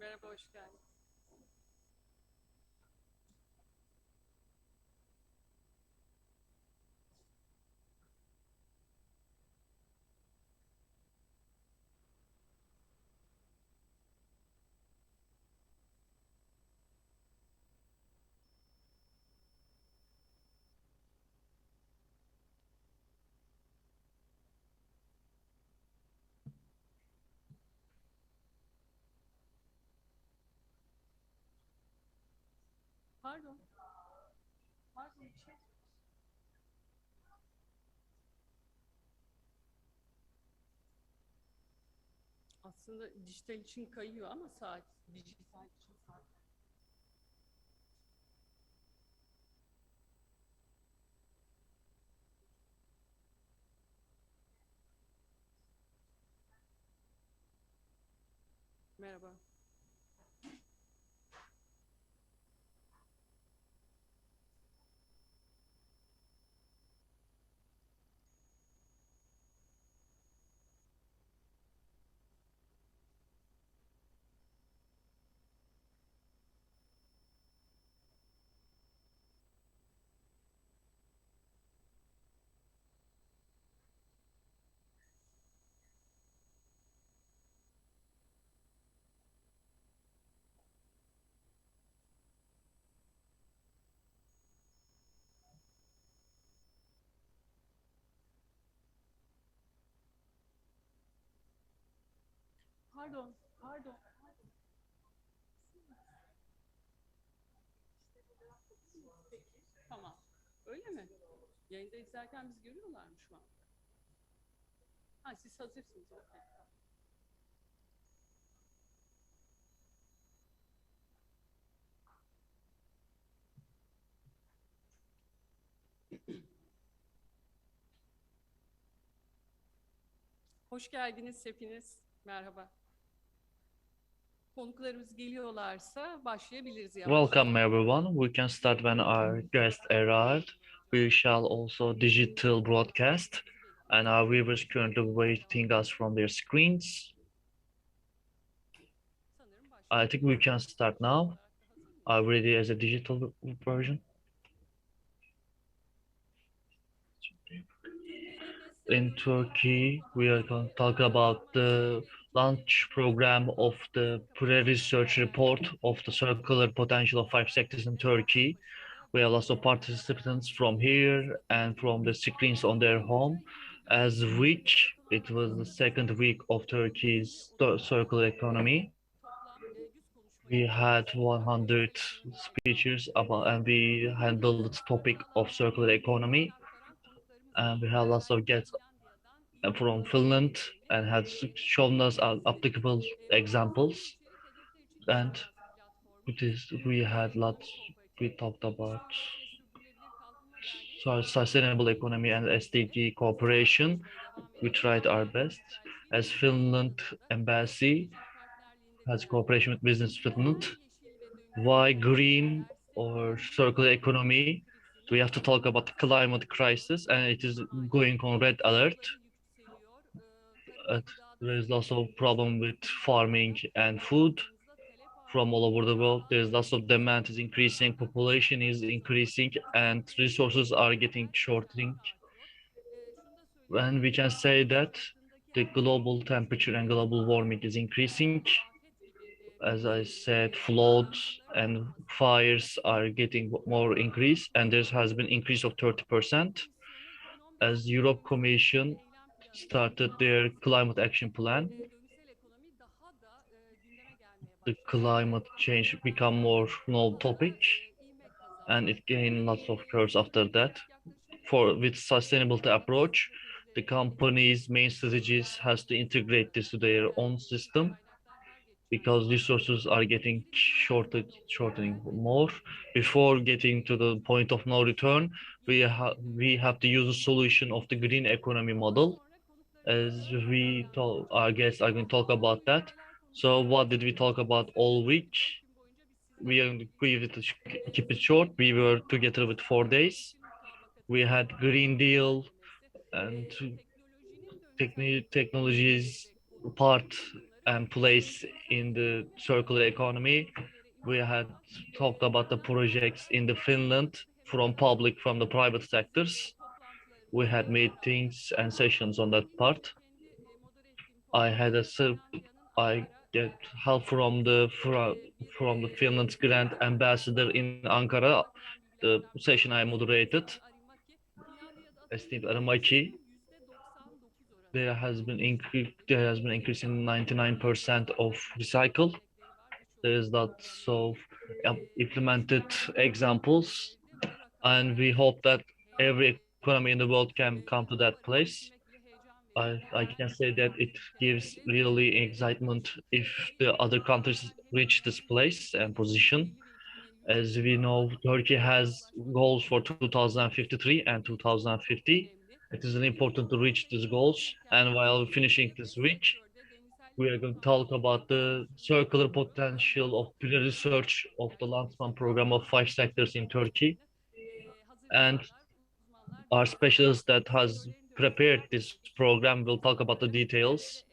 Merhaba, hoş geldin. Pardon, pardon bir şey. Aslında dijital için kayıyor ama saat, dijital için saat. Merhaba. Pardon, pardon. Peki, tamam. Öyle mi? Yayında izlerken biz görüyorlar mı şu an? Ha, siz hazırsınız. Okey. Hoş geldiniz hepiniz. Merhaba. Konuklarımız geliyorlarsa başlayabiliriz yavaş Welcome yavaş. everyone. We can start when our guest arrived. We shall also digital broadcast, and our viewers currently waiting us from their screens. Sanırım I think we can başlayabiliriz. start Şey now. olarak da hazır mıyız? Are we ready as a digital version? Türkiye'de In beslenilerde Turkey, we are potansiyel going to talk about ekonomide the launch program of the pre-research report of the circular potential of five sectors in Turkey. We have lots of participants from here and from the screens on their home. As week, it was the second week of Turkey's circular economy. toplam 100 konuşma We had yapılmıştı. 100 speeches about, and we handled the topic of circular economy. Aktaran konuklarımız And var. we have lots of Özellikle guests Finlandiya'dan ilk from konuşmayı Finland dinleyelim. and had shown us applicable Potansiyel examples. içerik hedefler için And çağrılmaz bir platform. it is, we had Recyclable lots, we Cooperative, talked about İşbirlik ve Sürdürülebilir Kalkınma Derneği ve sustainable Recyclable economy and Materials ile SDG ortak cooperation. çalışmaya devam We ediyoruz. tried our best. Elçiliğin As Finlandiya Finland tarafında embassy stratejik partnerliğinde has görevlendiriliyor. cooperation with Business Finland. Yeşil ve dönüşümlü Why green teknolojiler, or sektörün circular iklim economy? We krizini have to talk about the climate hızlandırıyor. crisis, and it is Kısa vadede going on red alert. fiyatları yükseliyor. Tarım Uh, ve gıdada there is lots of sürdürülebilir problem gelişim with farming politikalarına and food baktığımızda talep from all artıyor. over the world. There's Ancak lots of demand is increasing, population is increasing, and resources are getting shortening. Artıyor. Şunu da And we söyleyebiliriz. can say Ağustos that başındaki the her yıl global temperature and global yaşanılan warming is increasing. afet gibi As I krizi said, floods yangınların and artması fires are ve getting more increase, and there has been increase of Avrupa 30%. Komisyonu As 2015-2020 Europe stratejik Commission eylem planı started yayınladı. their climate action plan, Dönüşsel ekonomi daha da gündeme gelmeye the başladı. climate change become more known Daha topic, da ivme and kazandı. it gained lots of curves after that. Yaklaşım For with değişti. sustainable approach, the Stratejileri company's main strategies ticari has to integrate this to their own yani system kaynaklar her geçen because gün resources are getting bizim dünya shortening ekonomilerden more. Before getting to the point of no return, we have to use a solution of the green economy daha model. sonra konuklarımız As we told, değerlendirecekler. our guests are going to talk about that. Neler So konuşuldu? what did we talk about all week? 4 gün boyunca biz We sizlerle are going to birlikteyiz. keep it short. We were together with 4 days. İklim We mutabakatının had Green Deal güncellemesi, and teknolojinin dönüşsel ekonomiye technologies entegre konusunu part bütün bunları and place in the circular economy. We had talked about the projects in the Finland from the private sectors. We had meetings and sessions on that part. I had a I get help from the Finland's Grand Ambassador in Ankara. The session I moderated, esteemed Aramaki. There has been increase in 99% of recycle. There is lots of implemented examples, and we hope that every economy in the world can come to that place. I can say that it gives really excitement if the other countries reach this place and position. As we know, Turkey has goals for 2053 and 2050. It is really important to reach these goals. And while finishing this week, we are going to talk about the circular potential of research of the Landsman program of 5 sectors in Turkey. And our specialist that has prepared this program will talk about the details.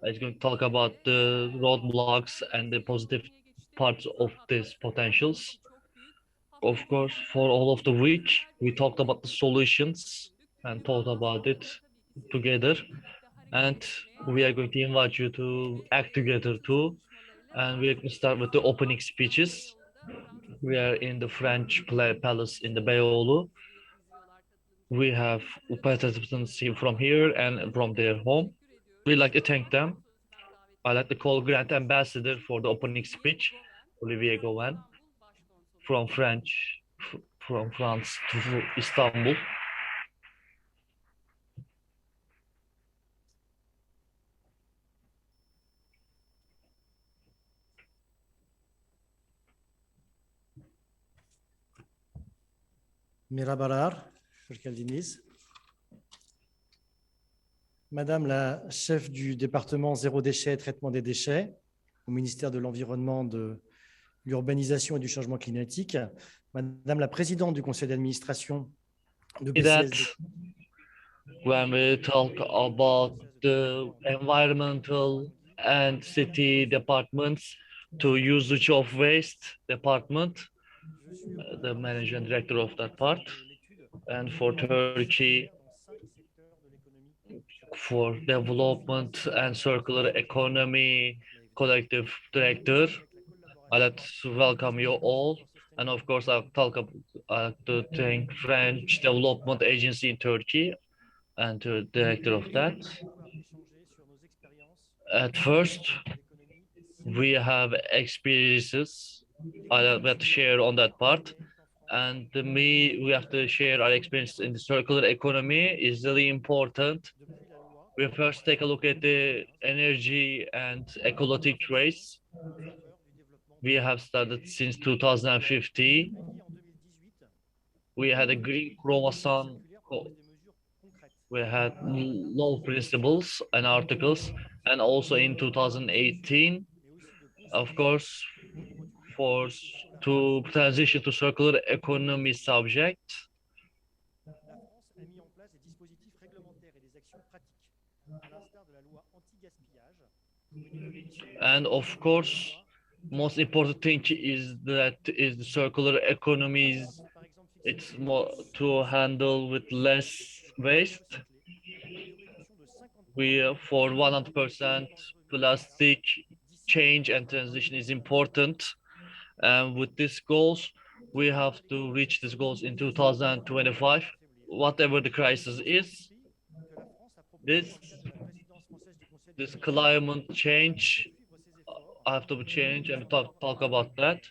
It's going to talk about the roadblocks and the positive parts of these potentials. Of course, for all of the week, we talked about the solutions and talked about it together. And we are going to invite you to act together too. And we're going to start with the opening speeches. We are in the French Palace in the Beyoğlu. We have participants from here and from their home. We'd like to thank them. I'd like to call Grant Ambassador for the opening speech, Olivier Govan, from from France to Istanbul. Merhabalar, hoş geldiniz. Madame la chef du département zéro déchet et traitement des déchets au ministère de l'Environnement, de l'Urbanisation et du Changement climatique, Madame la présidente du conseil d'administration de That BCSD. when we talk about the environmental and city departments to usage of waste department, the manager and director of that part, and for Turkey, for development and circular economy collective director. I'd like to welcome you all. And of course, I'd like to thank French Development Agency in Turkey and the director of that. At first, we have experiences I'd like to share on that part. And we have to share our experience in the circular economy is really important. We first take a look at the energy and ecological trace. We have started since 2015. We had a green croissant. We had law principles and articles, and also in 2018, of course, for to transition to circular economy subject. And of course, most important thing is that is the circular economies. It's more to handle with less waste. We for 100% plastic change and transition is important. And with these goals, we have to reach these goals in 2025, whatever the crisis is. This this climate change have to change and talk about that.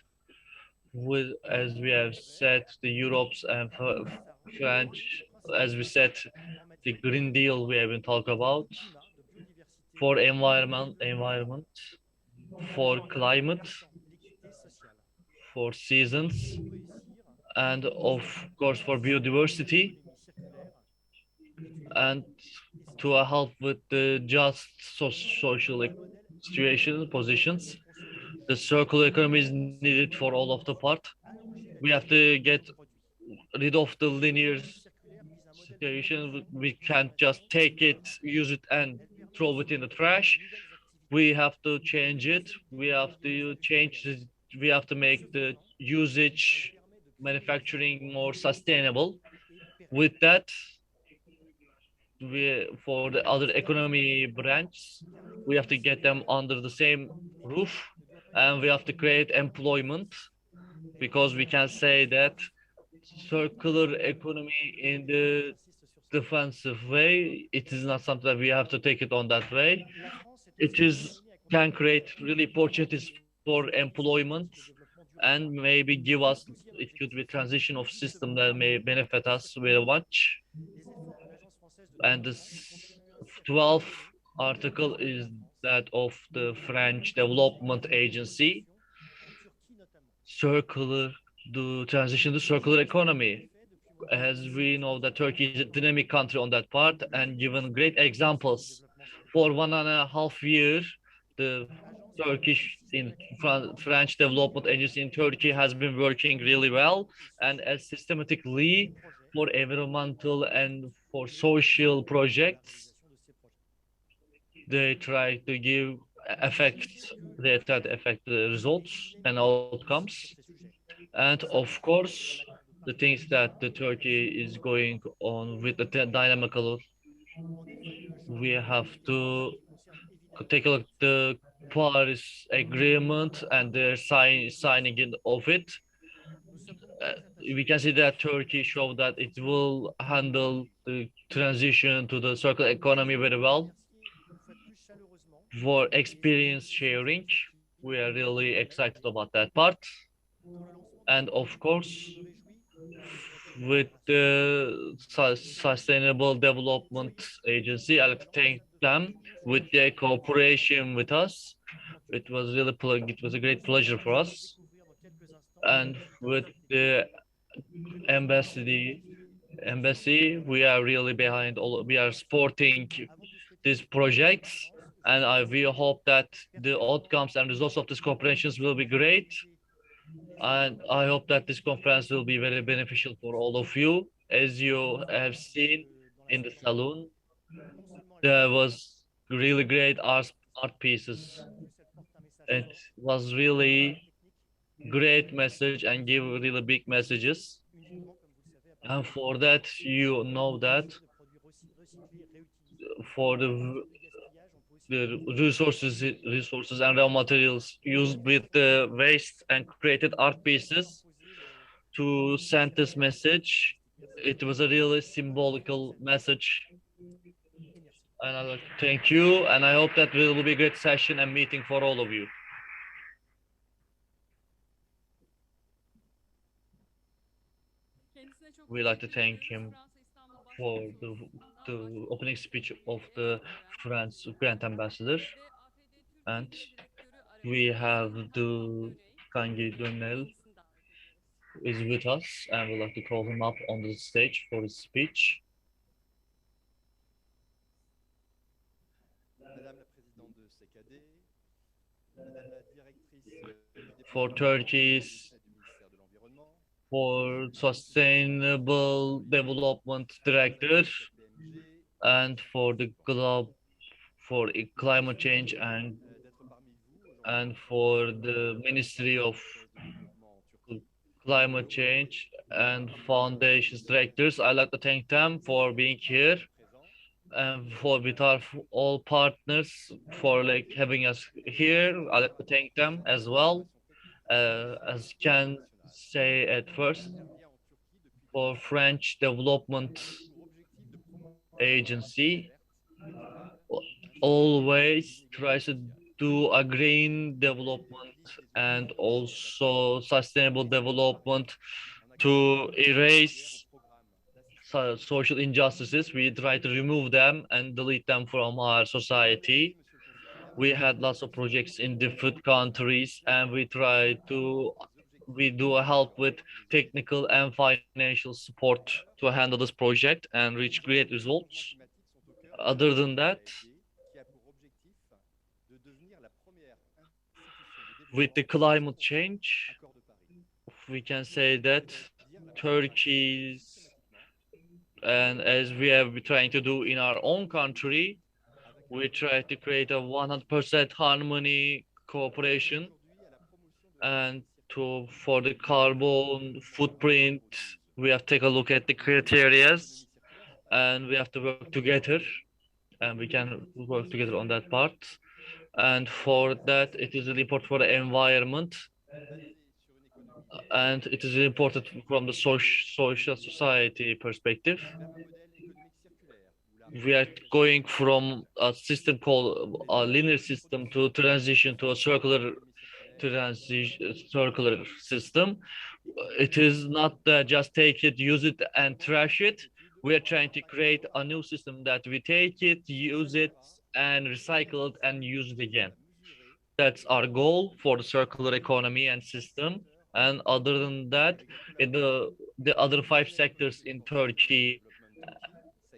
With as we have said, the Europe's and French, as we said, the Green Deal we have been talking about for environment, for climate, for seasons, and of course for biodiversity, and to help with the just social situations, positions. The circular economy is needed for all of the part. We have to get rid of the linear situation. We can't just take it, use it, and throw it in the trash. we have to change it. We have to change it. We have to make the usage manufacturing more sustainable. With that, we for the other economy branches, we have to get them under the same roof, and we have to create employment because we can say that circular economy in the defensive way, it is not something that we have to take it on that way. It is can create really opportunities for employment and maybe give us, it could be transition of system that may benefit us very much. And the 12th article is that of the French Development Agency, circular, the transition to circular economy. As we know that Turkey is a dynamic country on that part and given great examples. For 1.5 years, the Turkish in French Development Agency in Turkey has been working really well and as systematically for environmental and for social projects. They try to give effects, they try to affect the results and outcomes. And of course, the things that the Turkey is going on with the dynamical, we have to take a look at the Paris Agreement and the signing in of it. Uh, we can see that Turkey showed that it will handle the transition to the circular economy very well. For experience sharing, we are really excited about that part. And of course, with the Sustainable Development Agency, I'd like to thank them with their cooperation with us. It was a great pleasure for us. And with the embassy, we are really behind all. We are supporting these projects, and we hope that the outcomes and results of these cooperations will be great. And I hope that this conference will be very beneficial for all of you. As you have seen in the salon, there was really great art pieces. It was really great message and give really big messages. And for that, you know that for the resources and raw materials used with the waste and created art pieces to send this message. It was a really symbolical message. And I'd like to thank you. And I hope that will be a great session and meeting for all of you. Kendisine çok We'd like to teşekkür thank ediyoruz. him Fransa İstanbul for Başkonsolosluğu'ndan the Bahçeli opening Bey speech of bizi the ağırlayan France Grand Ambassador. ve AFD And Türkiye Direktörü we aramızda have Sayın the Hakan Döney Kangi Dönel kendisini davet ediyoruz. is with us and we'd like to call him up on the stage for his speech. Madame la présidente de CKD, Madame la directrice du For département Turkey's du ministère de l'Environnement, for Sustainable Development Director KPMG, and for the globe for climate change d'être parmi vous and aujourd'hui for the Ministry of de développement en Turquie. Climate Change and Foundation's directors. I'd like to thank them for being here Présent, and for with our all partners for like having us here. I'd like to thank them as well. As can say at first, intervient en Turquie depuis for French Development pour objectif de promouvoir Agency verte, durable, always tries to do a green development vise les and objectifs also sustainable development en to erase programme d'assistance. social injustices. We try to remove them and delete them from our society. Monsieur le commissaire, We had lots of projects in different countries and we try to we do help with technical and financial support to handle this project and reach great results. climatiques sont au cœur Other than that, qui a pour objectif de devenir la première institution de with the développement climate change, accord de Paris. we can say that Dire la Turkey's, and as we have been trying to do in our own country, We try to create a 100% harmony cooperation, and for the carbon footprint, we have to take a look at the criteria, and we have to work together, and we can work together on that part. And for that, it is really important for the environment, and it is important from the social society perspective. We are going from a system called a linear system to transition to a circular system. It is not just take it, use it, and trash it. We are trying to create a new system that we take it, use it, and recycle it and use it again. That's our goal for the circular economy and system. And other than that, in the other five sectors in Turkey,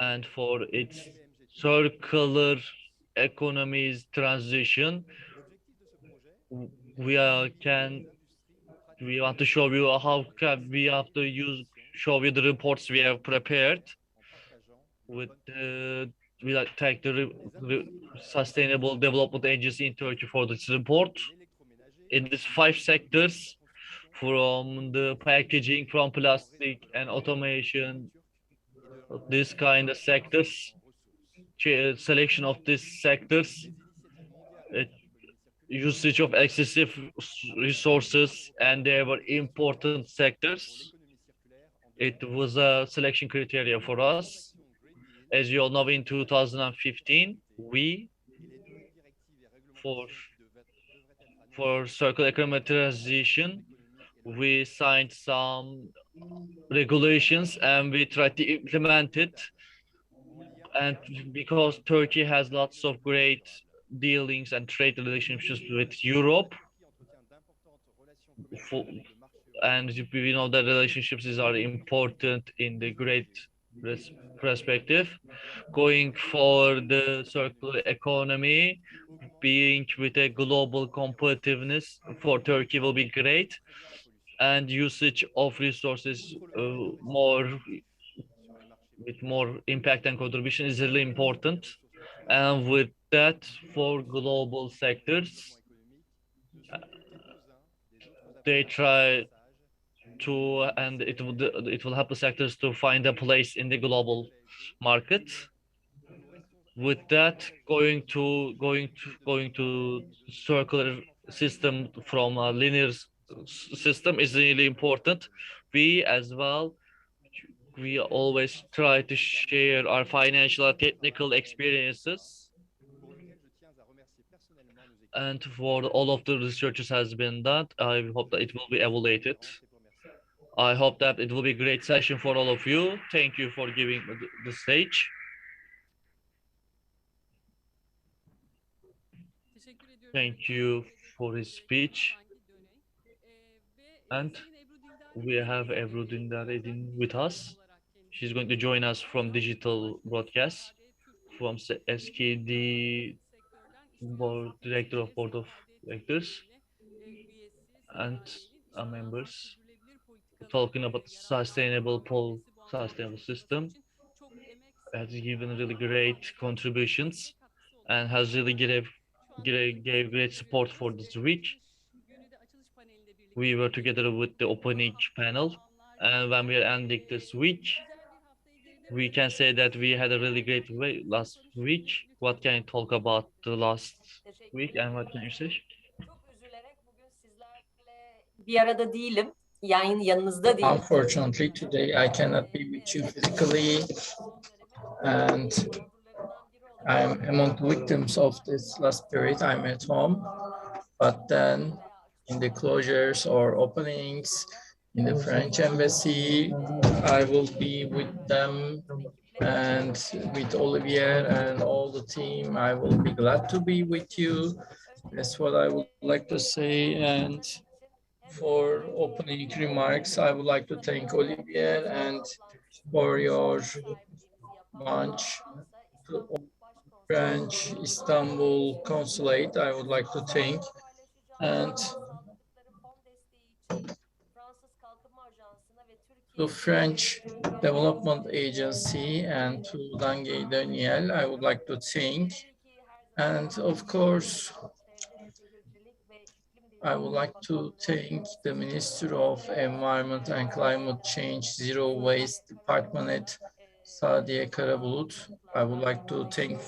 and for its circular economy's transition, we can we want to show you how can we have to show you the reports we have prepared with we like take the Sustainable Development Agency in Turkey for this report. In these five sectors, from the packaging, from plastic and automation, this kind of sectors, selection of these sectors, usage of excessive resources, and they were important sectors. It was a selection criteria for us. As you all know, in 2015, we, for circular economic transition, we signed some regulations and we tried to implement it. And because Turkey has lots of great dealings and trade relationships with Europe, for, and we know that relationships are important in the great perspective. Going for the circular economy, being with a global competitiveness for Turkey will be great, and usage of resources with more impact and contribution is really important. And with that, for global sectors, they try to, and it will help the sectors to find a place in the global market. With that, going to circular system from a linear system is really important. We as well, we always try to share our financial and technical experiences, and for all of the researches has been done. I hope that it will be evaluated. I hope that it will be a great session for all of you. Thank you for giving the stage. Thank you for his speech. And we have Ebru Dündar Edin with us. She's going to join us from digital broadcast, from SKD Director of Board of Directors and members, talking about sustainable system, has given really great contributions and has really gave great support for this week. We were together with the opening panel, and when we are ending this week, we can say that we had a really great way last week. What can you talk about the last week, and what can you say? Çok üzülerek bugün sizlerle bir arada değilim. Yanınızda değilim. Unfortunately, today I cannot be with you physically, and I'm among the victims of this last period. I'm at home, but then in the closures or openings in the French embassy, I will be with them and with Olivier and all the team. I will be glad to be with you. That's what I would like to say. And for opening remarks, I would like to thank Olivier and for your launch to French Istanbul Consulate. I would like to thank, and to French Development Agency and to Dange Daniel, I would like to thank. And of course, I would like to thank the Minister of Environment and Climate Change Zero Waste Department at Sadiye Karabulut. I would like to thank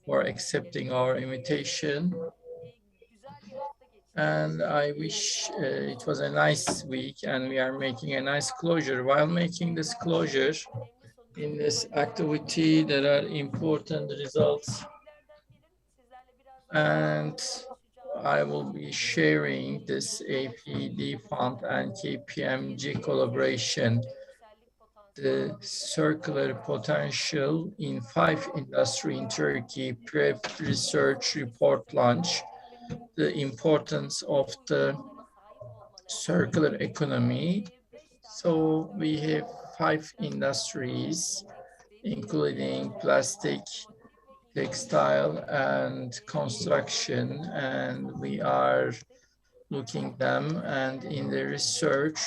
for accepting our invitation. And I wish it was a nice week and we are making a nice closure. While making this closure, in this activity, there are important results. And I will be sharing this APD fund and KPMG collaboration, the circular potential in 5 industry in Turkey pre-research report launch, the importance of the circular economy. So we have 5 industries, including plastic, textile, and construction, and we are looking them, and in the research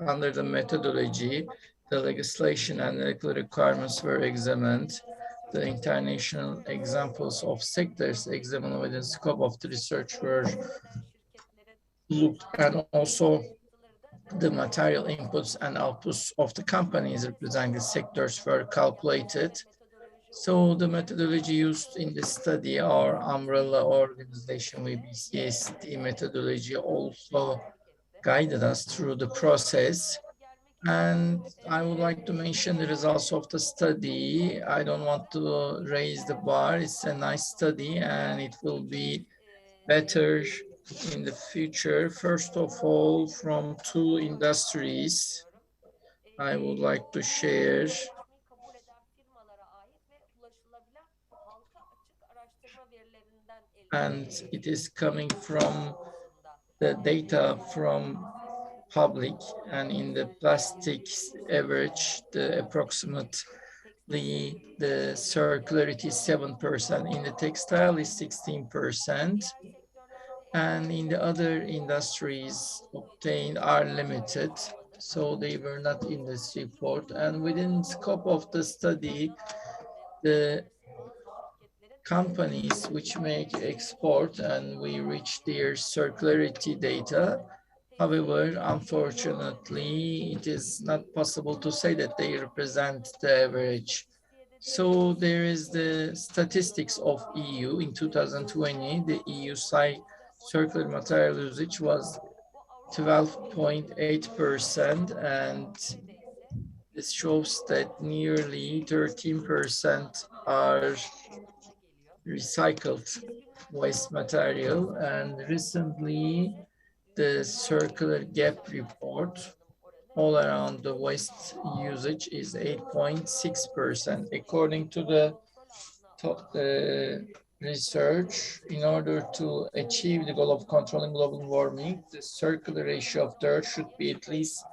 under the methodology, the legislation and legal requirements were examined. The international examples of sectors examined within scope of the research were looked, and also the material inputs and outputs of the companies representing the sectors were calculated. So the methodology used in this study, our umbrella organization, VBCST methodology, also guided us through the process. And I would like to mention the results of the study. I don't want to raise the bar. It's a nice study and it will be better in the future. First of all, from 2 industries, I would like to share. And it is coming from the data from public, and in the plastics average, the approximately the circularity is 7%, in the textile is 16%, and in the other industries obtained are limited, so they were not in this report. And within scope of the study, the companies which make export and we reach their circularity data. However, unfortunately, it is not possible to say that they represent the average. So there is the statistics of EU in 2020, the EU circular material usage was 12.8%, and this shows that nearly 13% are recycled waste material. And recently, the circular gap report all around the waste usage is 8.6%. According to the research, in order to achieve the goal of controlling global warming, the circular ratio of dirt should be at least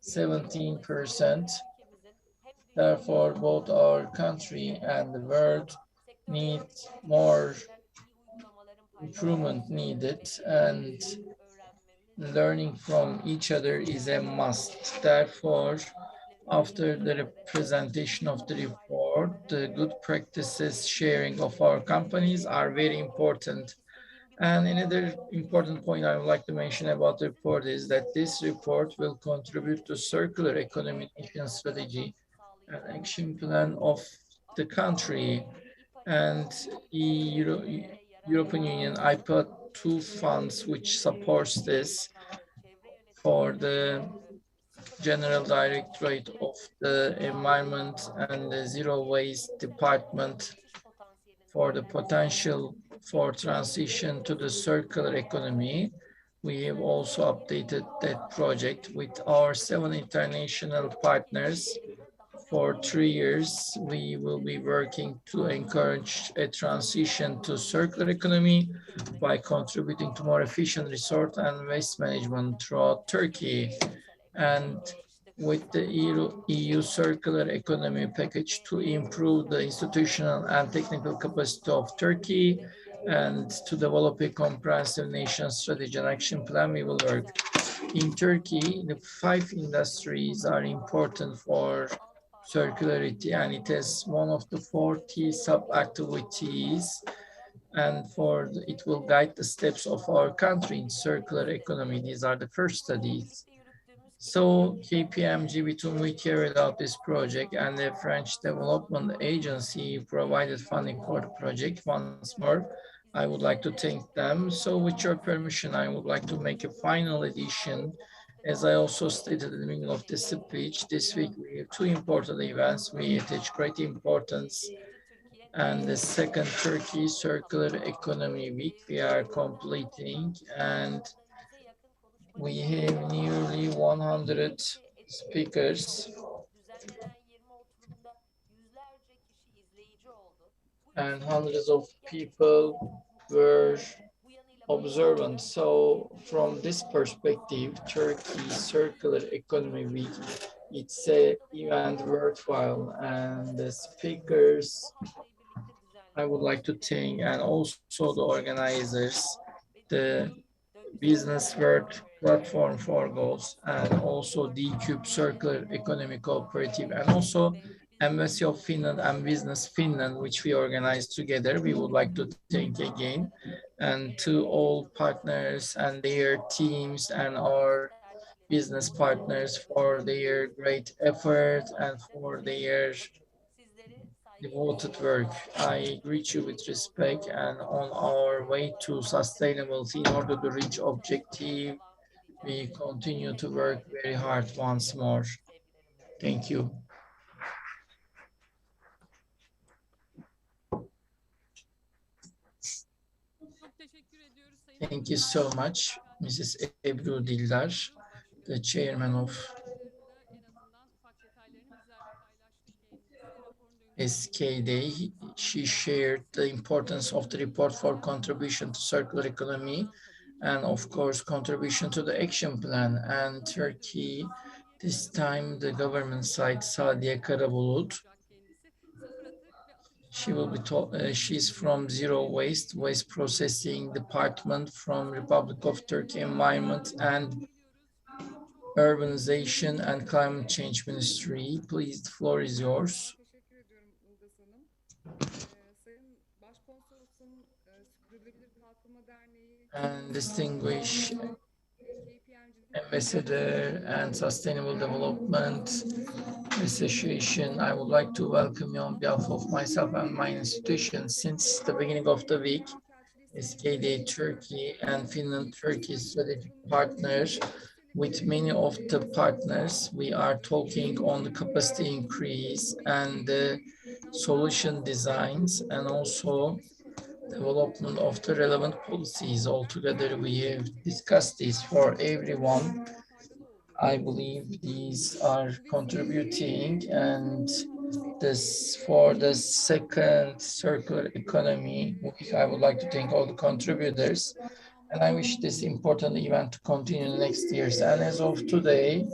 17%. Therefore, both our country and the world need more improvement needed, and learning from each other is a must. Therefore, after the presentation of the report, the good practices sharing of our companies are very important. And another important point I would like to mention about the report is that this report will contribute to circular economy nation strategy and action plan of the country. And European Union IPA 2 funds, which supports this for the General Directorate of the Environment and the Zero Waste Department for the potential for transition to the circular economy. We have also updated that project with our 7 international partners. For 3 years, we will be working to encourage a transition to circular economy by contributing to more efficient resource and waste management throughout Turkey. And with the EU circular economy package to improve the institutional and technical capacity of Turkey and to develop a comprehensive nation strategy and action plan, we will work. In Turkey, the 5 industries are important for circularity, and it is one of the 40 sub-activities. and it will guide the steps of our country in circular economy. These are the first studies. So KPMG, with whom we carried out this project, and the French Development Agency provided funding for the project. Once more, I would like to thank them. So with your permission, I would like to make a final edition. As I also stated at the beginning of this speech, this week we have two important events. We attach great importance, and the second Turkey Circular Economy Week we are completing, and we have nearly 100 speakers and hundreds of people were observant. So from this perspective, Turkey Circular Economy Week, it's an event worthwhile, and the speakers I would like to thank, and also the organizers, the Business World Platform for Goals, and also D-Cube Circular Economy Cooperative, and also Embassy of Finland and Business Finland, which we organized together. We would like to thank again, and to all partners and their teams and our business partners for their great effort and for their devoted work. I greet you with respect, and on our way to sustainability, in order to reach objective, we continue to work very hard once more. Thank you. Çok teşekkür ediyoruz Sayın Thank you so much, Mrs. Ebru Dildar, the chairman of en azından ufak detaylarını bizlerle paylaştı kendisi. Raporun döngüsü SKD. She shared the importance of the report for contribution to circular economy, and of course contribution to the action plan. And Turkey, this time the government side, Sadiye Karabulut, she will be taught, she's from Zero Waste Processing Department from Republic of Turkey Environment and Urbanization and Climate Change Ministry. Please, the floor is yours. And distinguished Ambassador and Sustainable Development Association, I would like to welcome you on behalf of myself and my institution. Since the beginning of the week, SKD Turkey and Finland Turkey strategic partners. With many of the partners, we are talking on the capacity increase and the solution designs, and also development of the relevant policies. Altogether, we have discussed this for everyone. I believe these are contributing, and this for the second circular economy week, I would like to thank all the contributors, and I wish this important event to continue next years. And as of today,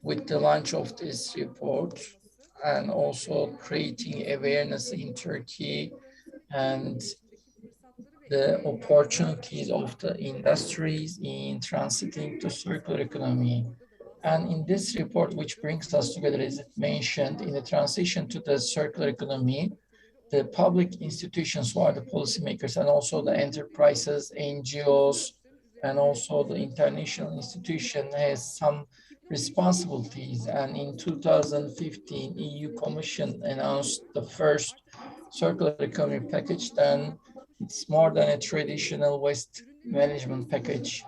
with the launch of this report and also creating awareness in Turkey and the opportunities of the industries in transiting to circular economy. And in this report, which brings us together, as it mentioned, in the transition to the circular economy, the public institutions who are the policymakers, and also the enterprises, NGOs, and also the international institution has some responsibilities. And in 2015, EU Commission announced the first circular economy package. Then it's more than a traditional waste management package.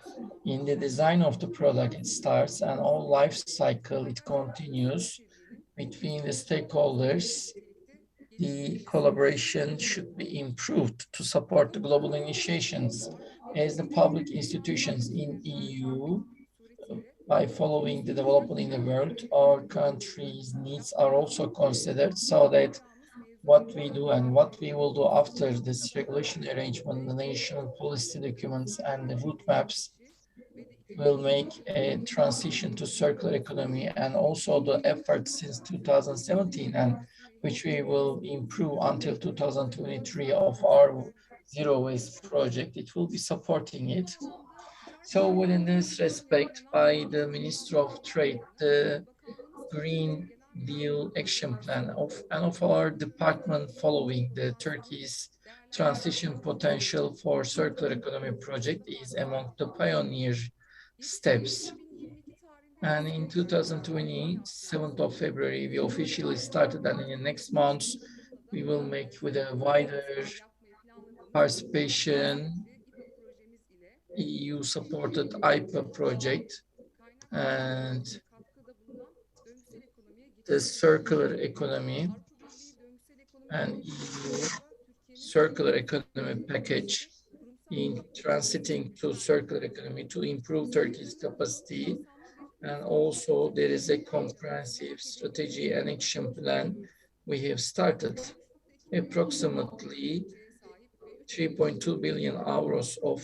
In the design of the product, it starts, and all life cycle, it continues between the stakeholders. The collaboration should be improved to support the global initiations as the public institutions in EU. By following the development in the world, our country's needs are also considered, so that what we do and what we will do after this regulation arrangement, the national policy documents and the route maps will make a transition to circular economy, and also the efforts since 2017, and which we will improve until 2023 of our zero waste project. It will be supporting it. So within this respect, by the Minister of Trade, the Green deal action plan of our department following the Turkey's transition potential for circular economy project is among the pioneer steps. And in 2020, 7th of February, we officially started, and in the next months, we will make with a wider participation EU-supported IPA project and the circular economy and EU circular economy package in transiting to circular economy to improve Turkey's capacity. And also there is a comprehensive strategy and action plan we have started. Approximately 3.2 billion euros of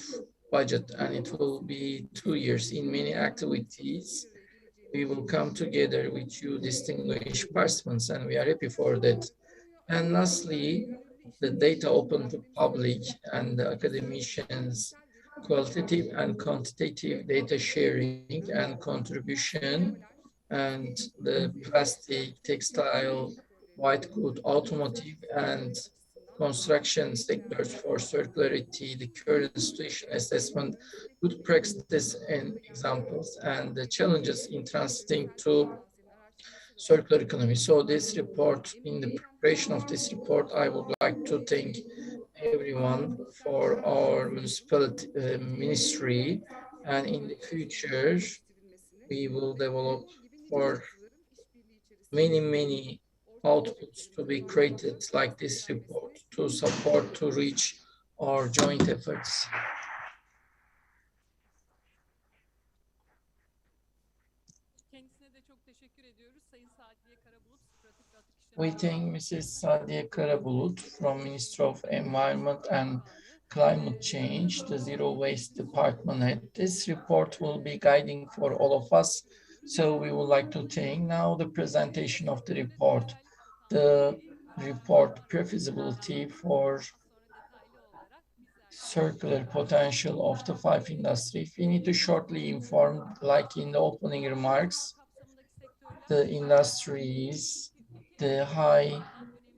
budget, and it will be 2 years in many activities. We will come together with you distinguished participants, and we are happy for that. And lastly, the data open to public and the academicians, qualitative and quantitative data sharing and contribution, and the plastic, textile, white good, automotive, and construction sectors for circularity, the current situation assessment, good practice and examples, and the challenges in transiting to circular economy. So this report, in the preparation of this report, I would like to thank everyone for our municipality ministry, and in the future, we will develop for many outputs to be created like this report to support to reach our joint efforts. Kendisine de çok teşekkür ediyoruz. Sayın Sadiye Karabulut, Pratik ve Atık İşleri We thank Mrs. Sadiye Karabulut from Ministry of Environment and Climate Change, the Zero Waste Department head. This report will be guiding for all of us. So we would like to thank now the presentation of the report. The report pre-feasibility for circular potential of the 5 industries. We need to shortly inform, like in the opening remarks, the industries, the high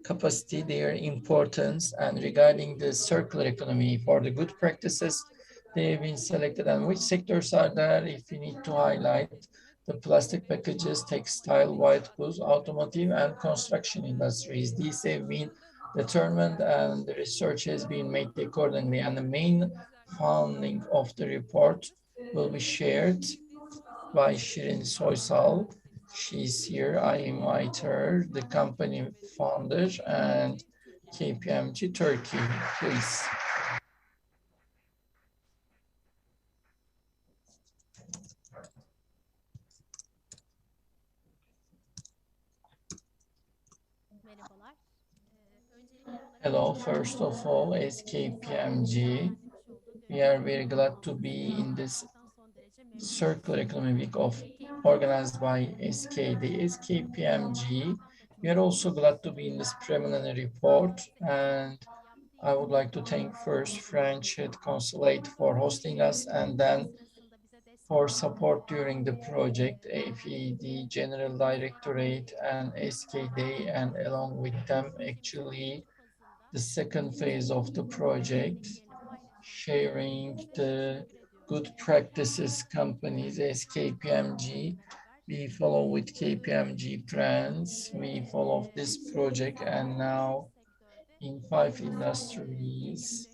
capacity, their importance, and regarding the circular economy for the good practices, they have been selected, and which sectors are there. If we need to highlight the plastic packages, textile, white goods, automotive, and construction industries. These have been determined, and the research has been made accordingly, and the main founding of the report will be shared by Shirin Soysal. She's here. I invite her, the company founder, and KPMG Turkey, please. Hello, first of all, as KPMG, we are very glad to be in this Circular Economy Week organized by SKD, SKPMG. We are also glad to be in this preliminary report, and I would like to thank first French Head Consulate for hosting us, and then for support during the project, AFED, General Directorate, and SKD, and along with them, actually, the second phase of the project, sharing the good practices companies as KPMG. We follow with KPMG brands. We follow this project, and now in 5 industries,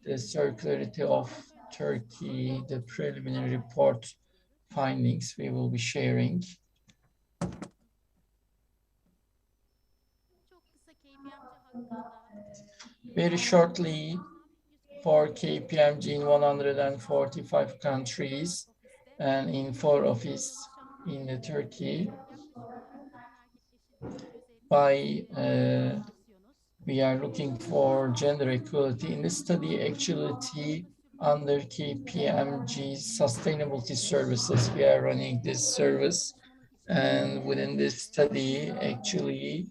the circularity of Turkey, the preliminary report findings we will be sharing. Very shortly, for KPMG in 145 countries and in 4 offices in Turkey. We are looking for gender equality in the study. Actually, under KPMG Sustainability Services, we are running this service, and within this study, actually,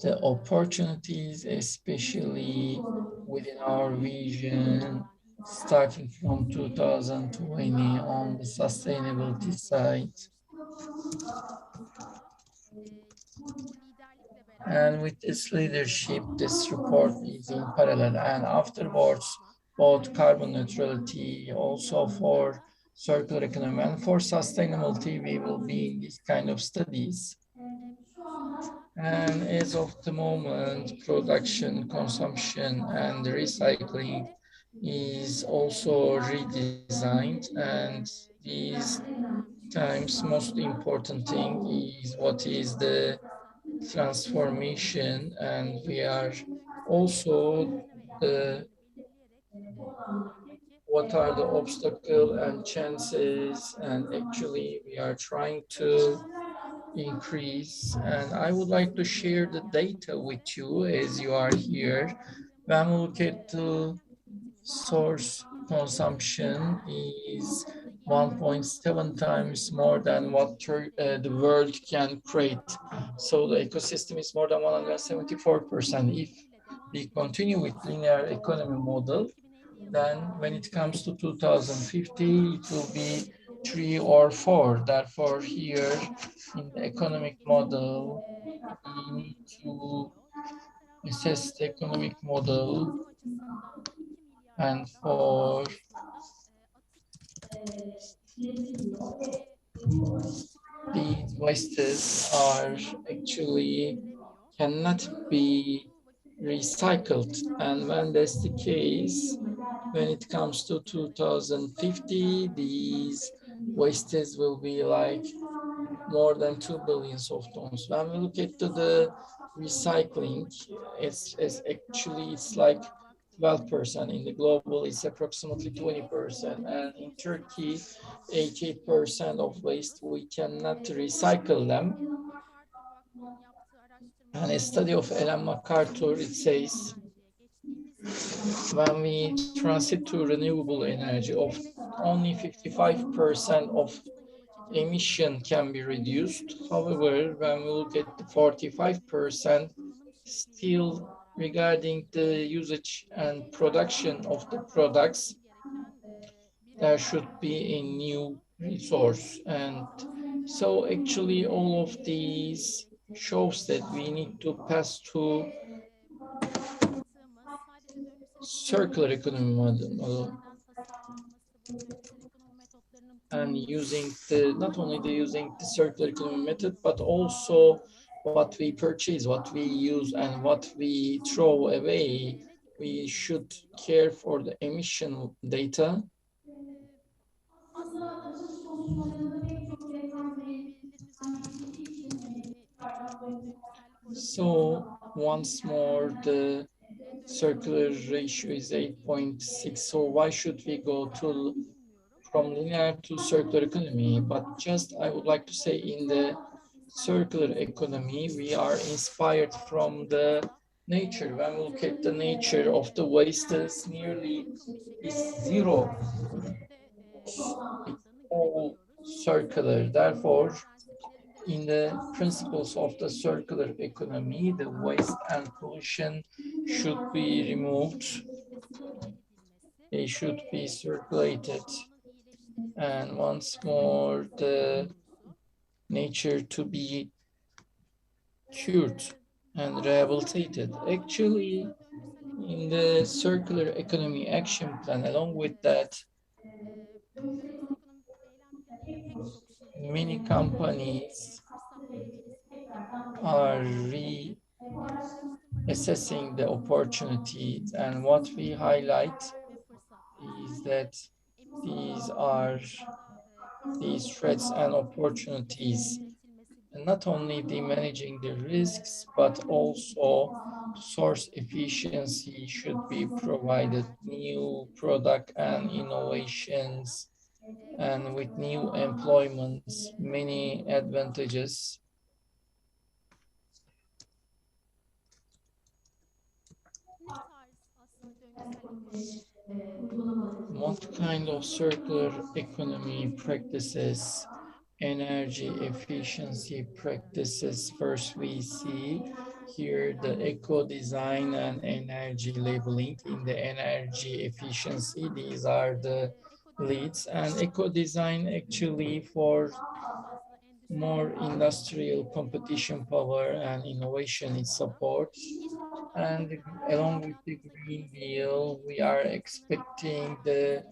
the opportunities, especially within our vision, starting from 2020 on the sustainability side, And with this leadership, this report is in parallel. And afterwards, both carbon neutrality, also for circular economy and for sustainability, we will be in this kind of studies. And as of the moment, production, consumption, and recycling is also redesigned. And these times, most important thing is what is the transformation, and we are also what are the obstacle and chances, and actually we are trying to increase. And I would like to share the data with you as you are here. When we look at the source consumption is 1.7 times more than what the world can create. So the ecosystem is more than 174%. If we continue with linear economy model, then when it comes to 2050, it will be 3 or 4. Therefore, here in the economic model, we need to assess the economic model, and for these wastes are actually cannot be recycled. And when that's the case, when it comes to 2050, these wastes will be like more than 2 billions of tons. When we look at the recycling, it's actually it's like 12%. In the global, it's approximately 20%. And in Turkey, 88% of waste, we cannot recycle them. And a study of Ellen MacArthur, it says, when we transit to renewable energy, of only 55% of emission can be reduced. However, when we look at the 45%, still regarding the usage and production of the products, there should be a new resource. And so actually all of these shows that we need to pass to circular economy model. And using the not only the using the circular economy method, but also what we purchase, what we use, and what we throw away. We should care for the emission data. So once more, the circular ratio is 8.6. So why should we go to from linear to circular economy? But just I would like to say, in the circular economy, we are inspired from the nature. When we look at the nature of the waste, is nearly is zero. It's all circular. Therefore, in the principles of the circular economy, the waste and pollution should be removed. They should be circulated. And once more, the nature to be cured and rehabilitated. Actually, in the circular economy action plan, along with that, many companies are reassessing the opportunities, and what we highlight is that these threats and opportunities, and not only the managing the risks, but also source efficiency should be provided, new product and innovations, and with new employments, many advantages. What kind of circular economy practices, energy efficiency practices? First, we see here the eco design and energy labeling. In the energy efficiency, these are the leads, and eco design actually for more industrial competition power and innovation it supports. And along with the Green Deal, we are expecting the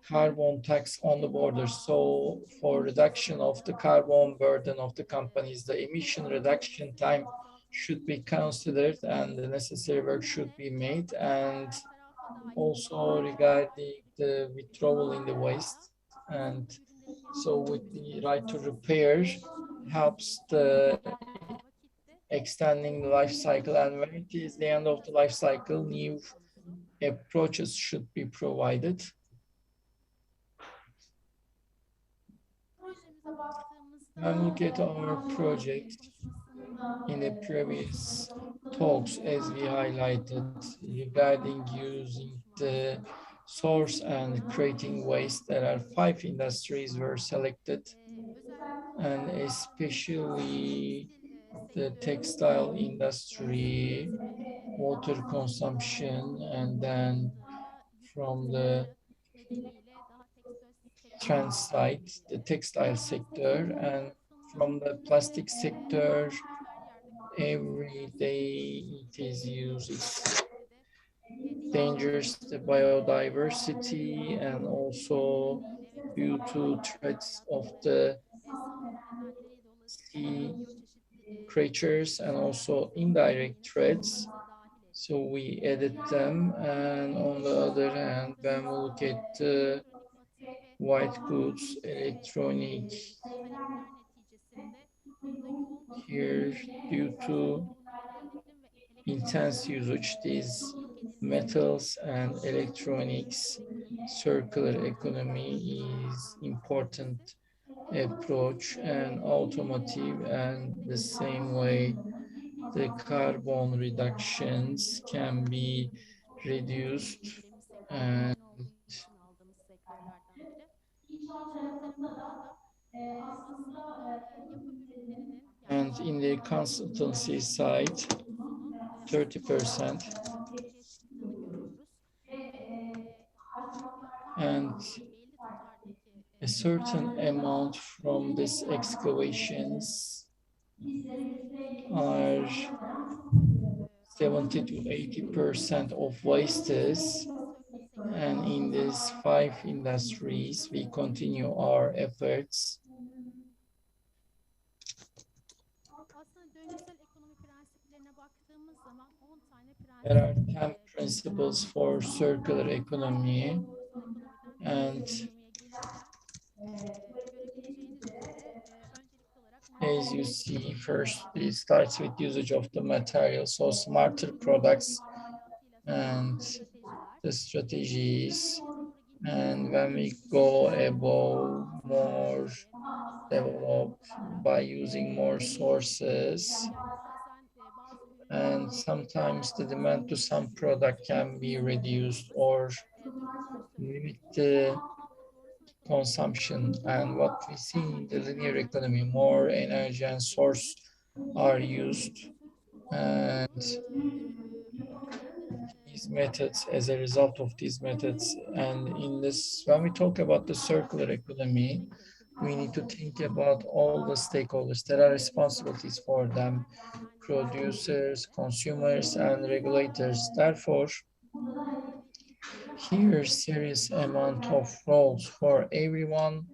carbon tax on the border. So for reduction of the carbon burden of the companies, the emission reduction time should be considered and the necessary work should be made. And also regarding the withdrawal in the waste. And so with the right to repair helps the extending the life cycle. And when it is the end of the life cycle, new approaches should be provided. When we look at our project in the previous talks, as we highlighted regarding using the source and creating waste, there are 5 industries were selected, and especially the textile industry, water consumption, and then from the trans side, the textile sector, and from the plastic sector, every day it is used. It's dangerous to biodiversity and also due to threats of the sea creatures and also indirect threats. So we edit them, and on the other hand, when we look at white goods, electronic, here due to intense usage, these metals and electronics, circular economy is important approach, and automotive, and the same way the carbon reductions can be reduced. And in the consultancy side, 30%, and a certain amount from these excavations are 70 to 80% of wastes. And in these 5 industries, we continue our efforts. There are 10 principles for circular economy, and as you see, first it starts with usage of the material, so smarter products and the strategies. And when we go above, more developed by using more sources, and sometimes the demand to some product can be reduced or limit the consumption. And what we see in the linear economy, more energy and source are used, and these methods, as a result of these methods, and in this, when we talk about the circular economy, we need to think about all the stakeholders. There are responsibilities for them: producers, consumers, and regulators. Therefore, here serious amount of roles for everyone.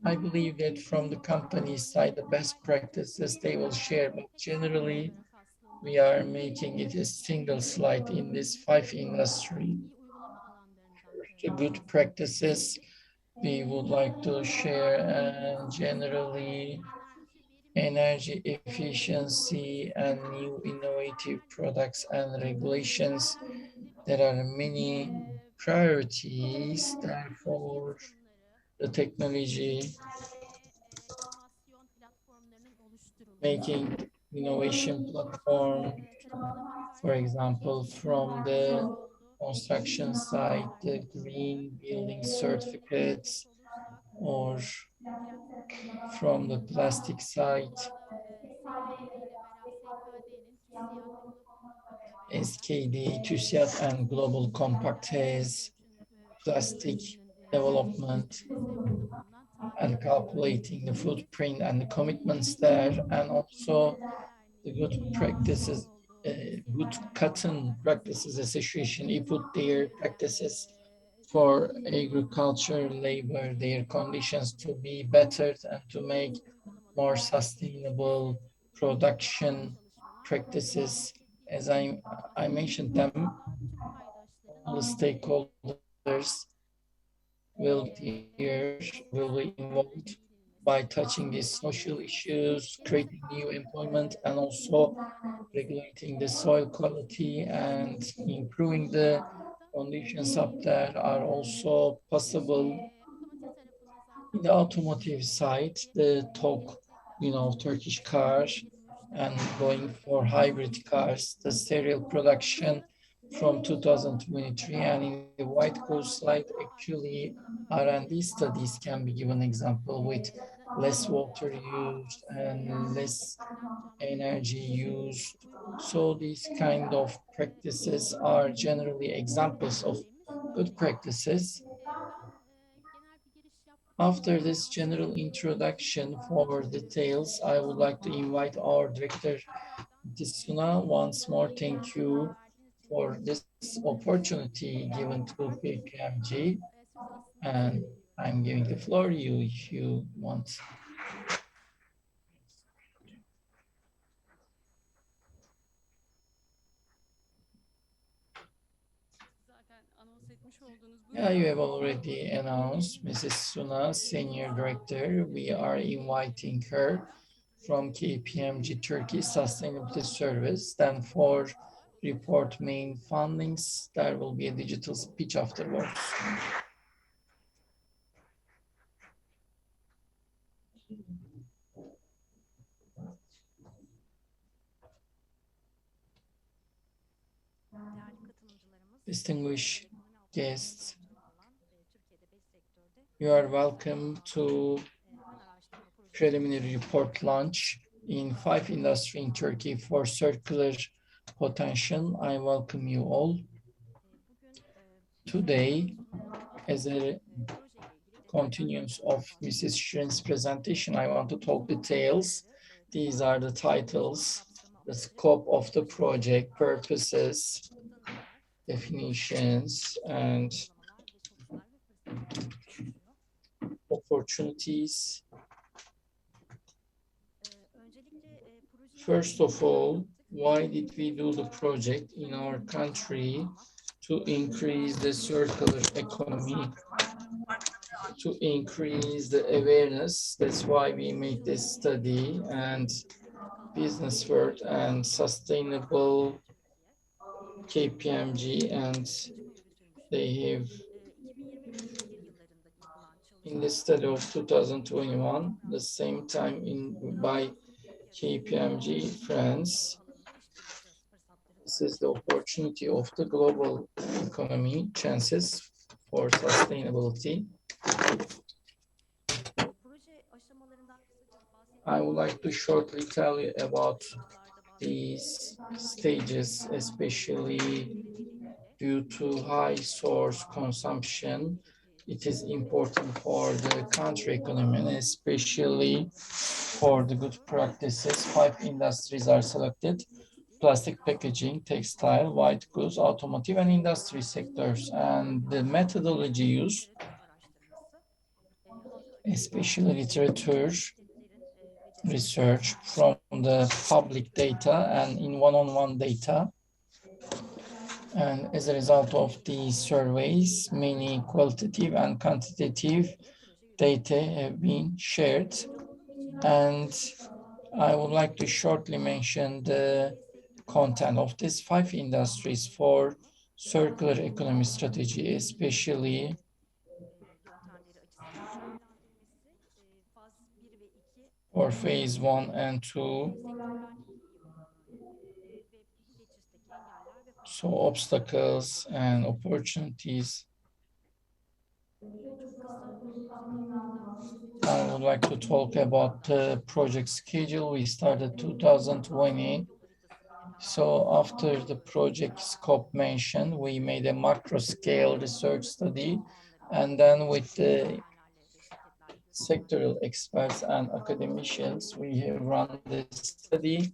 I believe that from the company side, the best practices they will share, but generally we are making it a single slide in this 5 industry. The good practices we would like to share, and generally energy efficiency and new innovative products and regulations. There are many priorities, therefore the technology making innovation platform, for example, from the construction site, the green building certificates, or from the plastic side, SKD, TÜSİAD, and Global Compact has plastic development and calculating the footprint and the commitments there, and also the good practices, good cotton practices association, he put their practices for agriculture labor, their conditions to be bettered and to make more sustainable production practices. As I mentioned them, all the stakeholders will here will be involved by touching these social issues, creating new employment, and also regulating the soil quality and improving the conditions up there are also possible. In the automotive side, the talk, Turkish cars and going for hybrid cars, the serial production from 2023, and in the white goods slide, actually R&D studies can be given example with less water used and less energy used. So these kind of practices are generally examples of good practices. After this general introduction for details, I would like to invite our director, Suna. Once more, thank you for this opportunity given to KPMG. And I'm giving the floor to you if you want. Zaten anons etmiş olduğunuz bu Yeah, you have already announced Mrs. Suna, Senior Director. We are inviting her from KPMG Turkey Sustainability Service. Then for report main findings, there will be a digital speech afterwards. Distinguished guests, you are welcome to preliminary report launch in 5 industry in Turkey for circular potential. I welcome you all. Today, as a continuance of Mrs. Shirin's presentation, I want to talk details. These are the titles, the scope of the project, purposes, definitions, and opportunities. First of all, why did we do the project in our country? To increase the circular economy, to increase the awareness. That's why we made this study, and business world and sustainable KPMG, and they have in the study of 2021, the same time by KPMG France. This is the opportunity of the global economy, chances for sustainability. I would like to shortly tell you about these stages, especially due to high source consumption. It is important for the country economy, and especially for the good practices. 5 industries are selected: plastic packaging, textile, white goods, automotive, and industry sectors. And the methodology used, especially literature research from the public data and in one-on-one data. And as a result of these surveys, many qualitative and quantitative data have been shared. And I would like to shortly mention the content of these 5 industries for circular economy strategy, especially for phase 1 and 2. So obstacles and opportunities. I would like to talk about the project schedule. We started 2020. So after the project scope mentioned, we made a macro scale research study. And then with the sectoral experts and academicians, we have run this study,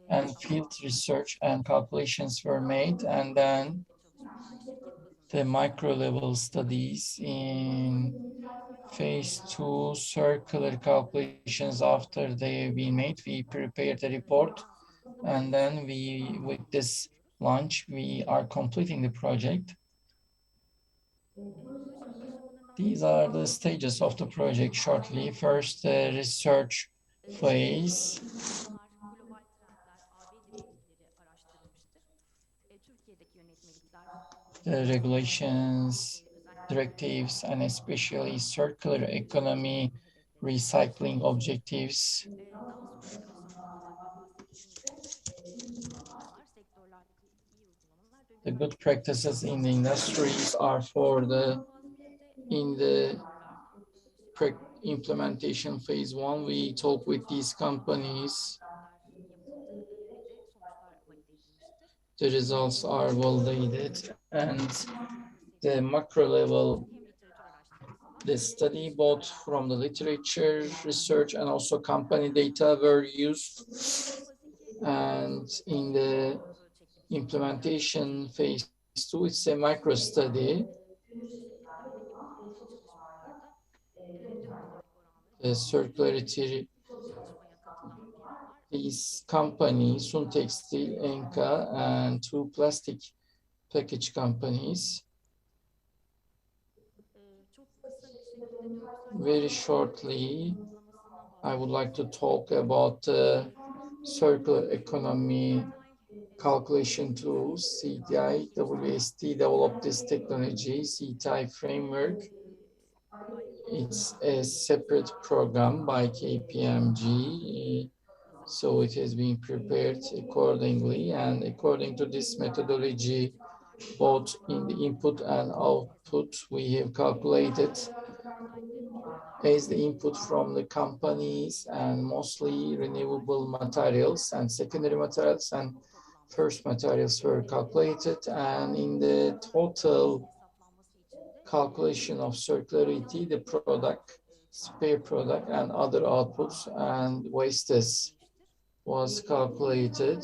and field research and calculations were made, and then the micro level studies in phase 2 circular calculations. After they have been made, we prepared a report, and then with this launch, we are completing the project. These are the stages of the project shortly. First, the research phase. The regulations, directives, and especially circular economy, recycling objectives. The good practices in the industries are in the implementation phase 1. We talk with these companies. The results are validated, and the macro level, the study both from the literature, research, and also company data were used. And in the implementation phase 2, it's a micro study. The circularity, these companies, Sun Textile, Enka, and 2 plastic package companies. Very shortly, I would like to talk about circular economy calculation tools. CTI, WST developed this technology, CTI framework. It's a separate program by KPMG, so it has been prepared accordingly. And according to this methodology, both in the input and output, we have calculated as the input from the companies and mostly renewable materials and secondary materials, and first materials were calculated. And in the total calculation of circularity, the product, spare product, and other outputs and wastes was calculated.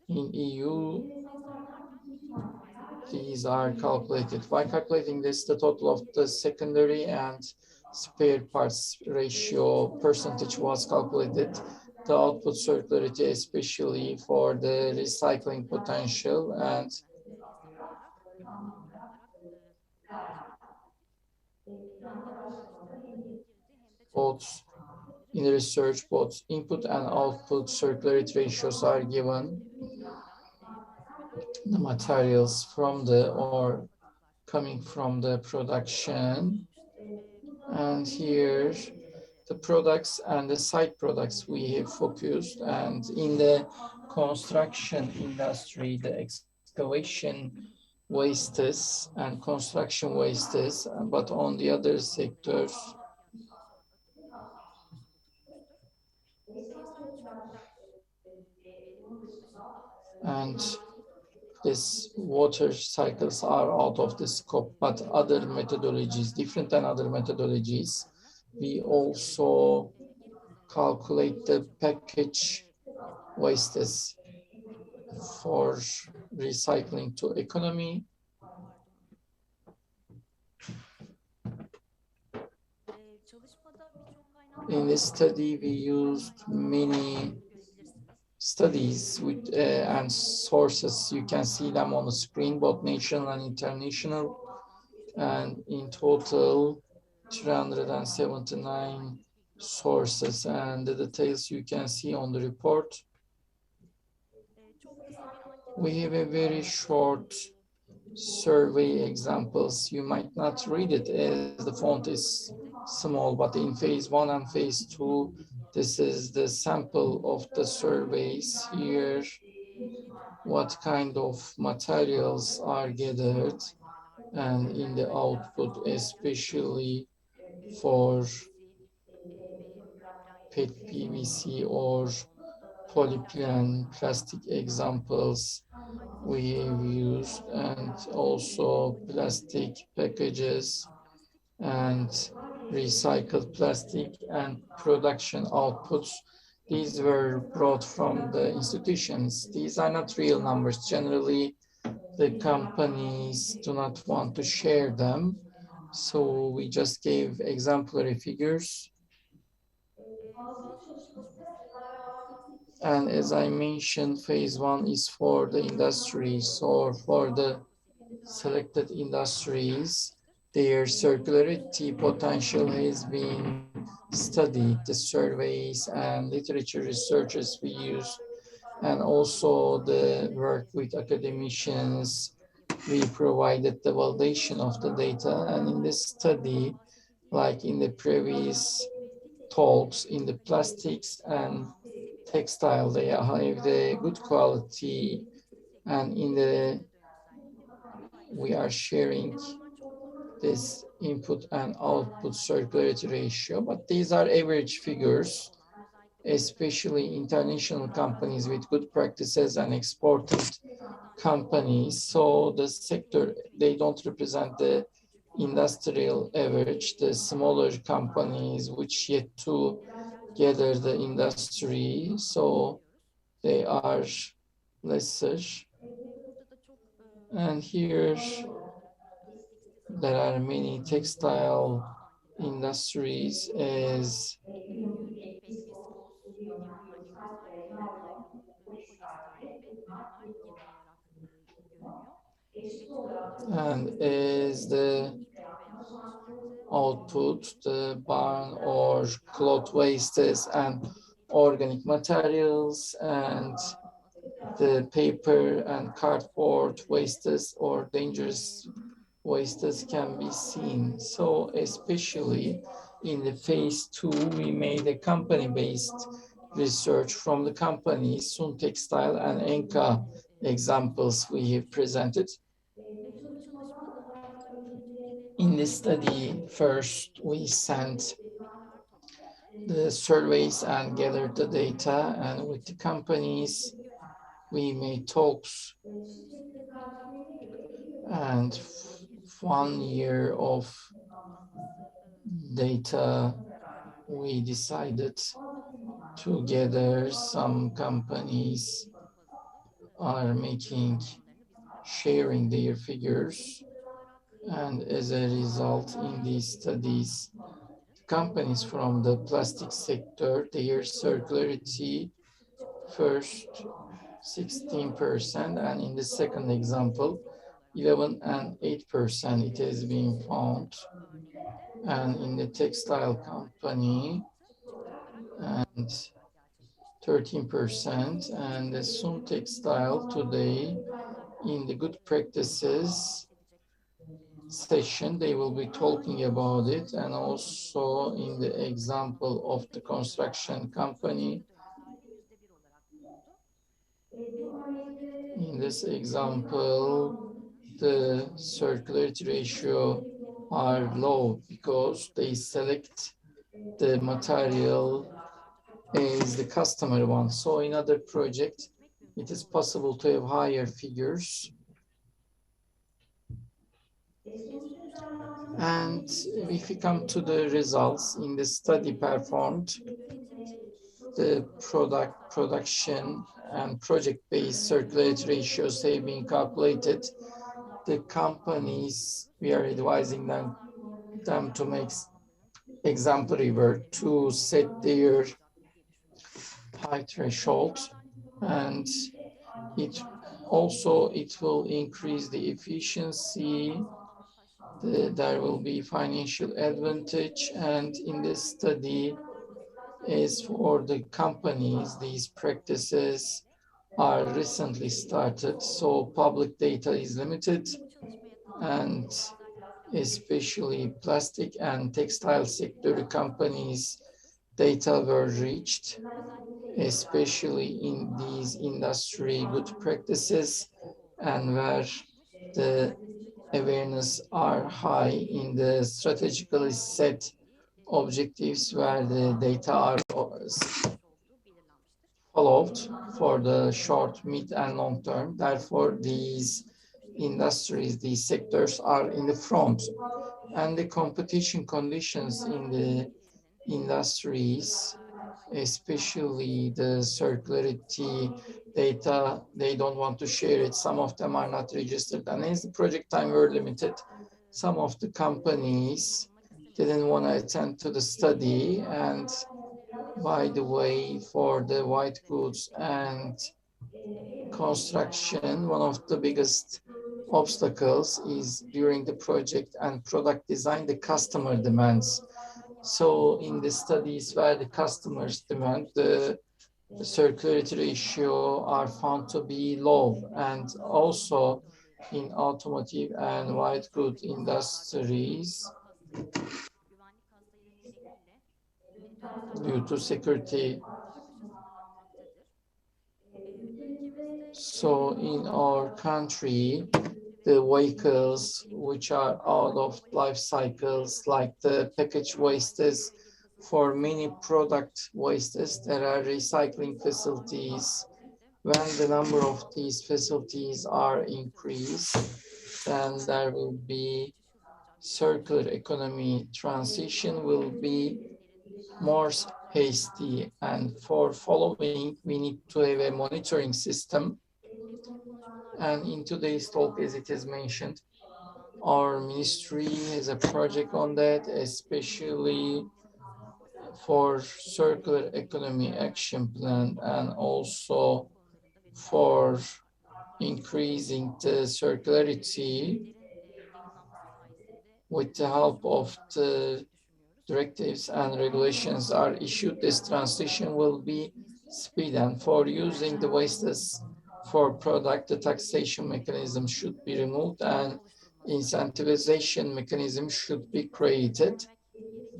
In EU, these are calculated. By calculating this, the total of the secondary and spare parts ratio percentage was calculated. The output circularity, especially for the recycling potential, and both in the research, both input and output circularity ratios are given. The materials from the or coming from the production, and here the products and the side products we have focused. And in the construction industry, the excavation wastes and construction wastes, but on the other sectors, and this water cycles are out of the scope, but other methodologies, different than other methodologies. We also calculate the package wastes for recycling to economy. In this study, we used many studies with and sources. You can see them on the screen, both national and international. And in total, 379 sources, and the details you can see on the report. We have a very short survey examples. You might not read it as the font is small, but in phase 1 and phase 2, this is the sample of the surveys here. What kind of materials are gathered, and in the output, especially for PET PVC or polypropylene plastic examples, we've used, and also plastic packages and recycled plastic and production outputs. These were brought from the institutions. These are not real numbers. Generally, the companies do not want to share them. So we just gave exemplary figures. And as I mentioned, phase one is for the industries or for the selected industries. Their circularity potential has been studied, the surveys and literature researches we use, and also the work with academicians. We provided the validation of the data, and in this study, like in the previous talks, in the plastics and textile, they have the good quality, and in the we are sharing this input and output circularity ratio, but these are average figures, especially international companies with good practices and exported companies. So the sector, they don't represent the industrial average, the smaller companies which yet to gather the industry. So they are lesser. And here there are many textile industries as and as the output, the barn or cloth wastes and organic materials and the paper and cardboard wastes or dangerous wastes can be seen. So especially in the phase two, we made a company-based research from the companies, Sun Textile and Enka examples we have presented. In this study, first we sent the surveys and gathered the data, and with the companies, we made talks, and 1 year of data, we decided to gather. Some companies are sharing their figures, and as a result in these studies, companies from the plastic sector, their circularity first 16%, and in the second example 11 and 8% it has been found, and in the textile company and 13%, and the Sun Textile today in the good practices session they will be talking about it, and also in the example of the construction company. In this example, the circularity ratio are low because they select the material as the customer wants. So in other projects, it is possible to have higher figures. And if we come to the results in the study performed, the production and project-based circularity ratios have been calculated. The companies, we are advising them to make exemplary work to set their high threshold, and it will increase the efficiency. There will be financial advantage, and in this study, as for the companies, these practices are recently started, so public data is limited, and especially plastic and textile sector companies data were reached, especially in these industry good practices and where the awareness are high in the strategically set objectives where the data are followed for the short, mid, and long term. Therefore, these industries, these sectors are in the front. And the competition conditions in the industries, especially the circularity data, they don't want to share it. Some of them are not registered. And as the project time were limited, some of the companies didn't want to attend to the study. And by the way, for the white goods and construction, one of the biggest obstacles is during the project and product design, the customer demands. So in the studies where the customers demand, the circularity ratio are found to be low. And also in automotive and white good industries, due to security. So in our country, the vehicles which are out of life cycles, like the package wastes, for many product wastes, there are recycling facilities. When the number of these facilities are increased, then there will be circular economy transition will be more hasty. And for following, we need to have a monitoring system. And in today's talk, as it is mentioned, our ministry has a project on that, especially for circular economy action plan and also for increasing the circularity with the help of the directives and regulations are issued. This transition will be speed, and for using the wastes for product, the taxation mechanism should be removed and incentivization mechanism should be created.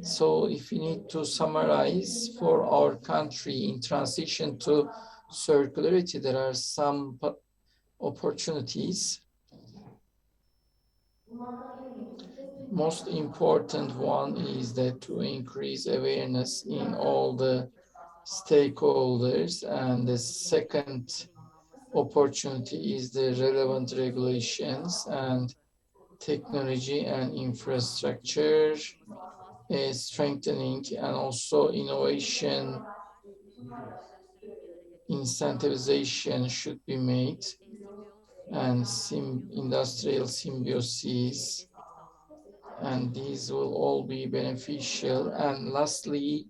So if we need to summarize for our country in transition to circularity, there are some opportunities. Most important one is that to increase awareness in all the stakeholders, and the second opportunity is the relevant regulations and technology and infrastructure strengthening, and also innovation incentivization should be made, and industrial symbiosis, and these will all be beneficial. And lastly,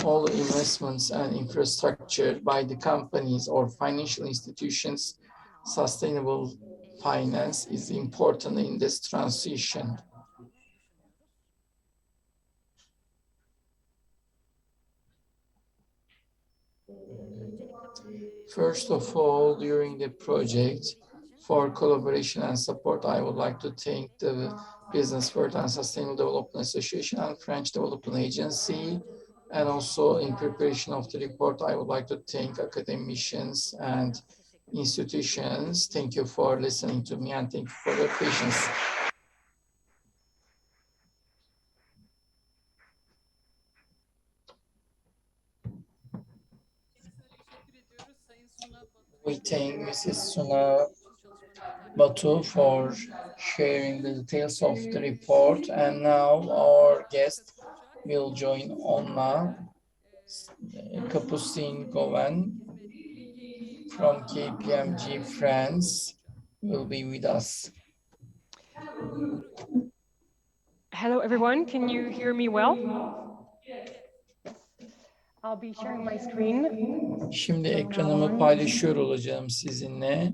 all investments and infrastructure by the companies or financial institutions, sustainable finance is important in this transition. First of all, during the project, for collaboration and support, I would like to thank the Business World and Sustainable Development Association and French Development Agency. And also in preparation of the report, I would like to thank academicians and institutions. Thank you for listening to me and thank you for your patience. We thank Mrs. Suna Batu for sharing the details of the report. And now our guest will join Onna Capucine Govan from KPMG France will be with us. Hello, everyone. Can you hear me well? I'll be sharing my screen. Şimdi ekranımı paylaşıyor olacağım sizinle.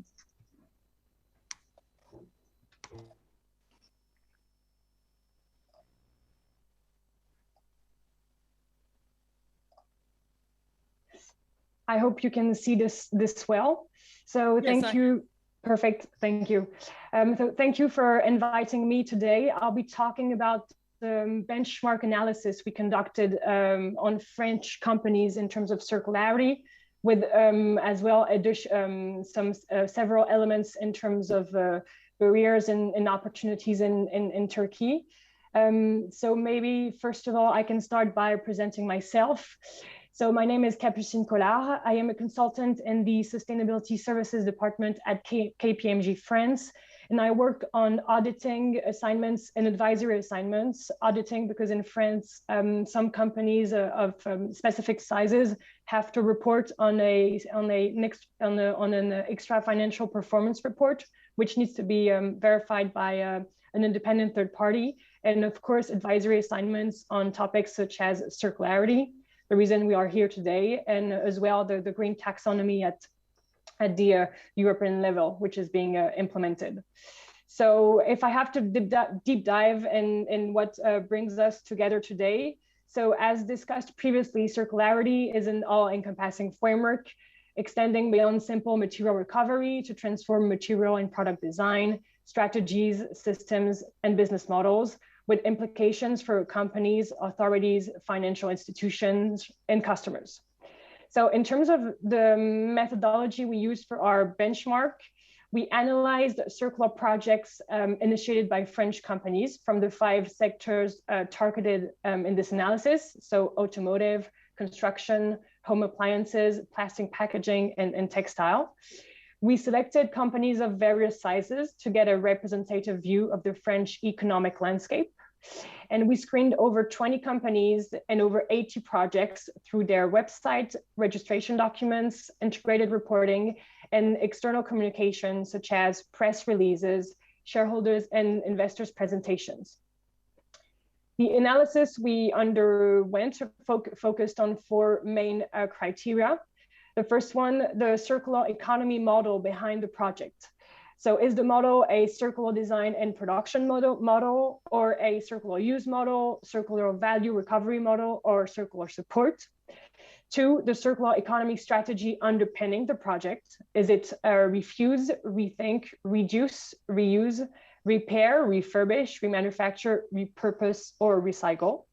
I hope you can see this well. So thank you. Perfect. Thank you. So thank you for inviting me today. I'll be talking about the benchmark analysis we conducted on French companies in terms of circularity, with as well several elements in terms of barriers and opportunities in Turkey. So maybe first of all, I can start by presenting myself. So my name is Capucine Collard. I am a consultant in the Sustainability Services Department at KPMG France. And I work on auditing assignments and advisory assignments. Auditing because in France, some companies of specific sizes have to report on an extra financial performance report, which needs to be verified by an independent third party. And of course, advisory assignments on topics such as circularity, the reason we are here today, and as well the green taxonomy at the European level, which is being implemented. So if I have to deep dive in what brings us together today, so as discussed previously, circularity is an all-encompassing framework, extending beyond simple material recovery to transform material and product design, strategies, systems, and business models, with implications for companies, authorities, financial institutions, and customers. So in terms of the methodology we used for our benchmark, we analyzed circular projects initiated by French companies from the 5 sectors targeted in this analysis. So automotive, construction, home appliances, plastic packaging, and textile. We selected companies of various sizes to get a representative view of the French economic landscape. And we screened over 20 companies and over 80 projects through their website, registration documents, integrated reporting, and external communication, such as press releases, shareholders and investors' presentations. The analysis we underwent focused on 4 main criteria. The first one, the circular economy model behind the project. So is the model a circular design and production model, or a circular use model, circular value recovery model, or circular support? 2, the circular economy strategy underpinning the project. Is it refuse, rethink, reduce, reuse, repair, refurbish, remanufacture, repurpose, or recycle?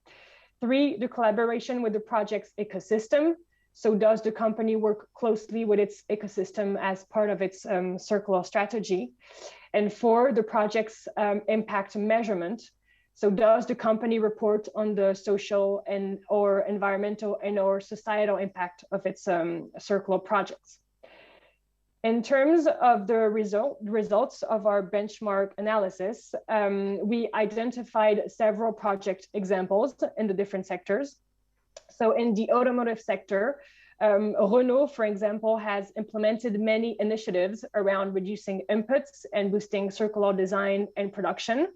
3, the collaboration with the project's ecosystem. So does the company work closely with its ecosystem as part of its circular strategy? And 4, the project's impact measurement. So does the company report on the social and or environmental and or societal impact of its circular projects? In terms of the results of our benchmark analysis, we identified several project examples in the different sectors. So in the automotive sector, Renault, for example, has implemented many initiatives around reducing inputs and boosting circular design and production.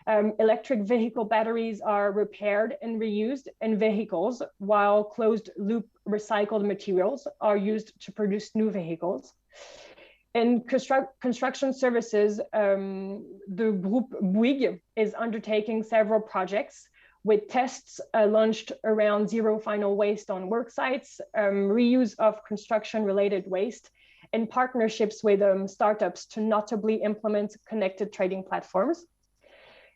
Electric vehicle batteries are repaired and reused in vehicles, while closed loop recycled materials are used to produce new vehicles. In construction services, the group Bouygues is undertaking several projects with tests launched around zero final waste on work sites, reuse of construction-related waste, and partnerships with startups to notably implement connected trading platforms.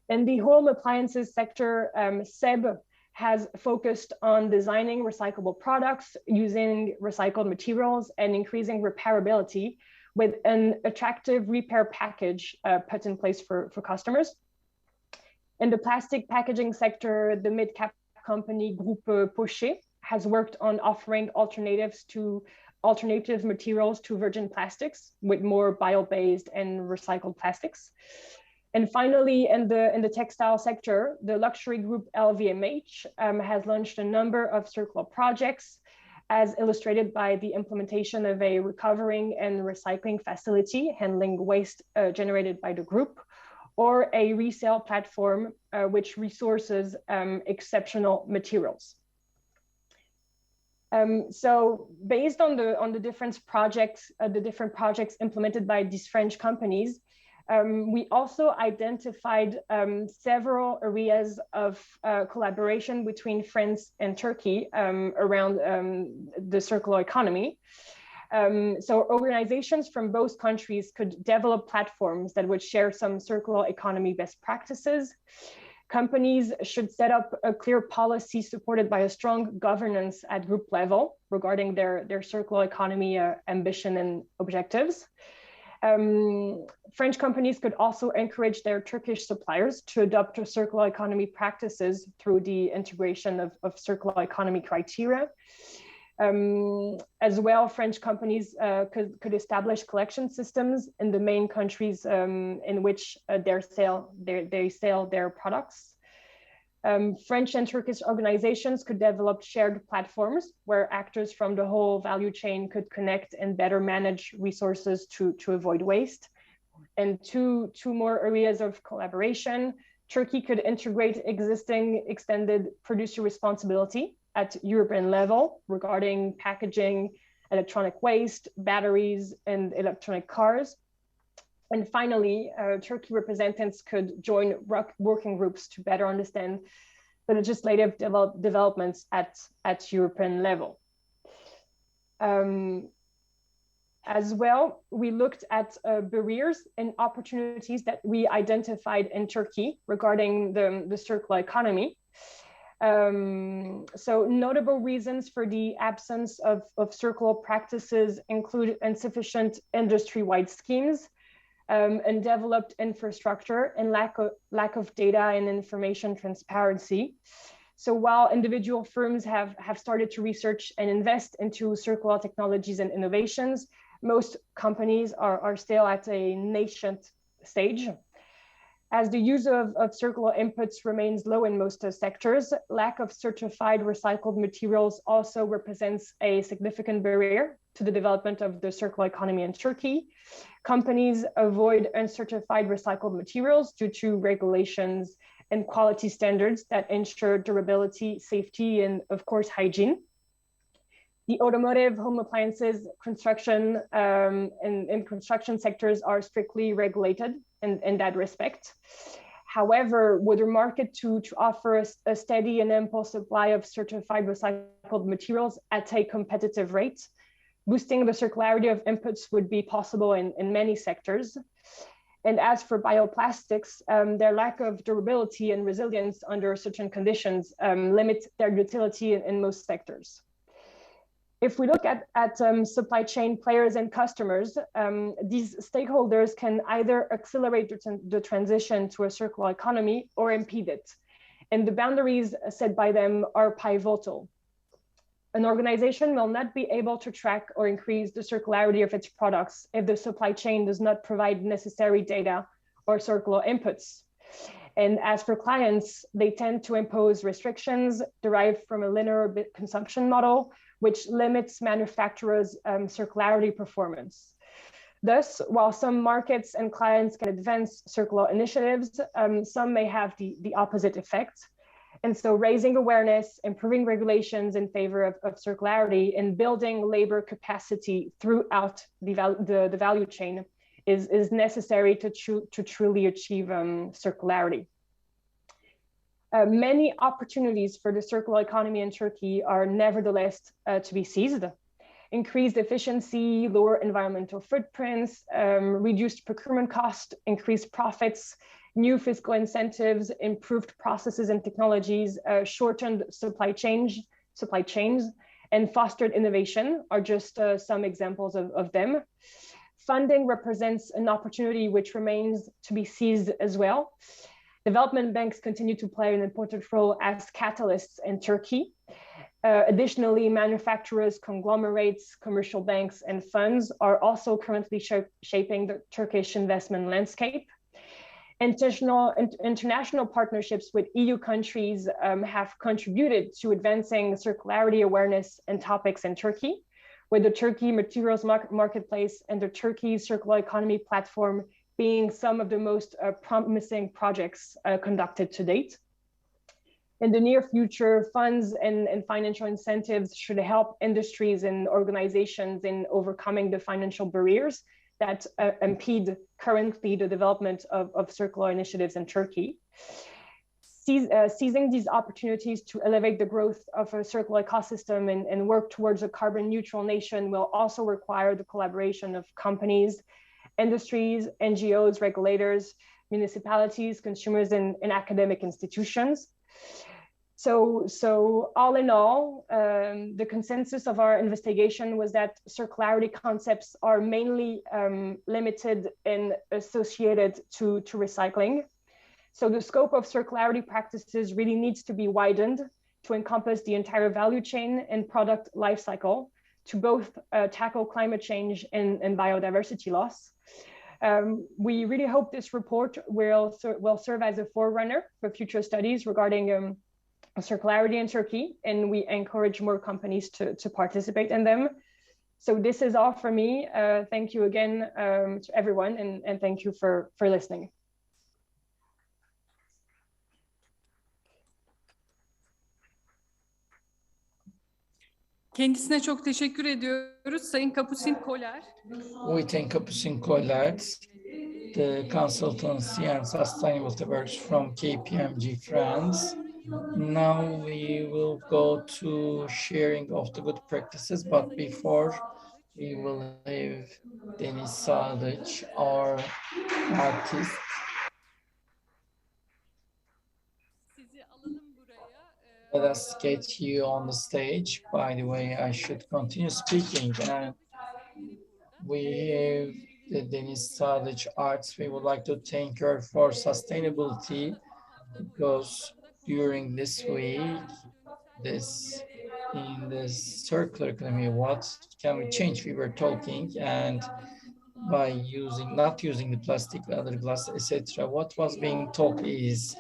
In the home appliances sector, SEB has focused on designing recyclable products using recycled materials and increasing repairability with an attractive repair package put in place for customers. In the plastic packaging sector, the mid-cap company Groupe Pochet has worked on offering alternative materials to virgin plastics with more bio-based and recycled plastics. And finally, in the textile sector, the luxury group LVMH has launched a number of circular projects, as illustrated by the implementation of a recovering and recycling facility handling waste generated by the group, or a resale platform which resources exceptional materials. So based on the different projects implemented by these French companies, we also identified several areas of collaboration between France and Turkey around the circular economy. So organizations from both countries could develop platforms that would share some circular economy best practices. Companies should set up a clear policy supported by a strong governance at group level regarding their circular economy ambition and objectives. French companies could also encourage their Turkish suppliers to adopt circular economy practices through the integration of circular economy criteria. As well, French companies could establish collection systems in the main countries in which they sell their products. French and Turkish organizations could develop shared platforms where actors from the whole value chain could connect and better manage resources to avoid waste. And two more areas of collaboration. Turkey could integrate existing extended producer responsibility at European level regarding packaging, electronic waste, batteries, and electronic cars. And finally, Turkey representatives could join working groups to better understand the legislative developments at European level. As well, we looked at barriers and opportunities that we identified in Turkey regarding the circular economy. So notable reasons for the absence of circular practices include insufficient industry-wide schemes, undeveloped infrastructure, and lack of data and information transparency. So while individual firms have started to research and invest into circular technologies and innovations, most companies are still at a nascent stage. As the use of circular inputs remains low in most sectors, lack of certified recycled materials also represents a significant barrier to the development of the circular economy in Turkey. Companies avoid uncertified recycled materials due to regulations and quality standards that ensure durability, safety, and of course, hygiene. The automotive, home appliances, construction, and construction sectors are strictly regulated in that respect. However, were the market to offer a steady and ample supply of certified recycled materials at a competitive rate, boosting the circularity of inputs would be possible in many sectors. And as for bioplastics, their lack of durability and resilience under certain conditions limit their utility in most sectors. If we look at supply chain players and customers, these stakeholders can either accelerate the transition to a circular economy or impede it. And the boundaries set by them are pivotal. An organization will not be able to track or increase the circularity of its products if the supply chain does not provide necessary data or circular inputs. And as for clients, they tend to impose restrictions derived from a linear consumption model, which limits manufacturers' circularity performance. Thus, while some markets and clients can advance circular initiatives, some may have the opposite effect. And so raising awareness, improving regulations in favor of circularity, and building labor capacity throughout the value chain is necessary to truly achieve circularity. Many opportunities for the circular economy in Turkey are nevertheless to be seized. Increased efficiency, lower environmental footprints, reduced procurement cost, increased profits, new fiscal incentives, improved processes and technologies, shortened supply chains, and fostered innovation are just some examples of them. Funding represents an opportunity which remains to be seized as well. Development banks continue to play an important role as catalysts in Turkey. Additionally, manufacturers, conglomerates, commercial banks, and funds are also currently shaping the Turkish investment landscape. International partnerships with EU countries have contributed to advancing circularity awareness and topics in Turkey, with the Turkey Materials Marketplace and the Turkey Circular Economy Platform being some of the most promising projects conducted to date. In the near future, funds and financial incentives should help industries and organizations in overcoming the financial barriers that impede currently the development of circular initiatives in Turkey. Seizing these opportunities to elevate the growth of a circular ecosystem and work towards a carbon neutral nation will also require the collaboration of companies, industries, NGOs, regulators, municipalities, consumers, and academic institutions. So all in all, the consensus of our investigation was that circularity concepts are mainly limited and associated to recycling. So the scope of circularity practices really needs to be widened to encompass the entire value chain and product life cycle to both tackle climate change and biodiversity loss. We really hope this report will serve as a forerunner for future studies regarding circularity in Turkey, and we encourage more companies to participate in them. So this is all for me. Thank you again to everyone, and thank you for listening. Kendisine çok teşekkür ediyoruz. Sayın Capucin Koller. We thank Capucin Koller, the consultancy and sustainability works from KPMG France. Now we will go to sharing of the good practices, but before we will have Deniz Sadıç, our artist. Sizi alalım buraya. Let us get you on the stage. By the way, I should continue speaking. And we have the Deniz Sadıç Arts. We would like to thank her for sustainability because during this week, in this circular economy, what can we change? We were talking, and by not using the plastic, other glass, etc. What was being taught is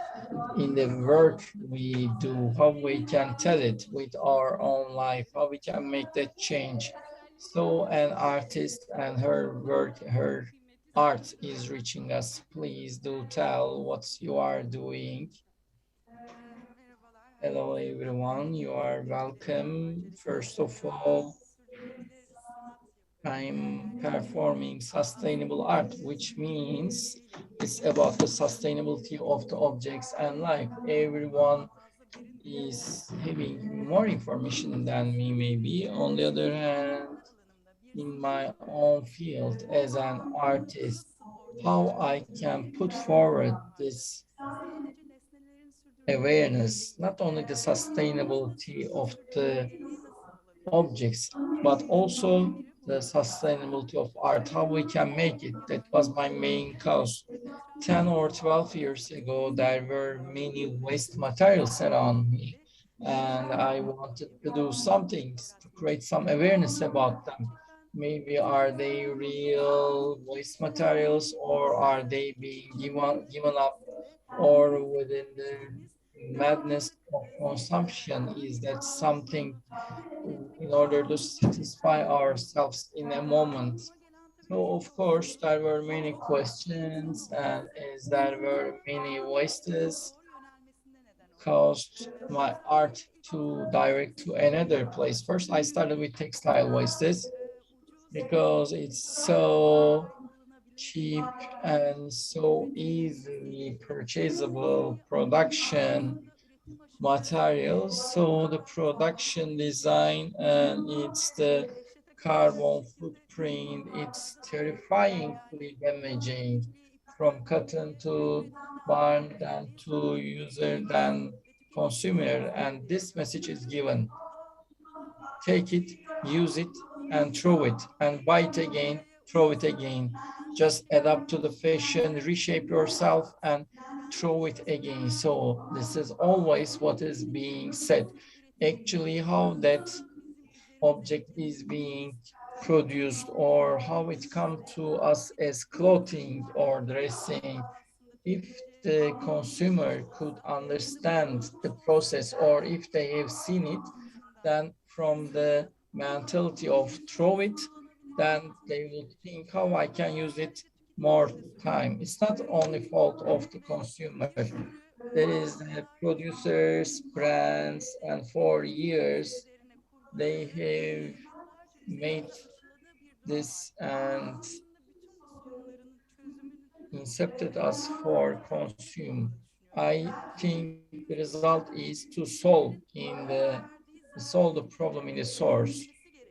in the work we do, how we can tell it with our own life, how we can make that change. So an artist and her work, her art is reaching us. Please do tell what you are doing. Hello, everyone. You are welcome. First of all, I'm performing sustainable art, which means it's about the sustainability of the objects and life. Everyone is having more information than me, maybe. On the other hand, in my own field as an artist, how I can put forward this awareness, not only the sustainability of the objects, but also the sustainability of art, how we can make it. That was my main cause. 10 or 12 years ago, there were many waste materials around me, and I wanted to do something to create some awareness about them. Maybe are they real waste materials, or are they being given up, or within the madness of consumption, is that something in order to satisfy ourselves in a moment? So of course, there were many questions, and as there were many wastes, caused my art to direct to another place. First, I started with textile wastes because it's so cheap and so easily purchasable production materials. So the production design and it's the carbon footprint, it's terrifyingly damaging, from cotton to barn, then to user, then consumer. And this message is given: take it, use it, and throw it, and buy it again, throw it again. Just adapt to the fashion, reshape yourself, and throw it again. So this is always what is being said. Actually, how that object is being produced or how it comes to us as clothing or dressing, if the consumer could understand the process, or if they have seen it, then from the mentality of throw it, then they will think how I can use it more time. It's not only fault of the consumer. There is the producers, brands, and for years they have made this and incepted us for consume. I think the result is to solve the problem in the source.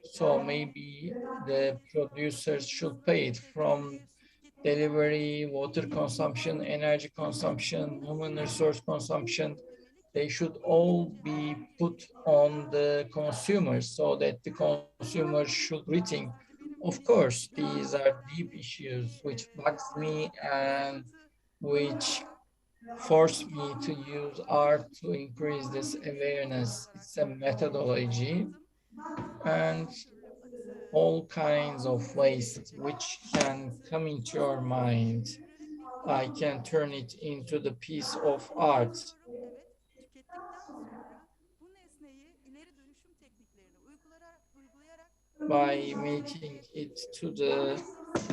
So maybe the producers should pay it from delivery, water consumption, energy consumption, human resource consumption. They should all be put on the consumers so that the consumers should rethink. Of course, these are deep issues which bugs me and which forced me to use art to increase this awareness. It's a methodology and all kinds of waste which can come into your mind. I can turn it into the piece of art by making it to the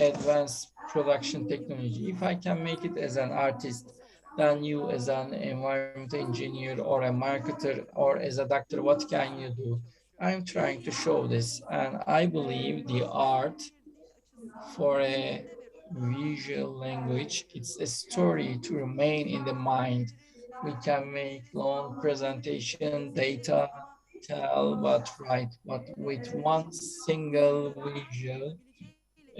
advanced production technology. If I can make it as an artist, then you as an environment engineer or a marketer or as a doctor, what can you do? I'm trying to show this, and I believe the art for a visual language, it's a story to remain in the mind. We can make long presentation, data, tell, but write, but with one single visual,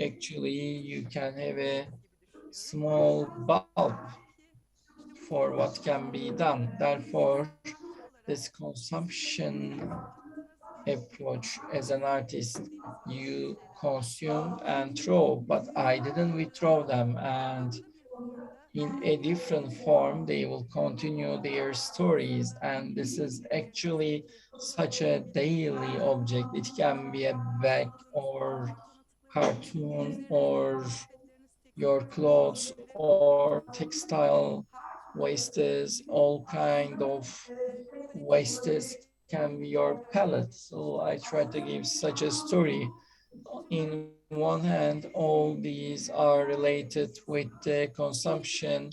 actually you can have a small bulb for what can be done. Therefore, this consumption approach as an artist, you consume and throw, but I didn't withdraw them, and in a different form they will continue their stories, and this is actually such a daily object. It can be a bag or cartoon or your clothes or textile wastes, all kind of wastes can be your palette. So I try to give such a story. In one hand, all these are related with the consumption,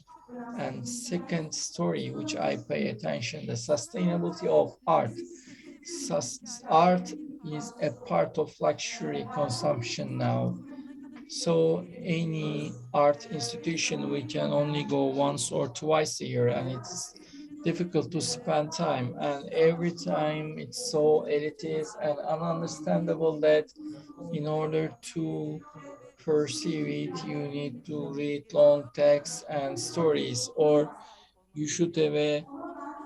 and second story, which I pay attention, the sustainability of art. Art is a part of luxury consumption now. So any art institution, we can only go once or twice a year, and it's difficult to spend time. And every time it's so elitist and ununderstandable that in order to perceive it, you need to read long texts and stories, or you should have a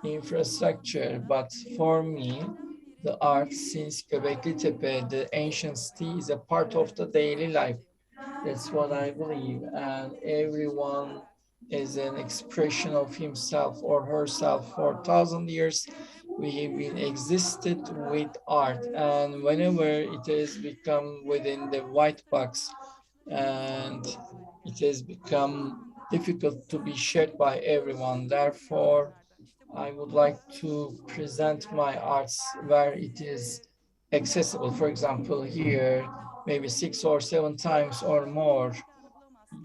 infrastructure. But for me, the art since Göbekli Tepe, the ancient city, is a part of the daily life. That's what I believe. And everyone is an expression of himself or herself for 1,000 years. We have been existed with art, and whenever it has become within the white box and it has become difficult to be shared by everyone. Therefore, I would like to present my arts where it is accessible. For example, here, maybe 6 or 7 times or more,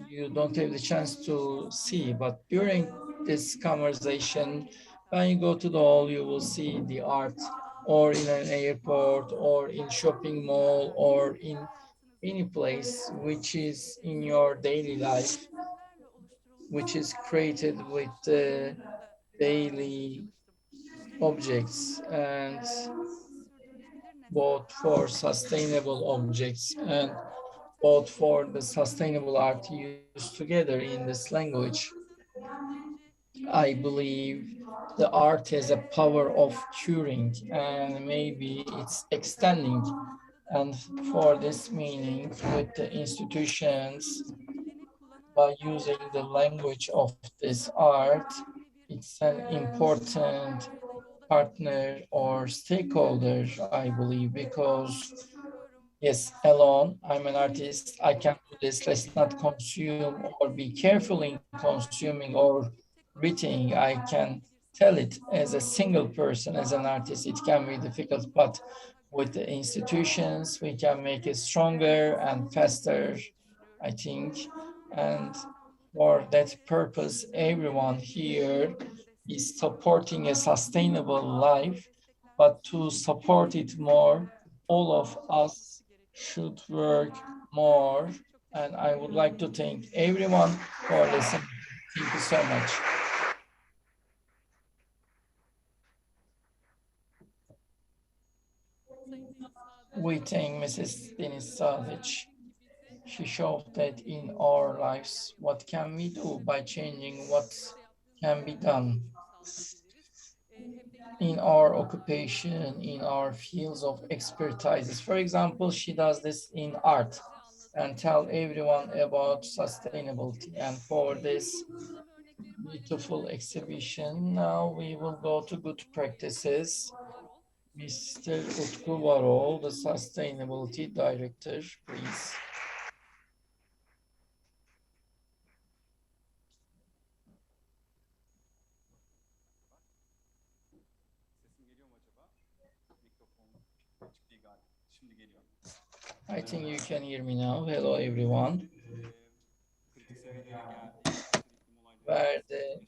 you don't have the chance to see. But during this conversation, when you go to the hall, you will see the art, or in an airport, or in shopping mall, or in any place which is in your daily life, which is created with daily objects, and both for sustainable objects and both for the sustainable art used together in this language. I believe the art has a power of curing, and maybe it's extending. And for this meaning, with the institutions, by using the language of this art, it's an important partner or stakeholder, I believe, because yes, alone, I'm an artist, I can do this, let's not consume or be careful in consuming or reading. I can tell it as a single person, as an artist, it can be difficult, but with the institutions, we can make it stronger and faster, I think. And for that purpose, everyone here is supporting a sustainable life, but to support it more, all of us should work more. And I would like to thank everyone for listening. Thank you so much. We thank Mrs. Deniz Savage. She showed that in our lives, what can we do by changing what can be done in our occupation, in our fields of expertise. For example, she does this in art and tell everyone about sustainability. And for this, Beautiful exhibition. Now we will go to good practices. Mr. Utku Varol, the Sustainability Director, please. I think you can hear me now. Hello, everyone. Where the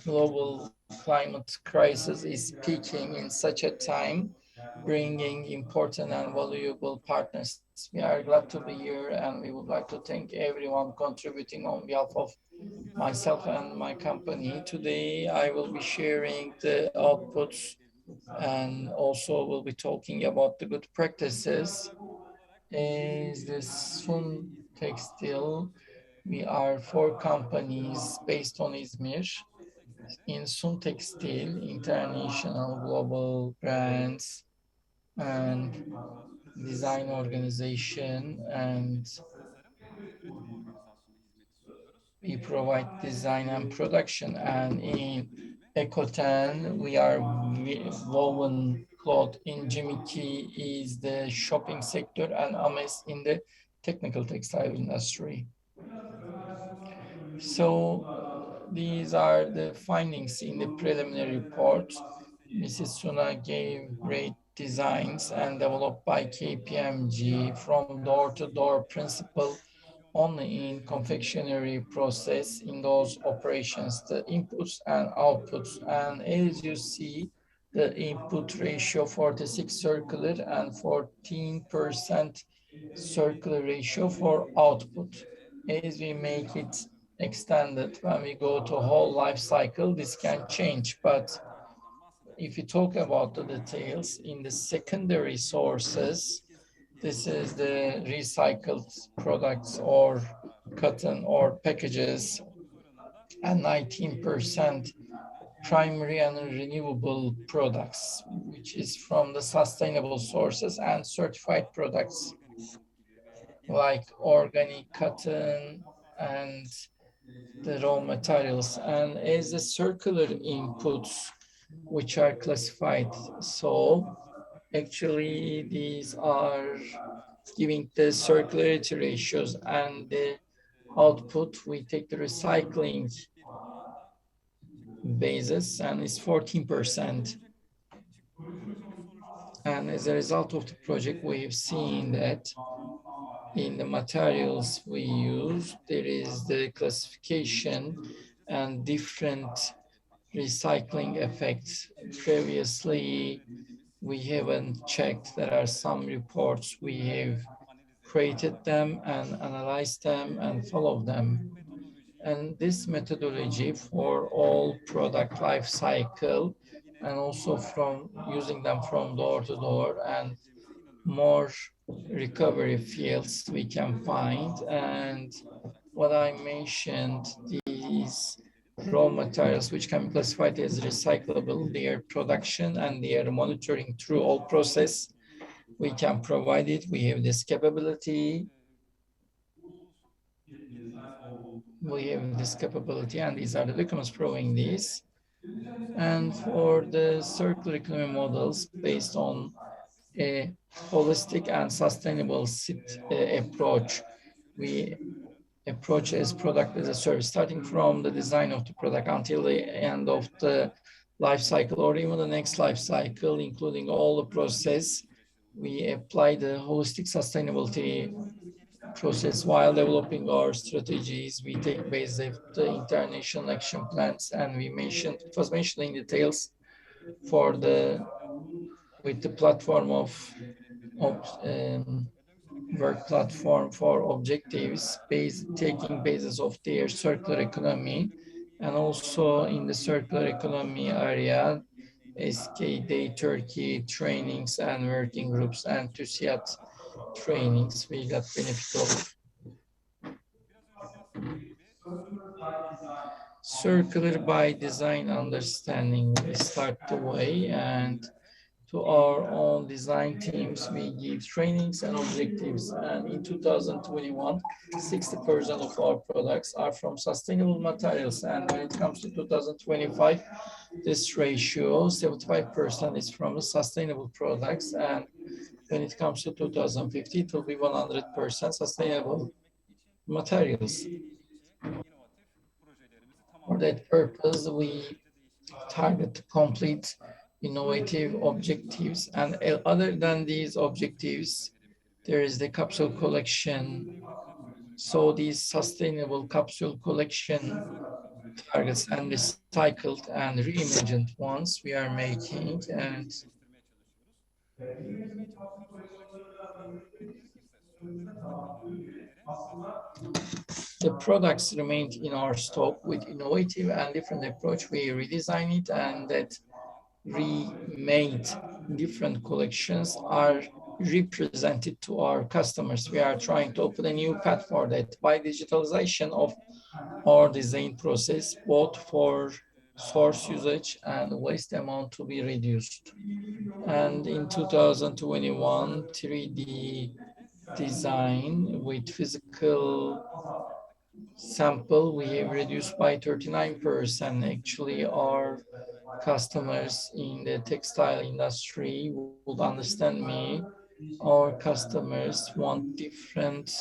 global climate crisis is peaking in such a time, bringing important and valuable partners. We are glad to be here, and we would like to thank everyone contributing on behalf of myself and my company. Today, I will be sharing the outputs and also will be talking about the good practices. Is this Sun Textile? We are 4 companies based on Izmir. In Sun Textile, international global brands and design organization, and we provide design and production. And in Ekoten, we are woven cloth. In Jimiki is the shopping sector, and Ames in the technical textile industry. So these are the findings in the preliminary report. Mrs. Suna gave great designs and developed by KPMG from door-to-door principle only in confectionery process in those operations, the inputs and outputs. And as you see, the input ratio 46 circular and 14% circular ratio for output. As we make it extended, when we go to whole life cycle, this can change. But if you talk about the details in the secondary sources, this is the recycled products or cotton or packages, and 19% primary and renewable products, which is from the sustainable sources, and certified products like organic cotton and the raw materials. And as the circular inputs, which are classified, so actually these are giving the circularity ratios, and the output, we take the recycling basis, and it's 14%. And as a result of the project, we've seen that in the materials we use, there is the classification and different recycling effects. Previously, we haven't checked. There are some reports, we have created them and analyzed them and followed them. And this methodology for all product life cycle, and also from using them from door to door, and more recovery fields we can find. And what I mentioned, these raw materials which can be classified as recyclable, their production and their monitoring through all process, we can provide it. We have this capability. And these are the documents proving this. And for the circular economy models based on a holistic and sustainable approach, we approach as product as a service, starting from the design of the product until the end of the life cycle, or even the next life cycle, including all the process. We apply the holistic sustainability process while developing our strategies. We take base of the international action plans, and it was mentioned in details for with the platform of work platform for objectives, taking basis of their circular economy, and also in the circular economy area, SKD Turkey trainings and working groups and TÜSİAD trainings we got benefit of. Circular by design understanding, we start the way, and to our own design teams. We give trainings and objectives. And in 2021, 60% of our products are from sustainable materials. And when it comes to 2025, this ratio, 75% is from sustainable products. And when it comes to 2050, it will be 100% sustainable materials. For that purpose, we target to complete innovative objectives. And other than these objectives, there is the capsule collection. So these sustainable capsule collection targets and recycled and reimagined ones we are making. And the products remained in our stock with innovative and different approach. We redesign it and that remade different collections are represented to our customers. We are trying to open a new path for that by digitalization of our design process, both for source usage and waste amount to be reduced. And in 2021, 3D design with physical sample, we have reduced by 39%. Actually, our customers in the textile industry would understand me. Our customers want different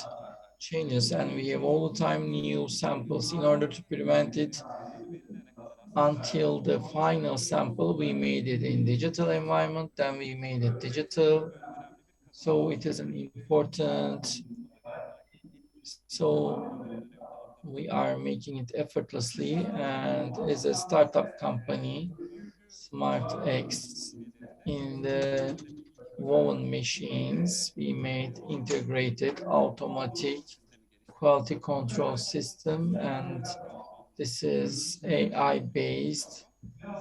changes, and we have all the time new samples in order to prevent it until the final sample. We made it in digital environment, then we made it digital. So it is an important, so we are making it effortlessly. And as a startup company, SmartX, in the woven machines, we made integrated automatic quality control system, and this is AI-based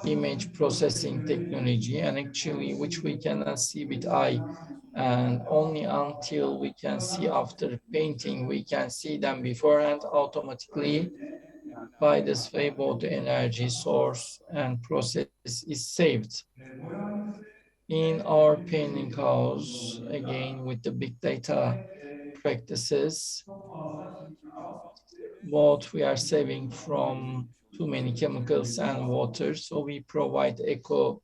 image processing technology, and actually which we cannot see with eye, and only until we can see after painting, we can see them beforehand automatically. By this way, both the energy source and process is saved. In our painting house, again, with the big data practices, what we are saving from too many chemicals and water. So we provide eco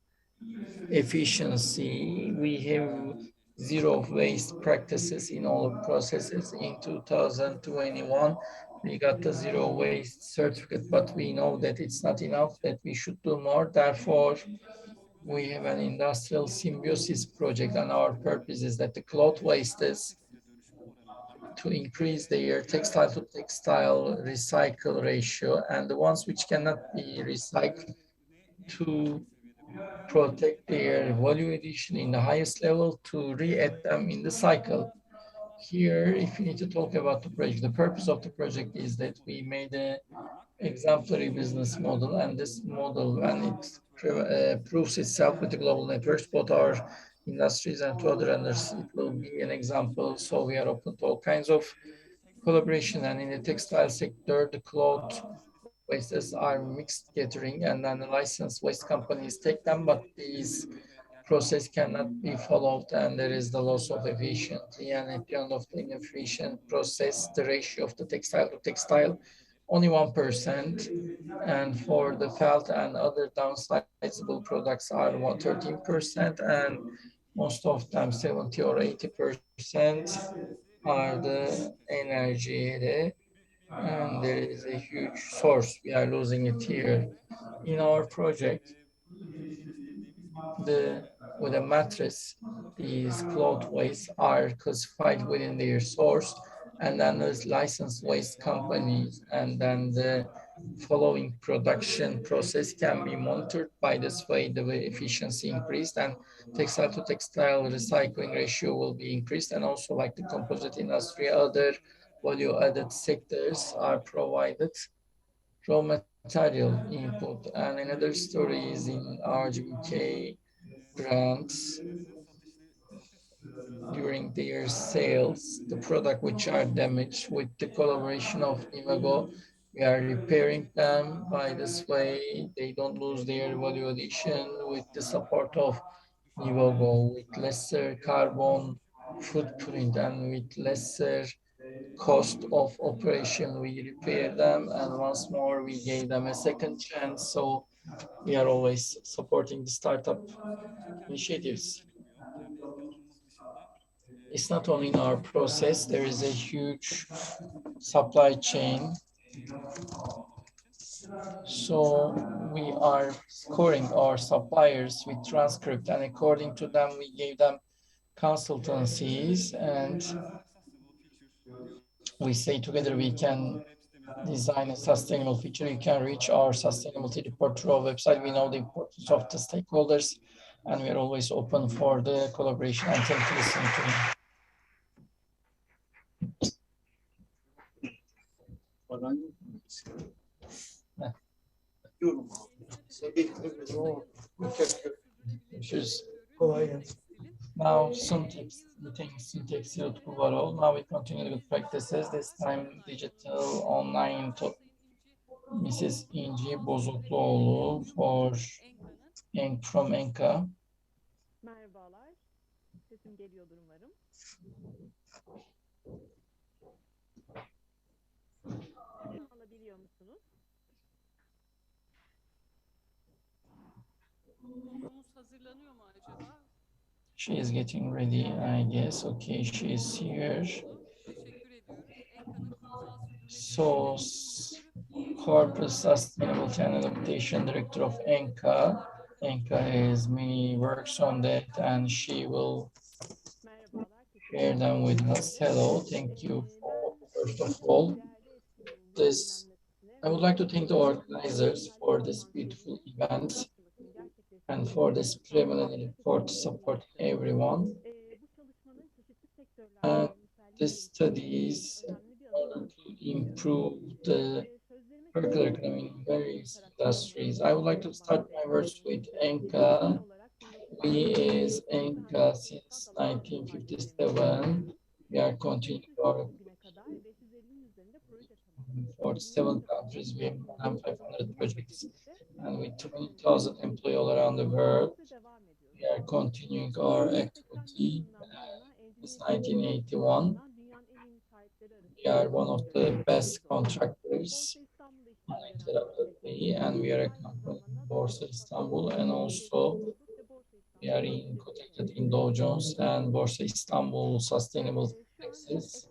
efficiency. We have zero waste practices in all processes. In 2021, we got the zero waste certificate, but we know that it's not enough, that we should do more. Therefore, we have an industrial symbiosis project, and our purpose is that the cloth wastes to increase their textile to textile recycle ratio, and the ones which cannot be recycled to protect their value addition in the highest level to re-add them in the cycle. Here, if you need to talk about the project, the purpose of the project is that we made an exemplary business model, and this model, when it proves itself with the global networks, both our industries and to other others, it will be an example. So we are open to all kinds of collaboration, and in the textile sector, the cloth wastes are mixed gathering, and then the licensed waste companies take them, but these process cannot be followed, and there is the loss of efficiency. And at the end of the inefficient process, the ratio of the textile to textile only 1%, and for the felt and other downsizable products are 13%, and most of them 70 or 80% are the energy, and there is a huge source. We are losing it here in our project. With a mattress, these cloth wastes are classified within their source, and then there's licensed waste companies, and then the following production process can be monitored. By this way, the efficiency increased, and textile to textile recycling ratio will be increased, and also like the composite industry, other value added sectors are provided raw material input. And another story is in RGBK brands during their sales, the product which are damaged. With the collaboration of Imago, we are repairing them. By this way, they don't lose their value addition. With the support of we will go with lesser carbon footprint and with lesser cost of operation. We repair them, and once more we gave them a second chance. So we are always supporting the startup initiatives. It's not only in our process, there is a huge supply chain. So we are scoring our suppliers with transcript, and according to them, we gave them consultancies, and we say together we can design a sustainable feature. You can reach our sustainability report through our website. We know the importance of the stakeholders, and we are always open for the collaboration. And thank you for listening to me. Görüşürüz. Now, syntax overall. Now we continue with practices. This time, digital online to Mrs. İnci Bozokluoğlu from Enka. Merhabalar. Sesim geliyordur umarım. Alabiliyor musunuz? Sunumumuz hazırlanıyor mu acaba? She is getting ready, I guess. Okay, she is here. Teşekkür ediyoruz. Enka'nın kurumsal So, Corporate Sustainability and Adaptation Director of Enka. Enka has many works on that, and she will share them with us. Hello, thank you for, first of all, this. I would like to thank the organizers for this beautiful event and for this preliminary report to support everyone. And this studies to improve the circular economy in various industries. I would like to start my words with Enka. We is Enka since 1957. We are continuing our 47 countries. We have more than 500 projects, and with 20,000 employees all around the world. We are continuing our activity since 1981. We are one of the best contractors and we are a company in Borsa Istanbul, and also we are connected in Dow Jones and Borsa Istanbul Sustainable Indexes.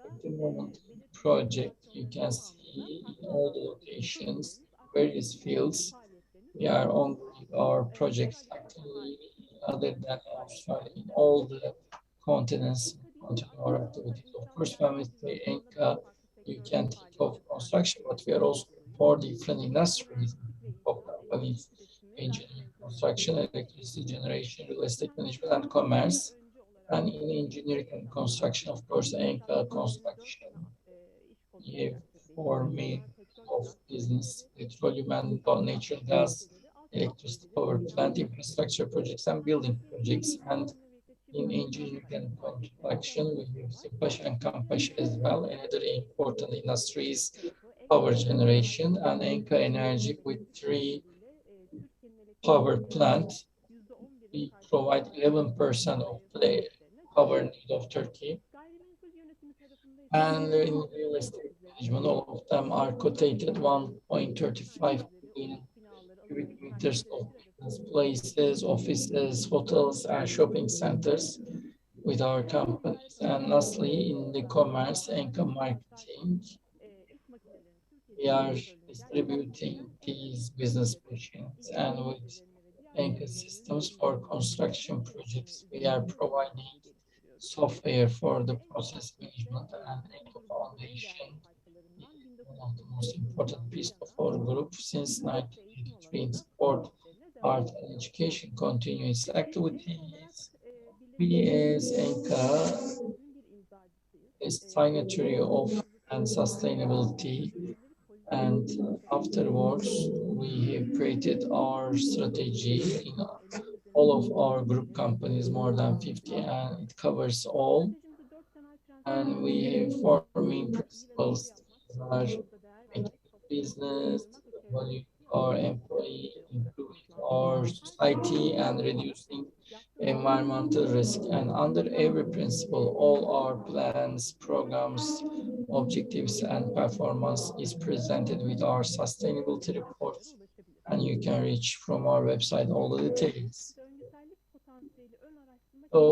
At the moment, project you can see in all the locations, various fields. We are on our projects actively other than Australia in all the continents, continue our activities. Of course, when we say Enka, you can think of construction, but we are also for different industries of companies, engineering, construction, electricity generation, real estate management, and commerce. And in engineering and construction, of course, Enka construction, we have four main of business: petroleum and natural gas, electricity power plant, infrastructure projects, and building projects. And in engineering and construction, we have Sipaş and Kampaş as well. Another important industries, power generation, and Enka Energy with 3 power plants. We provide 11% of the power need of Turkey. And in real estate management, all of them are quoted 1.35 billion cubic meters of places, offices, hotels, and shopping centers with our companies. And lastly, in the commerce and marketing, we are distributing these business machines, and with Enka systems for construction projects, we are providing software for the process management, and Enka Foundation is one of the most important pieces of our group since 1983 in support art and education continuous activities. We as Enka is signatory of and sustainability, and afterwards we have created our strategy in all of our group companies, more than 50, and it covers all. And we have 4 main principles: are business, value our employee, improving our society, and reducing environmental risk. And under every principle, all our plans, programs, objectives, and performance is presented with our sustainability report. And you can reach from our website all the details. So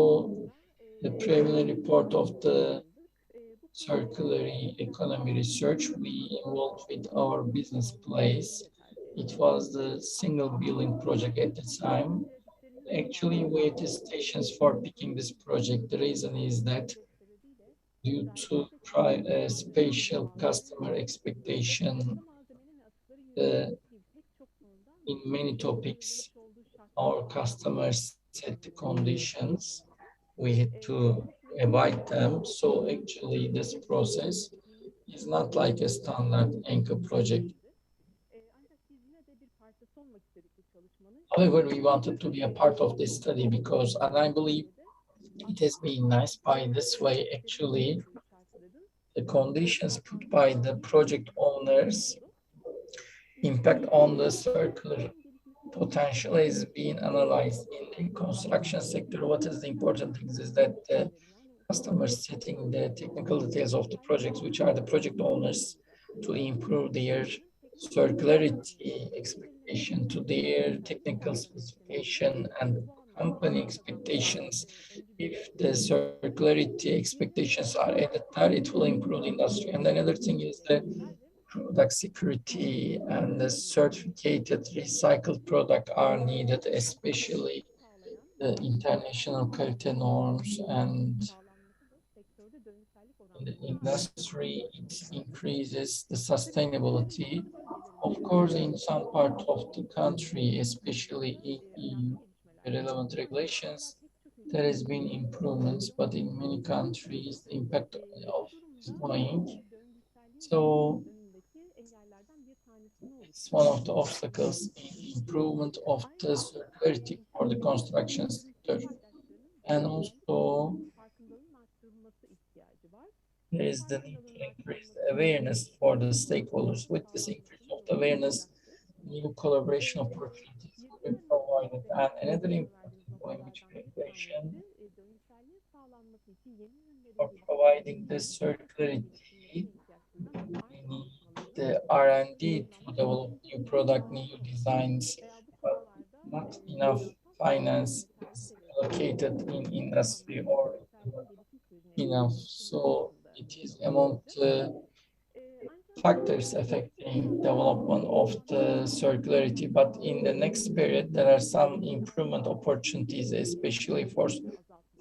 the preliminary report of the circular economy research we involved with our business place. It was the single building project at the time. Actually, we had stations for picking this project. The reason is that due to spatial customer expectation, in many topics, our customers set the conditions. We had to abide them. So actually, this process is not like a standard anchor project. However, we wanted to be a part of this study because, and I believe it has been nice by this way, actually, the conditions put by the project owners impact on the circular potential is being analyzed in the construction sector. What is the important thing is that the customers setting the technical details of the projects, which are the project owners, to improve their circularity expectation to their technical specification and company expectations. If the circularity expectations are added there, it will improve the industry. And another thing is the product security and the certificated recycled product are needed, especially the international quality norms, and in the industry, it increases the sustainability. Of course, in some part of the country, especially in EU relevant regulations, there has been improvements, but in many countries, the impact of is going. So it's one of the obstacles in improvement of the circularity for the construction sector. And also, there is the need to increase the awareness for the stakeholders. With this increase of the awareness, new collaboration opportunities will be provided. And another important point which we mentioned for providing this circularity, we need the R&D to develop new product, new designs, but not enough finance is allocated in industry or enough. So it is among the factors affecting development of the circularity. But in the next period, there are some improvement opportunities, especially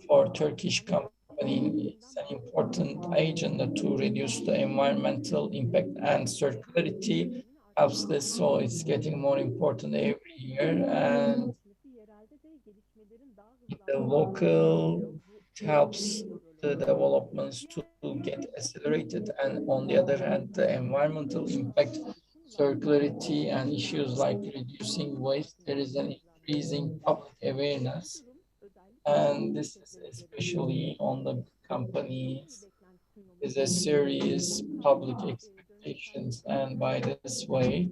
for Turkish company. It's an important agenda to reduce the environmental impact, and circularity helps this. So it's getting more important every year, and the local helps the developments to get accelerated. And on the other hand, the environmental impact, circularity, and issues like reducing waste, there is an increasing public awareness. And this is especially on the companies, is a serious public expectations, and by this way,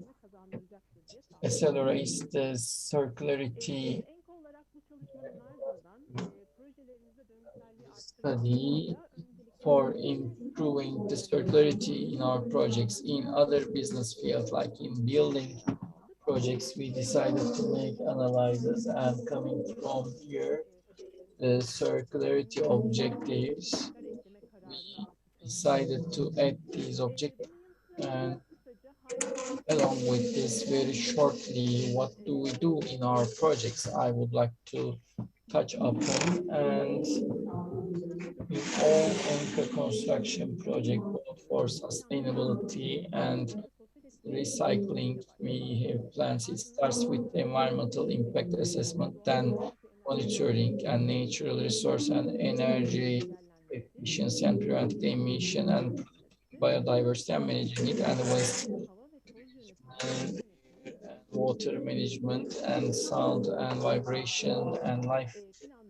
accelerates the circularity study for improving the circularity in our projects. In other business fields, like in building projects, we decided to make analysis, and coming from here, the circularity objectives, we decided to add these objectives. And along with this, very shortly, what do we do in our projects? I would like to touch upon. And in all anchor construction project, both for sustainability and recycling, we have plans. It starts with environmental impact assessment, then monitoring and natural resource and energy efficiency, and preventing emission and biodiversity, and managing it, and waste and water management, and sound and vibration and life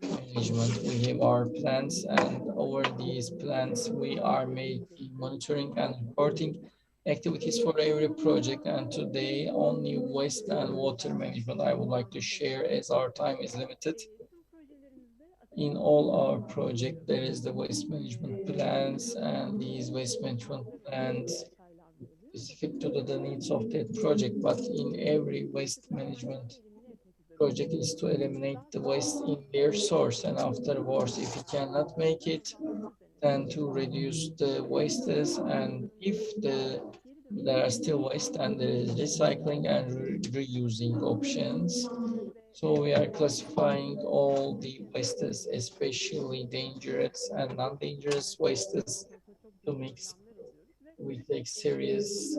management. We have our plans, and over these plans we are making monitoring and reporting. activities for every project, and today only waste and water management I would like to share as our time is limited. In all our project, there is the waste management plans, and these waste management plans specific to the needs of that project, but in every waste management project is to eliminate the waste in their source, and afterwards, if we cannot make it, then to reduce the wastes, and if there are still waste, and there is recycling and reusing options. So we are classifying all the wastes, especially dangerous and non-dangerous wastes, to mix. We take serious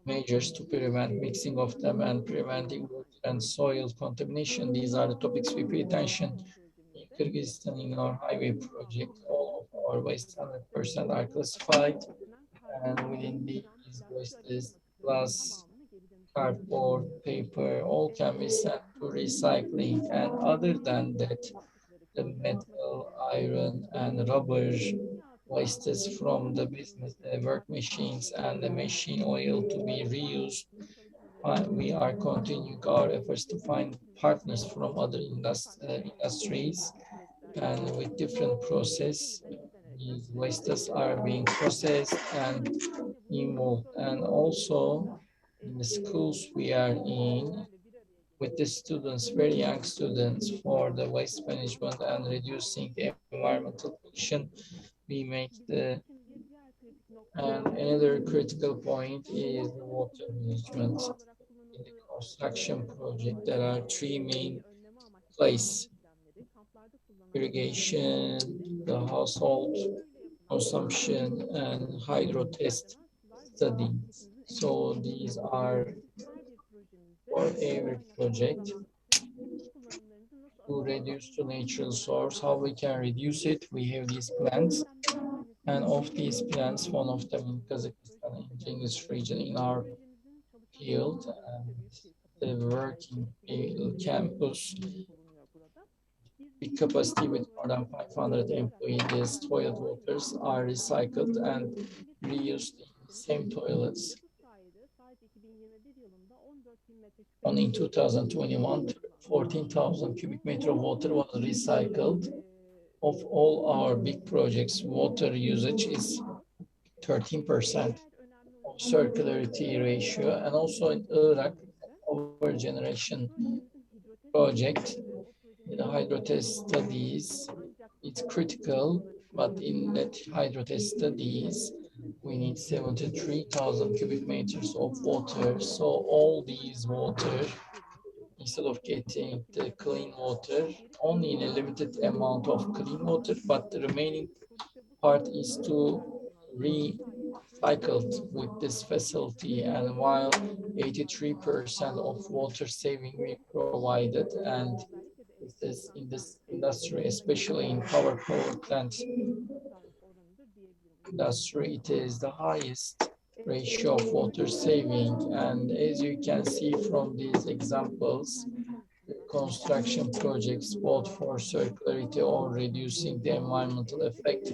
measures to prevent mixing of them and preventing water and soil contamination. These are the topics we pay attention in Kyrgyzstan in our highway project. All of our waste 100% are classified, and within these wastes, glass, cardboard, paper, all can be sent to recycling. And other than that, the metal, iron, and rubber wastes from the business, the work machines, and the machine oil to be reused. We are continuing our efforts to find partners from other industries, and with different process, these wastes are being processed and involved. And also in the schools we are in, with the students, very young students, for the waste management and reducing the environmental pollution, we make the, and another critical point is the water management. In the construction project, there are three main places: irrigation, the household consumption, and hydro test studies. So these are for every project. To reduce to natural source, how we can reduce it? We have these plans, and of these plans, one of them in Kazakhstan, in Cengiz region, in our field, and the working campus, big capacity with more than 500 employees. These toilet waters are recycled and reused in the same toilets. Only in 2021, 14,000 cubic meter of water was recycled. Of all our big projects, water usage is 13% of circularity ratio. And also in Iraq, our generation project, the hydro test studies, it's critical, but in that hydro test studies, we need 73,000 cubic meters of water. So all these water, instead of getting the clean water, only in a limited amount of clean water, but the remaining part is to recycled with this facility. And while 83% of water saving we provided, and this is in this industry, especially in power plant industry, it is the highest ratio of water saving. And as you can see from these examples, construction projects, both for circularity or reducing the environmental effect,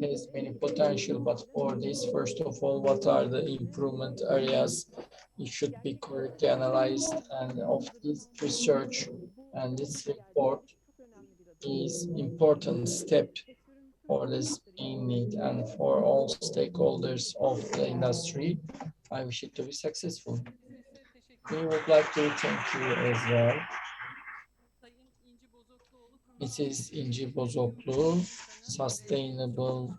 has many potential. But for this, first of all, what are the improvement areas? It should be correctly analyzed, and of this research and this report is important step for this being need, and for all stakeholders of the industry. I wish it to be successful. We would like to thank you as well. Mrs. İnci Bozoklu, Sustainable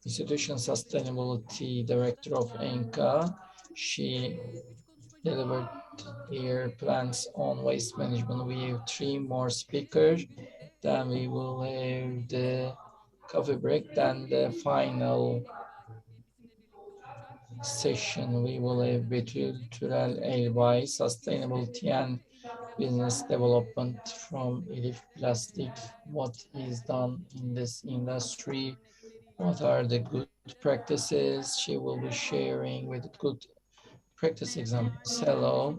Institution Sustainability Director of ENCA. She delivered her plans on waste management. We have three more speakers. Then we will have the coffee break. Then the final session, we will have Betül Türel Elbay, Sustainability and Business Development from Elif Plastic. What is done in this industry? What are the good practices? She will be sharing with good practice examples. Hello,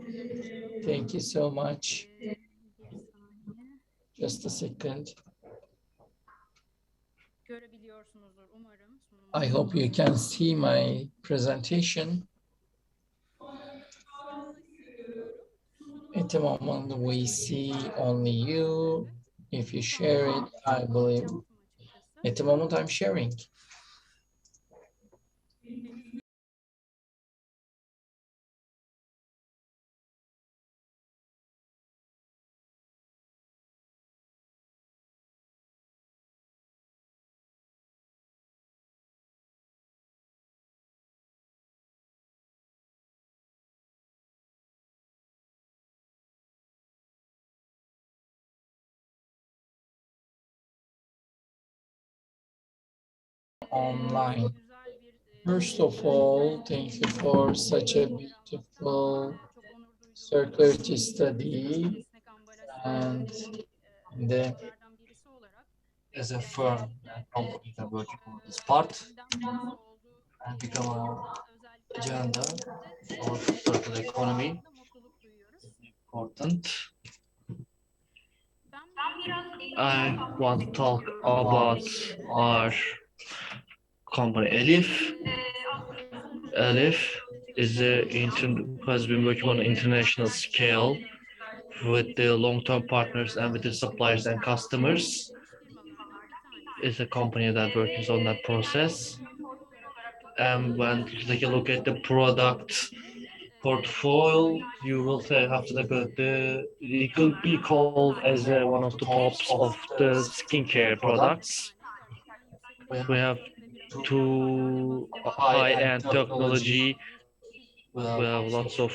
thank you so much. Just a second. görebiliyorsunuzdur umarım. I hope you can see my presentation. Şu anda sizi görüyorum. At the moment, we see only you. If you share it, I believe. At the moment, I'm sharing. Henüz Online. First of all, thank you for such a beautiful circularity study. And the, as a firm and company that working on this part and become a agenda for circular economy important. I want to talk about our company Elif. Elif has been working on an international scale with the long-term partners and with the suppliers and customers. It's a company that works on that process. And when you take a look at the product portfolio, you will have to look at it could be called as one of the tops of the skincare products. We have two high-end technology. We have lots of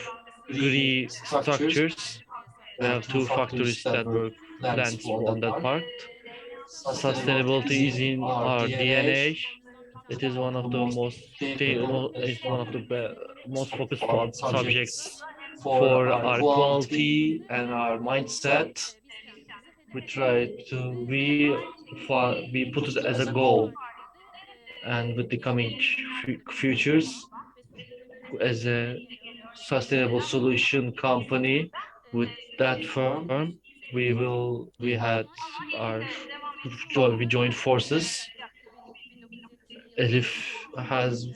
green structures. We have two factories that work plants on that part. Sustainability is in our DNA. It is one of the most focused subjects for our quality and our mindset. We put it as a goal, and with the coming futures as a sustainable solution company with that firm, we joined forces. Elif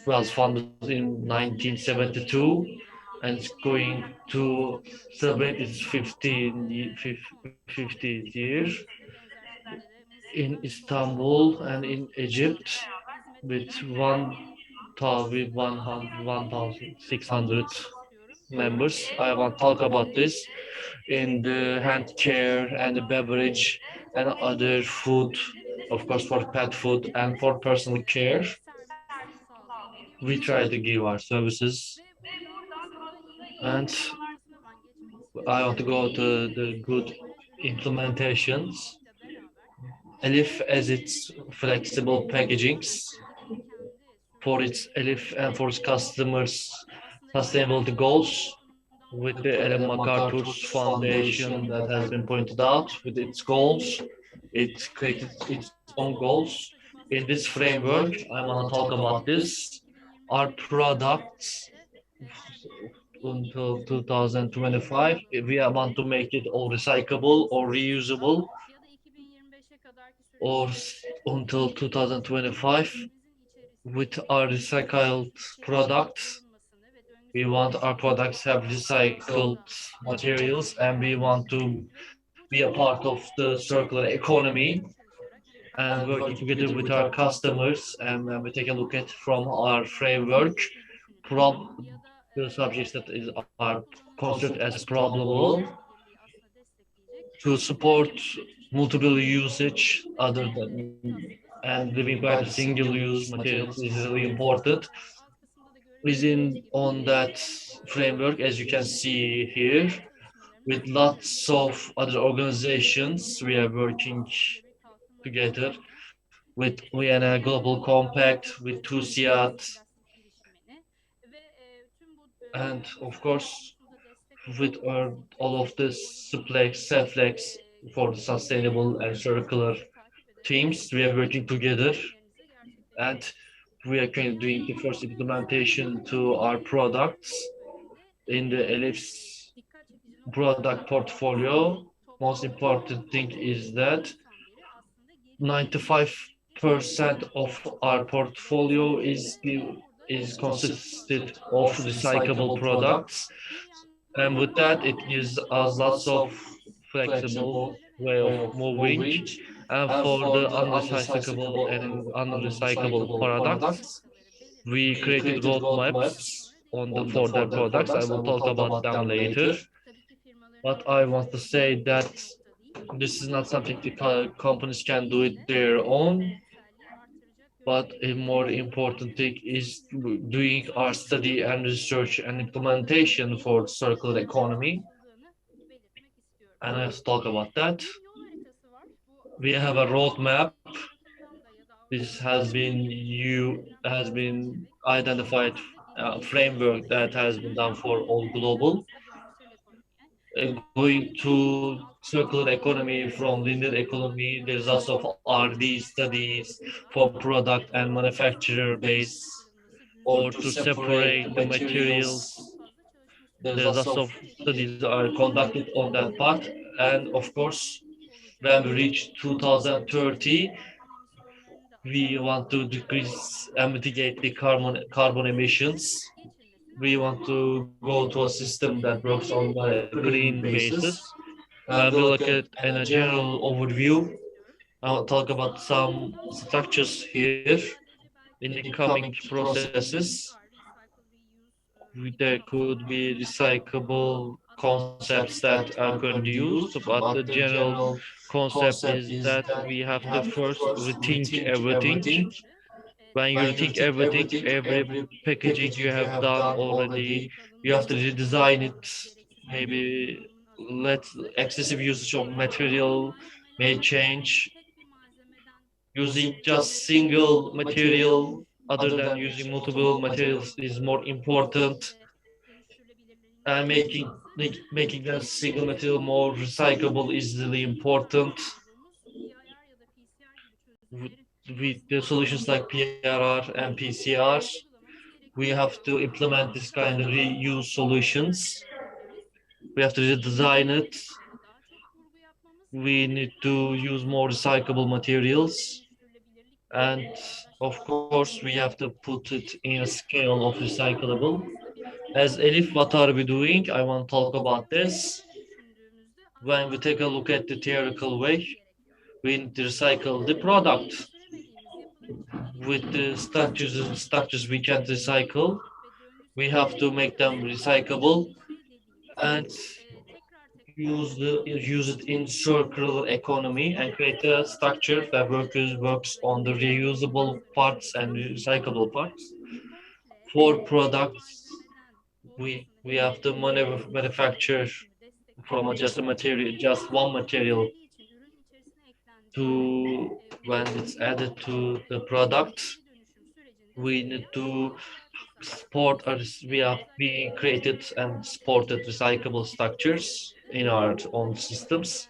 was founded in 1972 and it's going to celebrate its 50th year in Istanbul and in Egypt with 1,600 members. I want to talk about this in the hand care and the beverage and other food, of course for pet food and for personal care. We try to give our services, and I want to go to the good implementations. Elif as its flexible packagings for its Elif and for its customers' sustainability goals with the Ellen MacArthur's Foundation that has been pointed out with its goals. It created its own goals. In this framework, I want to talk about this. Our products until 2025, we want to make it all recyclable or reusable, or until 2025, with our recycled products, we want our products have recycled materials, and we want to be a part of the circular economy and working together with our customers. And when we take a look at from our framework, the subjects that are considered as probable to support multiple usage other than and living by the single-use materials is really important. Within on that framework, as you can see here, with lots of other organizations, we are working together with Vienna Global Compact, with TUSIAD, and of course with all of the SEFLEX for the sustainable and circular teams. We are working together, and we are kind of doing the first implementation to our products in the Elif's product portfolio. Most important thing is that 95 percent of our portfolio is consisted of recyclable products, and with that, it gives us lots of flexible way of moving. And for the unrecyclable and unrecyclable products, we created roadmaps for their products. I will talk about them later. But I want to say that this is not something the companies can do it their own. But a more important thing is doing our study and research and implementation for circular economy. And I have to talk about that. We have a roadmap. This has been identified framework that has been done for all global. Going to circular economy from linear economy, there's lots of R&D studies for product and manufacturer base, or to separate the materials. There's lots of studies are conducted on that part. And of course, when we reach 2030, we want to decrease and mitigate the carbon emissions. We want to go to a system that works on a green basis. When we look at in a general overview, I'll talk about some structures here. In the coming processes, there could be recyclable concepts that are currently used, but the general concept is that we have to first rethink everything. When you rethink everything, every packaging you have done already, you have to redesign it. Maybe let excessive usage of material may change. Using just single material other than using multiple materials is more important, and making that single material more recyclable is really important. With the solutions like PRR and PCR, we have to implement this kind of reuse solutions. We have to redesign it. We need to use more recyclable materials. And of course, we have to put it in a scale of recyclable. As Elif, what are we doing? I want to talk about this. When we take a look at the theoretical way, we need to recycle the product. With the structures we can recycle, we have to make them recyclable and use it in circular economy and create a structure that works on the reusable parts and recyclable parts. For products, we have to manufacture from just a material, just one material, to when it's added to the product, we need to we created and supported recyclable structures in our own systems.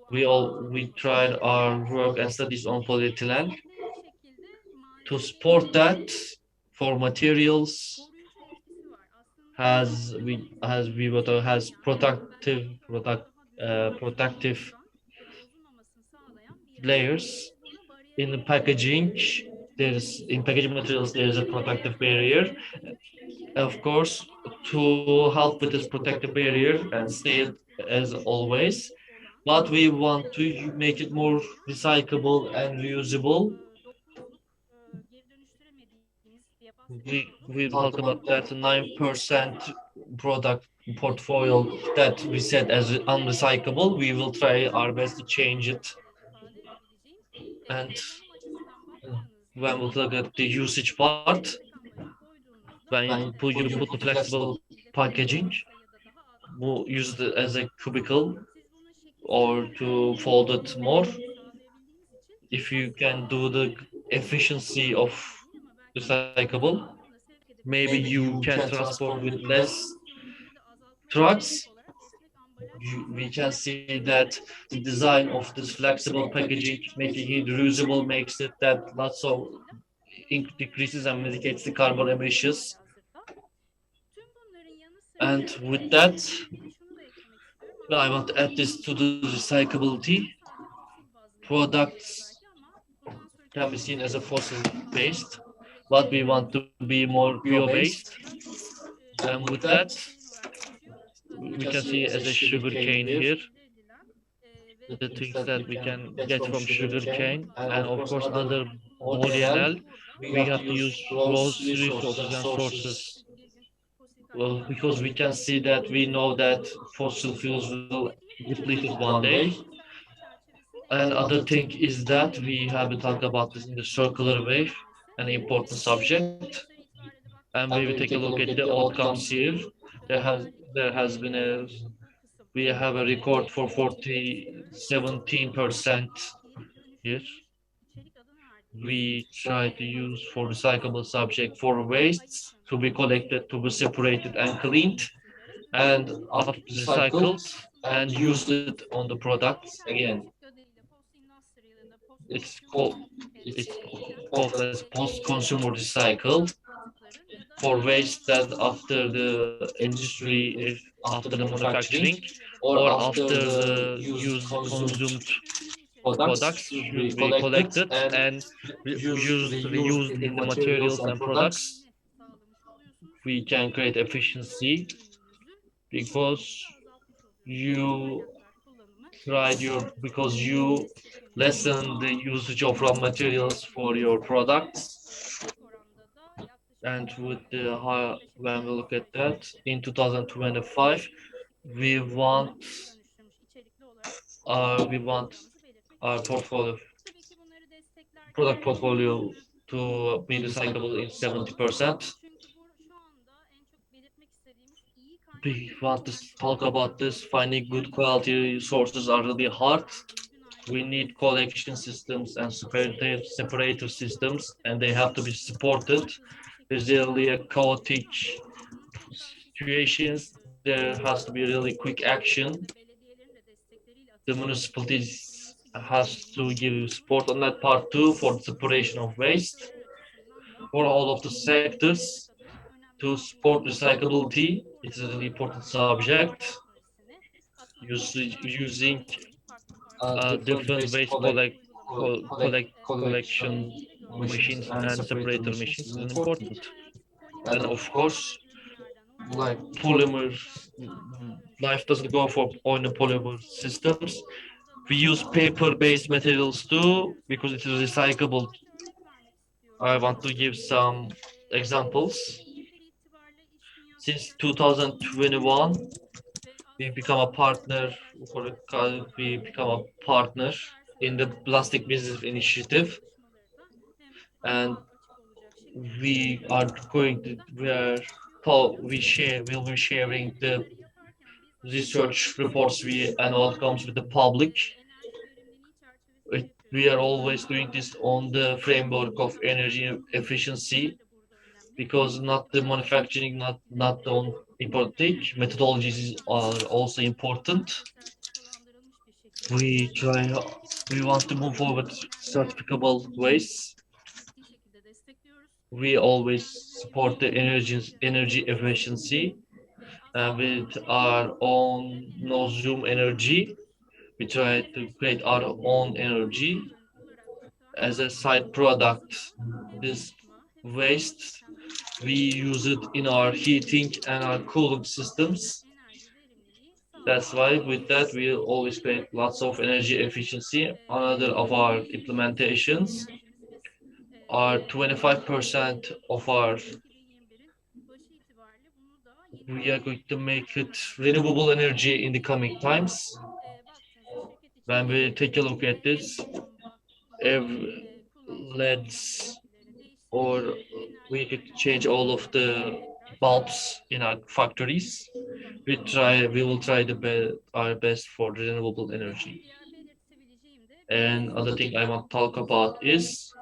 We tried our work and studies on polyethylene to support that for materials has protective layers in the packaging. In packaging materials there is a protective barrier. Of course, to help with this protective barrier and stay as always, but we want to make it more recyclable and reusable. We talk about that 9% product portfolio that we set as unrecyclable. We will try our best to change it. And when we look at the usage part, when you put the flexible packaging, we'll use it as a cubicle or to fold it more. If you can do the efficiency of recyclable, maybe you can transport with less trucks. We can see that the design of this flexible packaging, making it reusable, makes it that lots of decreases and mitigates the carbon emissions. And with that, I want to add this to the recyclability. Products can be seen as a fossil-based, but we want to be more bio-based. And with that, we can see as a sugar cane here, the things that we can get from sugar cane. And of course, under ODNL, we have to use those resources and sources. Well, because we can see that we know that fossil fuels will deplete it one day. And other thing is that we have to talk about this in the circular way, an important subject. And we will take a look at the outcomes here. There has been a we have a record for 17% here. We try to use for recyclable subject for wastes to be collected, to be separated and cleaned, and after recycled and used it on the products again. It's called it's called as post-consumer recycled for waste that after the industry, if after the manufacturing or after the use consumed products should be collected and used reused in the materials and products. We can create efficiency because you because you lessen the usage of raw materials for your products. And with the high, when we look at that in 2025, we want we want our product portfolio to be recyclable in 70%. We want to talk about this. Finding good quality sources are really hard. We need collection systems and separator systems, and they have to be supported. There's really a chaotic situations. There has to be really quick action. The municipalities has to give support on that part too for the separation of waste for all of the sectors to support recyclability. It's a really important subject. Using different waste collection machines and separator machines is important. And of course, like polymer, life doesn't go for only polymer systems. We use paper-based materials too because it is recyclable. I want to give some examples. Since 2021, we become a partner we become a partner in the Plastic Business Initiative, and we are going to we'll be sharing the research reports and outcomes with the public. We are always doing this on the framework of energy efficiency because not the manufacturing, not the important thing. Methodologies are also important. We try. We want to move forward certificable ways. We always support the energy efficiency with our own no zoom energy. We try to create our own energy as a side product. This waste, we use it in our heating and our cooling systems. That's why with that we always create lots of energy efficiency. Another of our implementations are 25% of our we are going to make it renewable energy in the coming times. When we take a look at this, LEDs or we could change all of the bulbs in our factories. We will try our best for renewable energy. And other thing I want to talk about is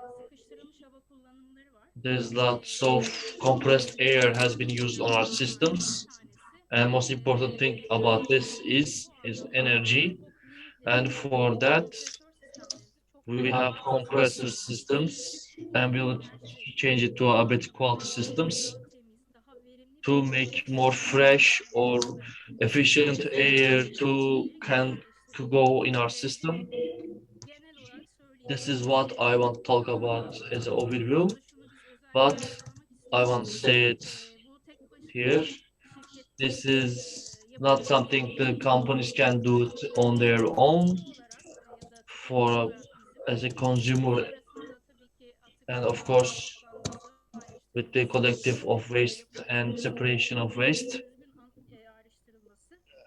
there's lots of compressed air has been used on our systems. And most important thing about this is energy. And for that, we have compressor systems and we'll change it to a better quality systems to make more fresh or efficient air to go in our system. This is what I want to talk about as an overview, but I want to say it here. This is not something the companies can do it on their own for as a consumer, and of course with the collective of waste and separation of waste,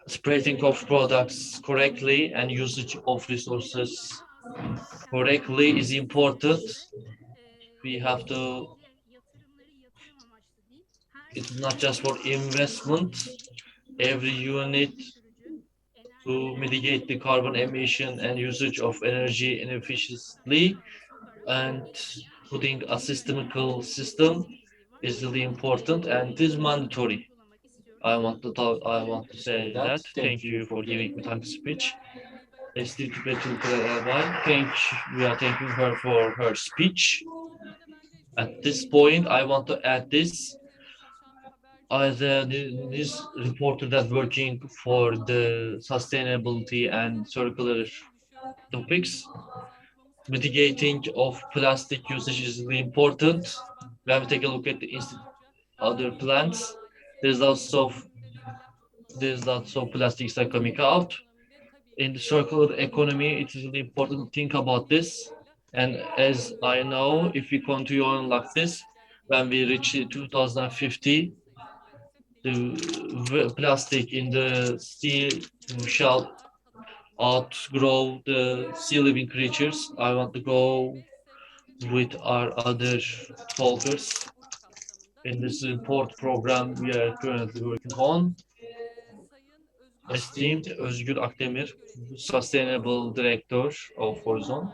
separating of products correctly and usage of resources correctly is important. We have to, it's not just for investment, every unit to mitigate the carbon emission and usage of energy inefficiently, and putting a systemical system is really important and it is mandatory. I want to talk, I want to say that. Thank you for giving me time to speech. Esti Betül Kıralabay, we are thanking her for her speech. At this point, I want to add this. As a news reporter that working for the sustainability and circular topics, mitigating of plastic usage is really important. When we take a look at the other plants, there's also there's lots of plastics that are coming out. In the circular economy, it is really important to think about this. And as I know, if we continue on like this, when we reach 2050, the plastic in the sea shall outgrow the sea living creatures. I want to go with our other talkers in this report program we are currently working on. Esteemed Özgür Akdemir, Sustainable Director of Horizon.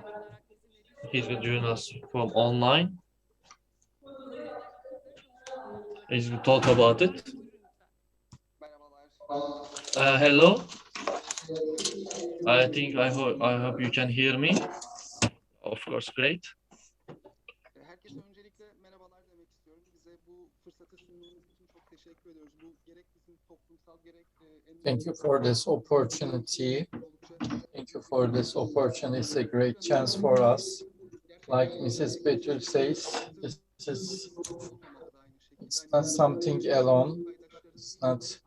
He's going to join us from online. He's going to talk about it. Hello. I hope you can hear me. Of course, great. Herkese öncelikle merhabalar demek istiyorum. Bize bu fırsatı sunduğunuz için çok teşekkür ediyoruz. Bu gerek bizim toplumsal gerek Thank you for this opportunity. Thank you for this opportunity. It's a great chance for us. Like Mrs. Betül says, it's not something alone. It's not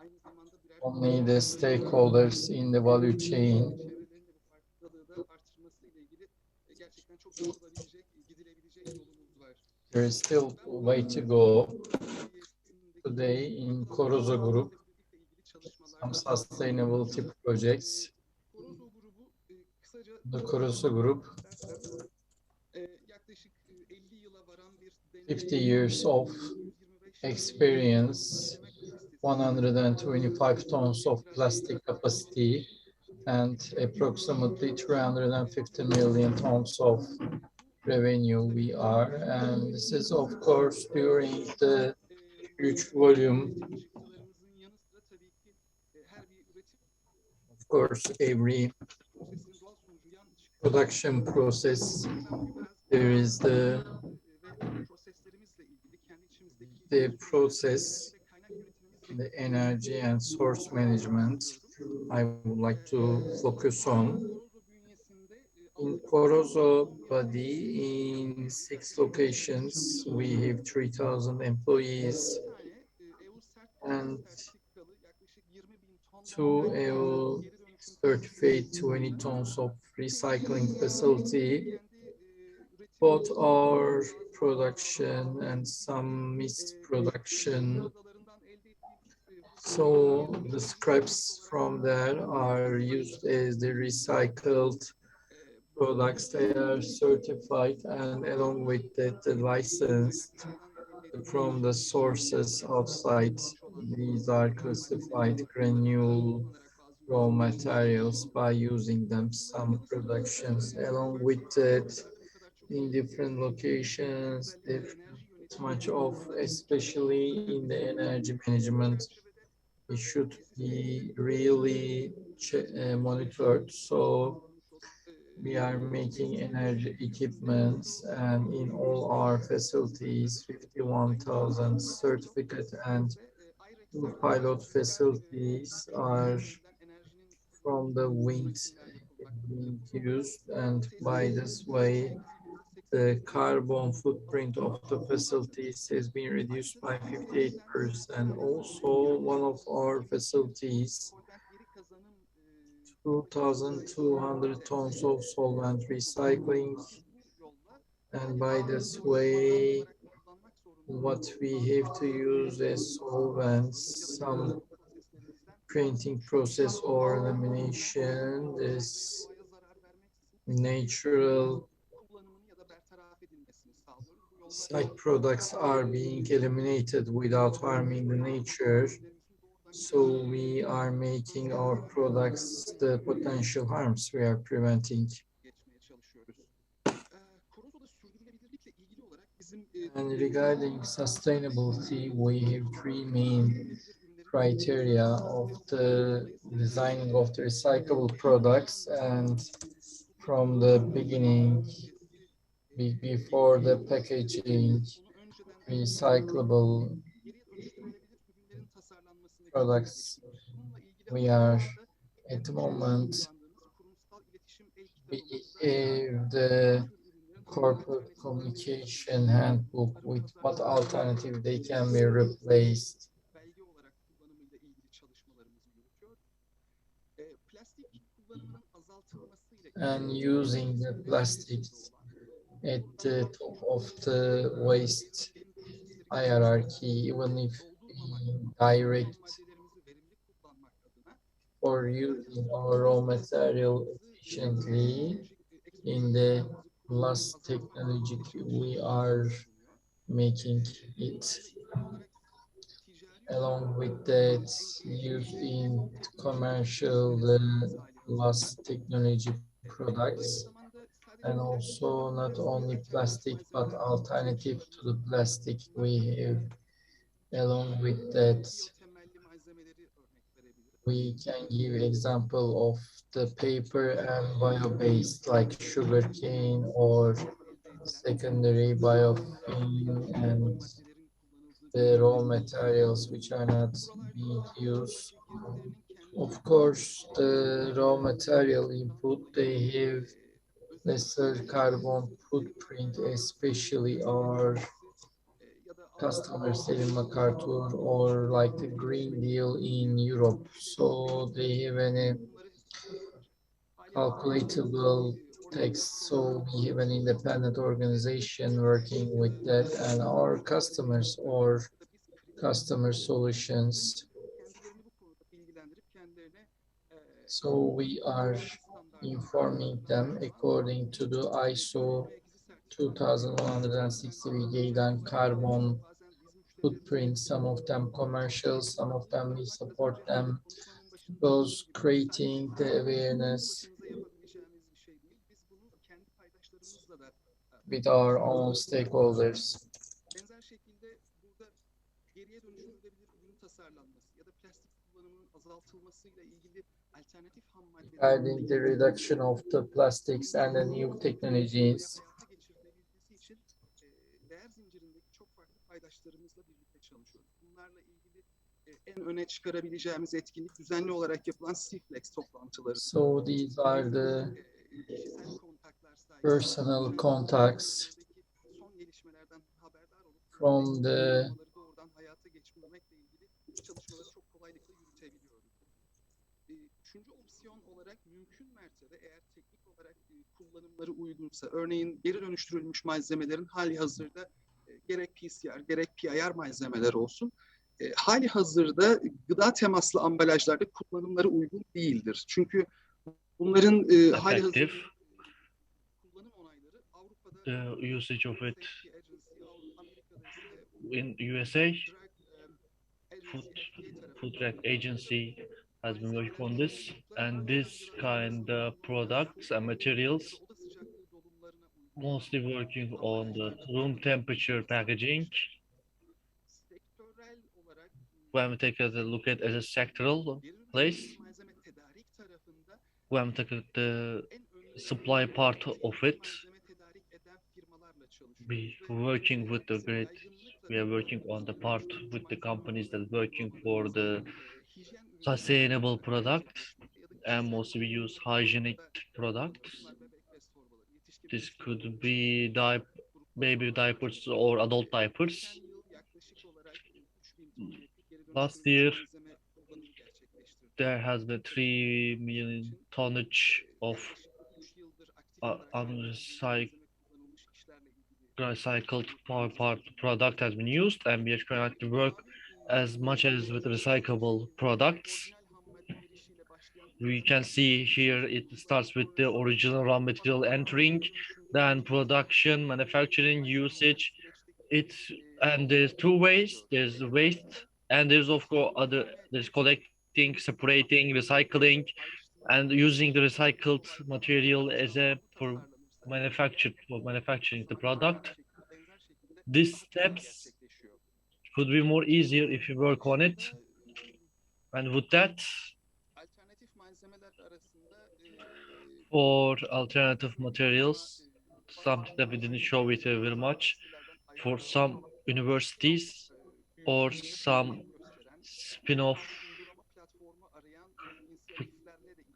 only the stakeholders in the value chain. There is still a way to go. Today in Korozo Group, some sustainability projects. The Korozo Group, 50 years of experience, 125 tons of plastic capacity, and approximately 350 million tons of revenue we are. And this is, of course, during the huge volume. Of course, every production process, there is the process, the energy and source management I would like to focus on. In Korozo body, in 6 locations, we have 3,000 employees and 2 EU certified 20 tons of recycling facility. Both our production and some mixed production. So the scraps from there are used as the recycled products. They are certified, and along with that, licensed from the sources outside. These are classified granule raw materials by using them some productions. Along with that, in different locations, different much of, especially in the energy management, it should be really monitored. So we are making energy equipments, and in all our facilities, 51,000 certificate and pilot facilities are from the wind being used, and by this way, the carbon footprint of the facilities has been reduced by 58%. Also, one of our facilities, 2,200 tons of solvent recycling, and by this way, what we have to use as solvents, some printing process or lamination, this natural side products are being eliminated without harming the nature. So we are making our products the potential harms we are preventing. And regarding sustainability, we have three main criteria of the designing of the recyclable products, and from the beginning, before the packaging, recyclable products, we are at the moment, we have the corporate communication handbook with what alternative they can be replaced. And using the plastics at the top of the waste hierarchy, even if direct, for using our raw material efficiently in the last technology we are making it. Along with that, used in commercial the last technology products, and also not only plastic but alternative to the plastic we have. Along with that, we can give example of the paper and bio-based like sugarcane or secondary biofilm and the raw materials which are not being used. Of course, the raw material input, they have lesser carbon footprint, especially our customers in MacArthur or like the Green Deal in Europe. So they have any calculatable text. So we have an independent organization working with that, and our customers or customer solutions. So we are informing them according to the ISO 2160. We gave them carbon footprint, some of them commercial, some of them we support them, those creating the awareness with our own stakeholders. Regarding the reduction of the plastics and the new technologies, en öne çıkarabileceğimiz etkinlik düzenli olarak yapılan Siflex toplantıları. So these are the personal contacts Son gelişmelerden haberdar olup from the doğrudan hayata geçirmekle ilgili çalışmaları çok kolaylıkla yürütebiliyoruz. Üçüncü opsiyon olarak mümkün mertebe eğer teknik olarak kullanımları uygunsa, örneğin geri dönüştürülmüş malzemelerin hali hazırda gerek PCR gerek PIR malzemeler olsun, hali hazırda gıda temaslı ambalajlarda kullanımları uygun değildir. Çünkü bunların hali hazırda kullanım onayları Avrupa'da the usage of it in USA, Food Drug Agency has been working on this, and this kind of products and materials mostly working on the room temperature packaging. When we take a look at as a sectoral place, when we take the supply part of it, we working with the great, we are working on the part with the companies that are working for the sustainable products, and mostly we use hygienic products. This could be baby diapers or adult diapers. Last year, there has been 3 million tonnage of recycled power part product has been used, and we are trying to work as much as with recyclable products. We can see here it starts with the original raw material entering, then production, manufacturing, usage. And there's two ways. There's waste, and there's of course there's collecting, separating, recycling, and using the recycled material as a for manufacturing the product. These steps could be more easier if you work on it. And with that, for alternative materials, something that we didn't show it very much, for some universities or some spin-off,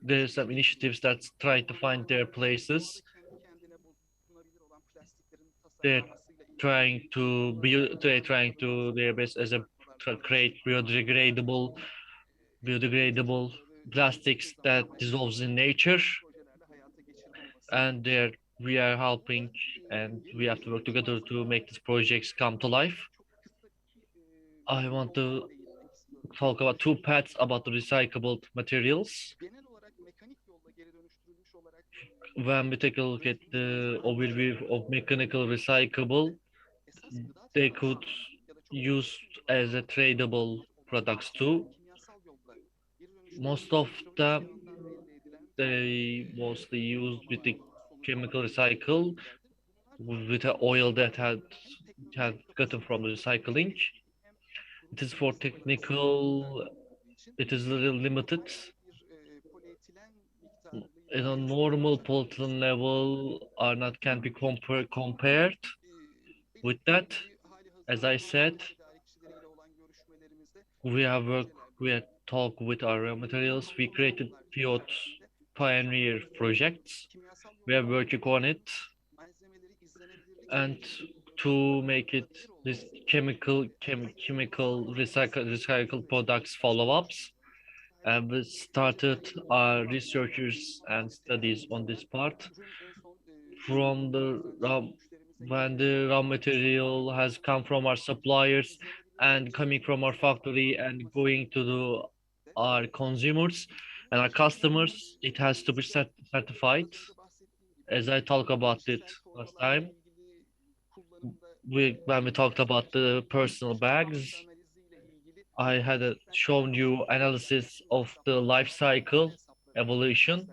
there's some initiatives that's trying to find their places. They're trying to their best as a to create biodegradable plastics that dissolves in nature, and there we are helping, and we have to work together to make these projects come to life. I want to talk about two parts about the recyclable materials. When we take a look at the overview of mechanical recyclable, they could use as a tradable products too. Most of them they mostly used with the chemical recycle with the oil that had gotten from the recycling. It is for technical. It is a little limited. In a normal polyethylene level are not can be compared with that. As I said, we have talked with our raw materials. We created pilot pioneer projects. We are working on it, and to make it this chemical recycled products follow-ups. And we started our researchers and studies on this part from when the raw material has come from our suppliers and coming from our factory and going to our consumers and our customers. It has to be certified. As I talked about it last time, when we talked about the personal bags, I had shown you analysis of the life cycle evolution.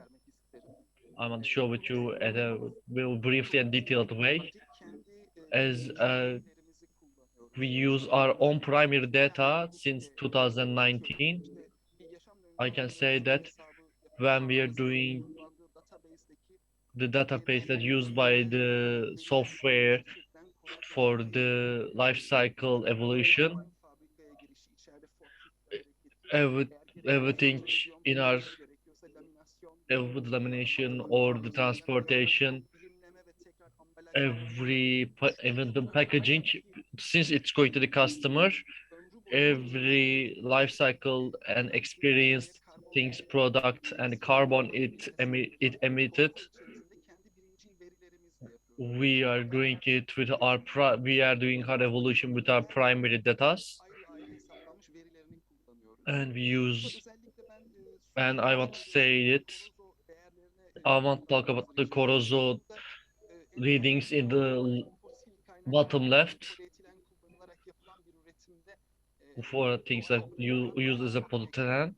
I want to show with you at a real briefly and detailed way. As we use our own primary data since 2019, I can say that when we are doing the database that used by the software for the life cycle evolution, everything in our lamination or the transportation, even the packaging, since it's going to the customer, every life cycle and experienced things, product and carbon it emitted. We are doing it with we are doing our evolution with our primary data, and we use, and I want to say it, I want to talk about the corrosion readings in the bottom left for things that you use as a polyethylene.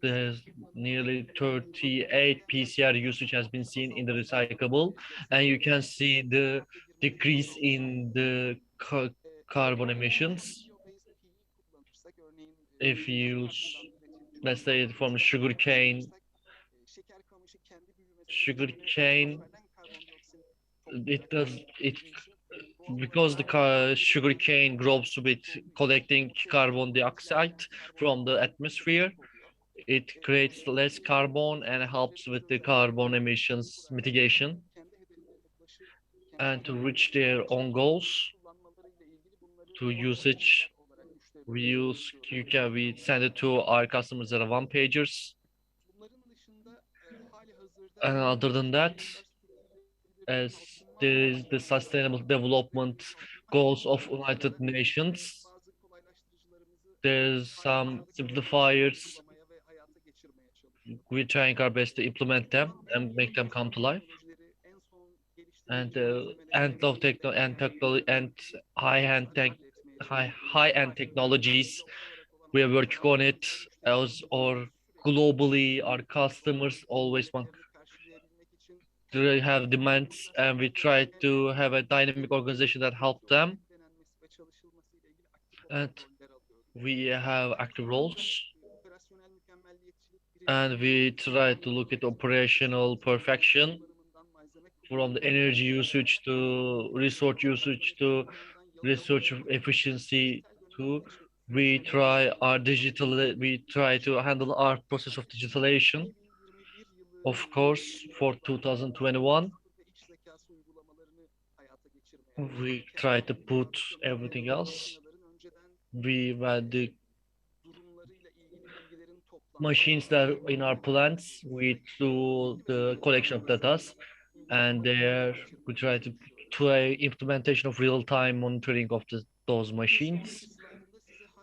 There's nearly 38 PCR usage has been seen in the recyclable, and you can see the decrease in the carbon emissions. If you use, let's say from sugarcane, it because the sugarcane grows with collecting carbon dioxide from the atmosphere. It creates less carbon and helps with the carbon emissions mitigation. And to reach their own goals, to usage, we send it to our customers that are one pagers. And other than that, as there is the Sustainable Development Goals of United Nations, there's some simplifiers. We're trying our best to implement them and make them come to life. And end of techno and technology and high-end tech, high-end technologies, we are working on it as or globally our customers always want to have demands, and we try to have a dynamic organization that help them, and we have active roles, and we try to look at operational perfection from the energy usage to resource usage to research efficiency to we try to handle our process of digitalization. Of course, for 2021, we try to put everything else. We had the machines that are in our plants, we do the collection of data, and there we try implementation of real-time monitoring of those machines.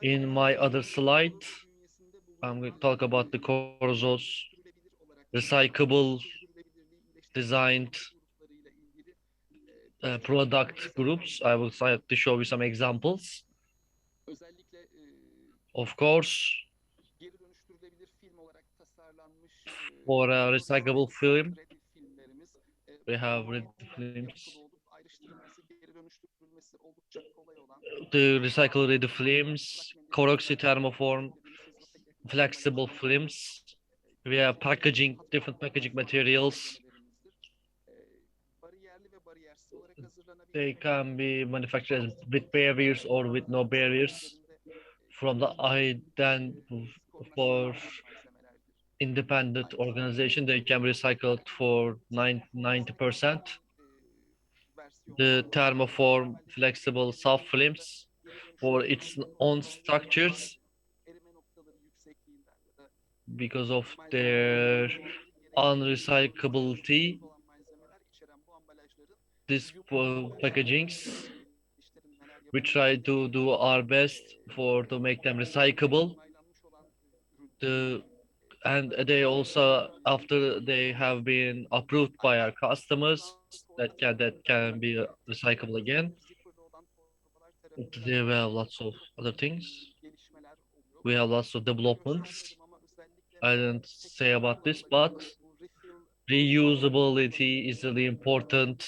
In my other slide, I'm going to talk about the Corzo's recyclable designed product groups. I will try to show you some examples. Of course, for a recyclable film, we have red films. The recycled red films, Coroxy thermoform, flexible films. We have packaging, different packaging materials. They can be manufactured with barriers or with no barriers. From the then for independent organization, they can be recycled for 90%. The thermoform flexible soft films for its own structures because of their unrecyclability. These packagings, we try to do our best to make them recyclable. And they also, after they have been approved by our customers, that can be recyclable again. There were lots of other things. We have lots of developments. I didn't say about this, but reusability is really important.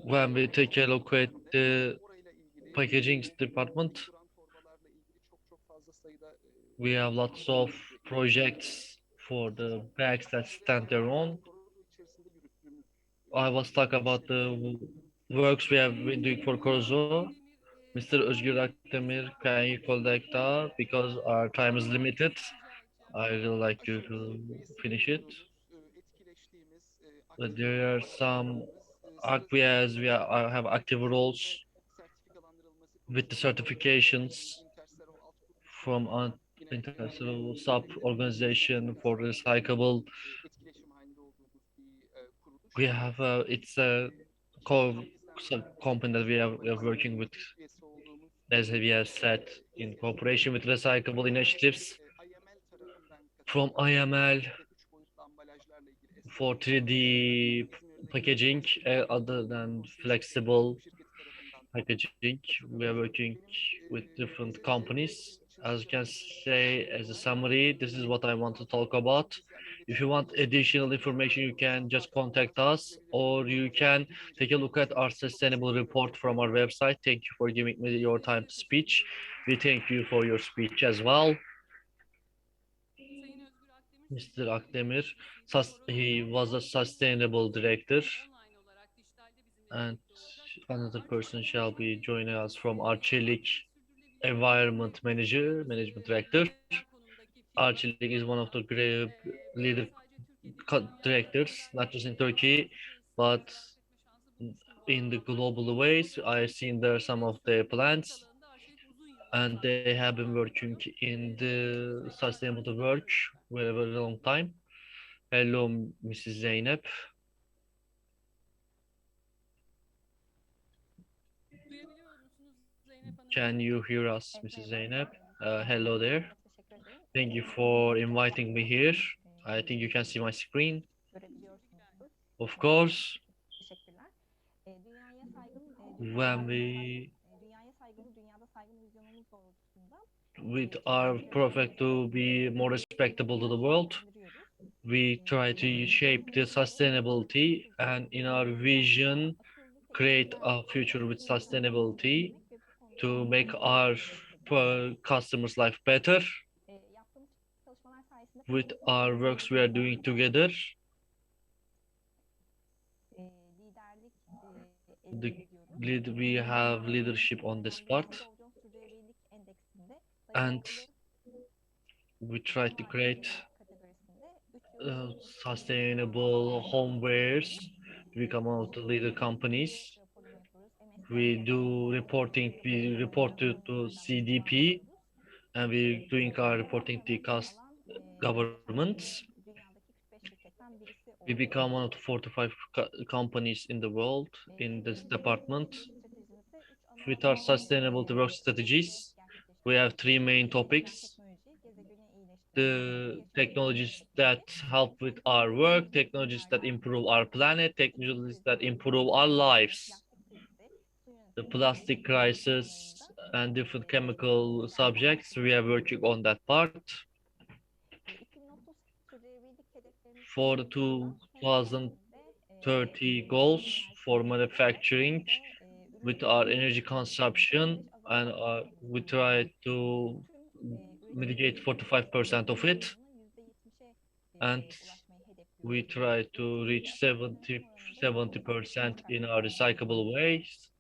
When we take a look at the packaging department, we have lots of projects for the bags that stand their own. I was talking about the works we have been doing for Corzo. Mr. Özgür Akdemir, can you collect that because our time is limited? I really like you to finish it. But there are some acquias, I have active roles with the certifications from an international sub organization for recyclable. We have it's a company that we are working with, as we have said, in cooperation with recyclable initiatives from IML for 3D packaging, other than flexible packaging. We are working with different companies. As you can say, as a summary, this is what I want to talk about. If you want additional information, you can just contact us, or you can take a look at our sustainable report from our website. Thank you for giving me your time to speech. We thank you for your speech as well. Mr. Akdemir, he was a sustainable director, and another person shall be joining us from Arçelik environment manager, management director. Arçelik is one of the great leader directors, not just in Turkey, but in the global ways. I've seen there some of their plans, and they have been working in the sustainable work very, very long time. Hello, Mrs. Zeynep. Can you hear us, Mrs. Zeynep? Hello there. Thank you for inviting me here. I think you can see my screen. Of course, when with our perfect to be more respectable to the world, we try to shape the sustainability and in our vision create a future with sustainability to make our customers life better with our works we are doing together. We have leadership on this part, and we try to create sustainable homewares to become one of the leader companies. We do reporting, we report to CDP, and we're doing our reporting to governments. We become one of the 45 companies in the world in this department. With our sustainable work strategies, we have three main topics. The technologies that help with our work, technologies that improve our planet, technologies that improve our lives. The plastic crisis and different chemical subjects, we are working on that part. For the 2030 goals for manufacturing with our energy consumption, and we try to mitigate 45% of it, and we try to reach 70% in our recyclable waste.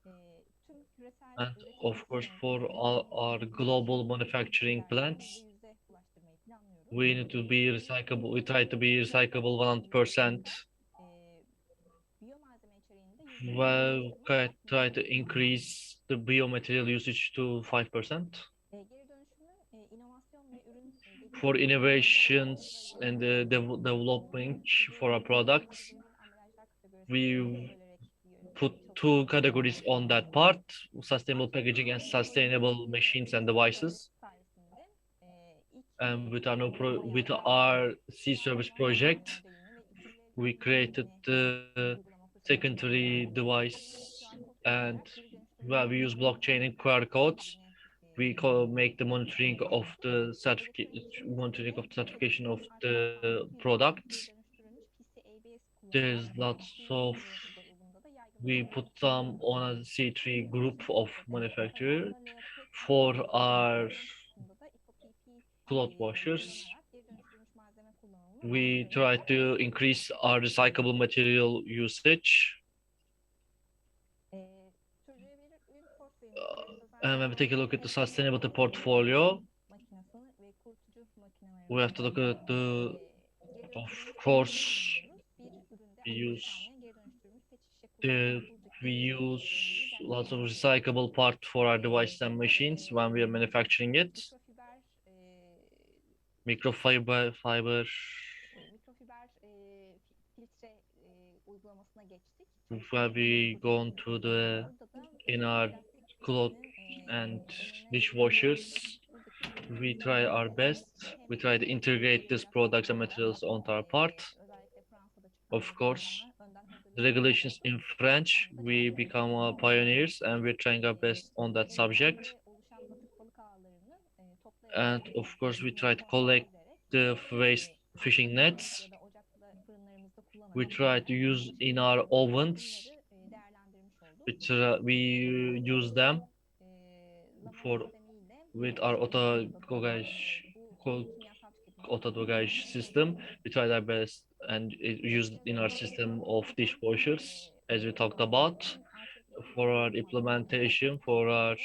And of course, for all our global manufacturing plants, we need to be recyclable. We try to be recyclable 100%. Well, try to increase the biomaterial usage to 5%. For innovations and the development for our products, we put two categories on that part: sustainable packaging and sustainable machines and devices. And with our C-Service project, we created the secondary device, and well, we use blockchain and QR codes. We make the monitoring of the certification of the products. There's lots of, we put some on a C3 group of manufacturers for our cloth washers. We try to increase our recyclable material usage. And when we take a look at the sustainability portfolio, we have to look at the, of course, we use lots of recyclable part for our devices and machines when we are manufacturing it. Microfiber where we go into the in our clothes and dishwashers. We try our best. We try to integrate these products and materials onto our part. Of course, the regulations in French, we become pioneers, and we're trying our best on that subject. And of course, we try to collect the waste fishing nets. We try to use in our ovens. We use them for with our auto-dogage system. We try our best and use it in our system of dishwashers, as we talked about. For our implementation, for our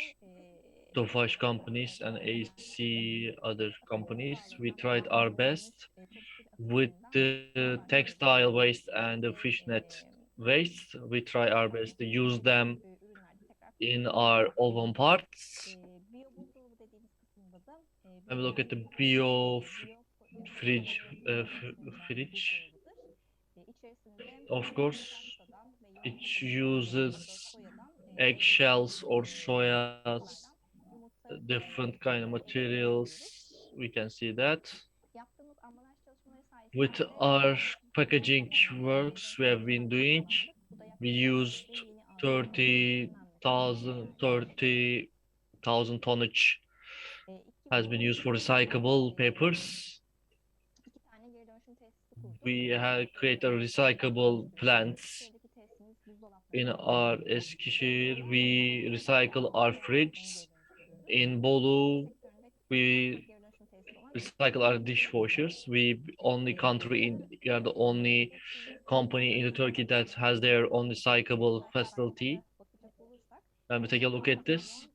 Tofaş companies and AC other companies. We tried our best with the textile waste and the fishnet waste. We try our best to use them in our oven parts. And we look at the fridge, fridge. Of course, it uses eggshells or soyas, different kind of materials. We can see that. With our packaging works we have been doing, we used 30,000 tonnage has been used for recyclable papers. We have created recyclable plants in our Eskişehir. We recycle our fridges. In Bolu, we recycle our dishwashers. We are the only company in Turkey that has their own recyclable facility. When we take a look at this,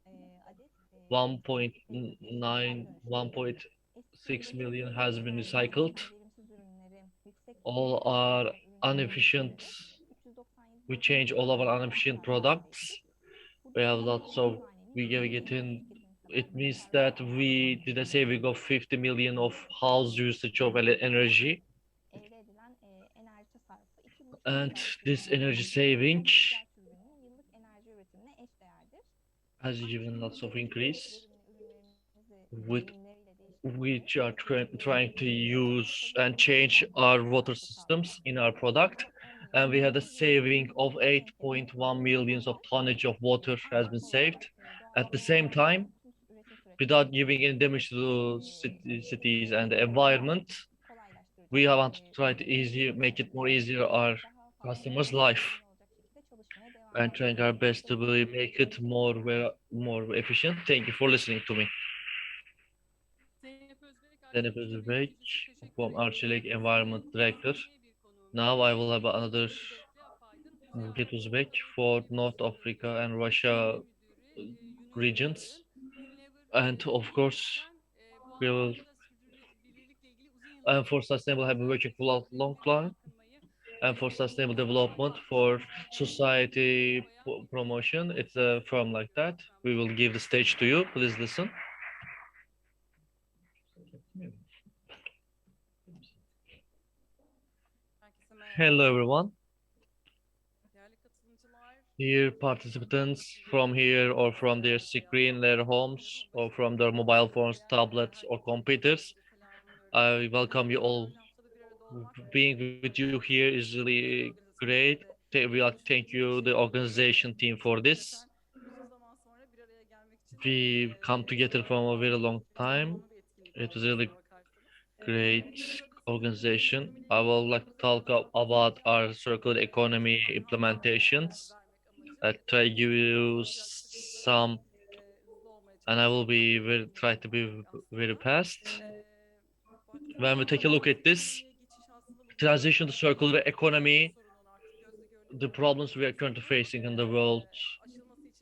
1.9, 1.6 million has been recycled. All our inefficient, we change all of our inefficient products. We have lots of, we are getting, it means that we did a saving of 50 million of house usage of energy. And this energy saving has given lots of increase with which are trying to use and change our water systems in our product. And we had a saving of 8.1 millions of tonnage of water has been saved. At the same time, without giving any damage to cities and the environment, we want to try to make it more easier our customers' life and trying our best to make it more efficient. Thank you for listening to me. Zeynep Özbek from Arçelik Environment Director. Now I will have another Buket Uzbek for North Africa and Russia regions. And of course, we will, and for sustainable have been working for a long time, and for sustainable development, for society promotion. It's a firm like that. We will give the stage to you. Please listen. Hello, everyone. Here, participants from here or from their screen, their homes, or from their mobile phones, tablets, or computers. I welcome you all. Being with you here is really great. We thank you, the organization team, for this. We come together from a very long time. It was really great organization. I would like to talk about our circular economy implementations. I try to give you some, and I will try to be very fast. When we take a look at this transition to circular economy, the problems we are currently facing in the world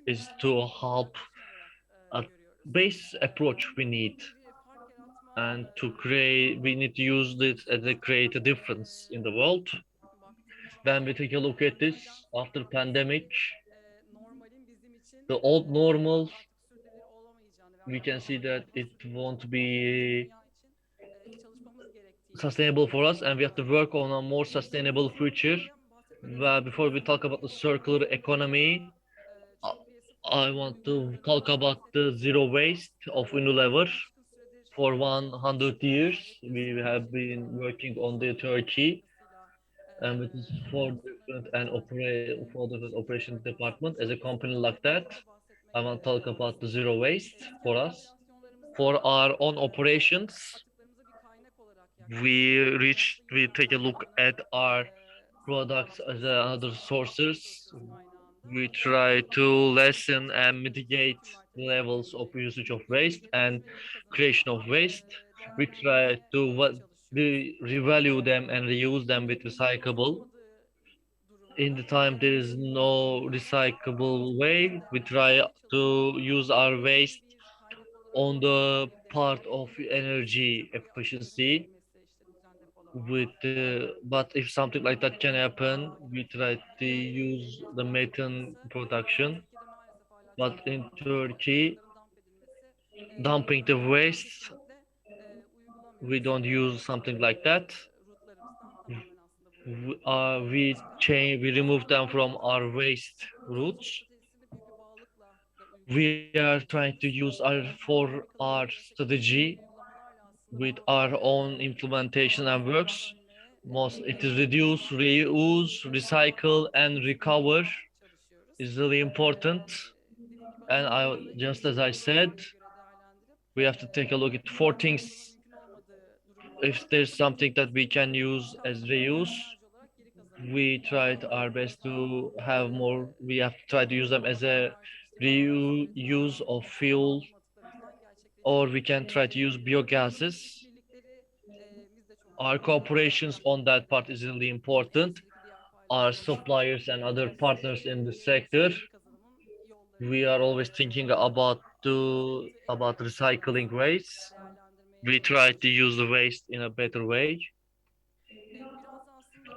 is to help a base approach we need, and we need to use this as a create a difference in the world. When we take a look at this after pandemic, the old normal, we can see that it won't be sustainable for us, and we have to work on a more sustainable future. Well, before we talk about the circular economy, I want to talk about the zero waste of Unilever. For 100 years, we have been working on the Turkey, and it is four different operation department. As a company like that, I want to talk about the zero waste for us. For our own operations, we take a look at our products as other sources. We try to lessen and mitigate the levels of usage of waste and creation of waste. We try to revalue them and reuse them with recyclable. In the time there is no recyclable way, we try to use our waste on the part of energy efficiency with but if something like that can happen, we try to use the methane production. But in Turkey, dumping the waste, we don't use something like that. We remove them from our waste routes. We are trying to use our strategy with our own implementation and works. Most it is reduce, reuse, recycle, and recover is really important. And just as I said, we have to take a look at four things. If there's something that we can use as reuse, we tried our best to have more. We have to try to use them as a reuse of fuel, or we can try to use biogases. Our cooperations on that part is really important. Our suppliers and other partners in the sector, we are always thinking about recycling waste. We try to use the waste in a better way.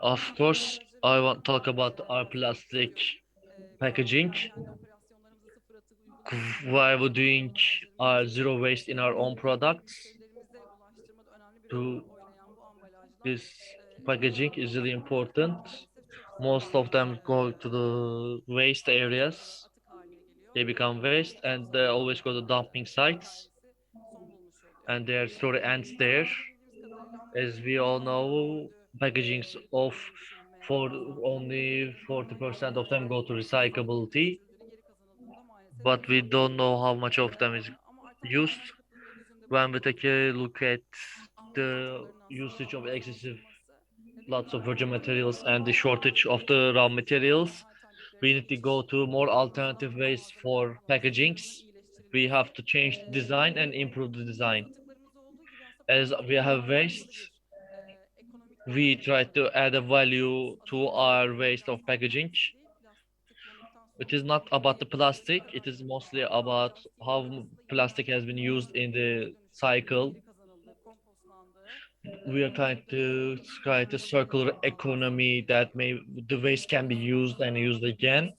Of course, I want to talk about our plastic packaging. While we're doing zero waste in our own products, to this packaging is really important. Most of them go to the waste areas. They become waste and they always go to dumping sites and their story ends there. As we all know, packagings of for only 40% of them go to recyclability, but we don't know how much of them is used. When we take a look at the usage of excessive lots of virgin materials and the shortage of the raw materials, we need to go to more alternative ways for packagings. We have to change the design and improve the design. As we have waste, we try to add a value to our waste of packaging. It is not about the plastic, it is mostly about how plastic has been used in the cycle. We are trying to create a circular economy that the waste can be used and used again.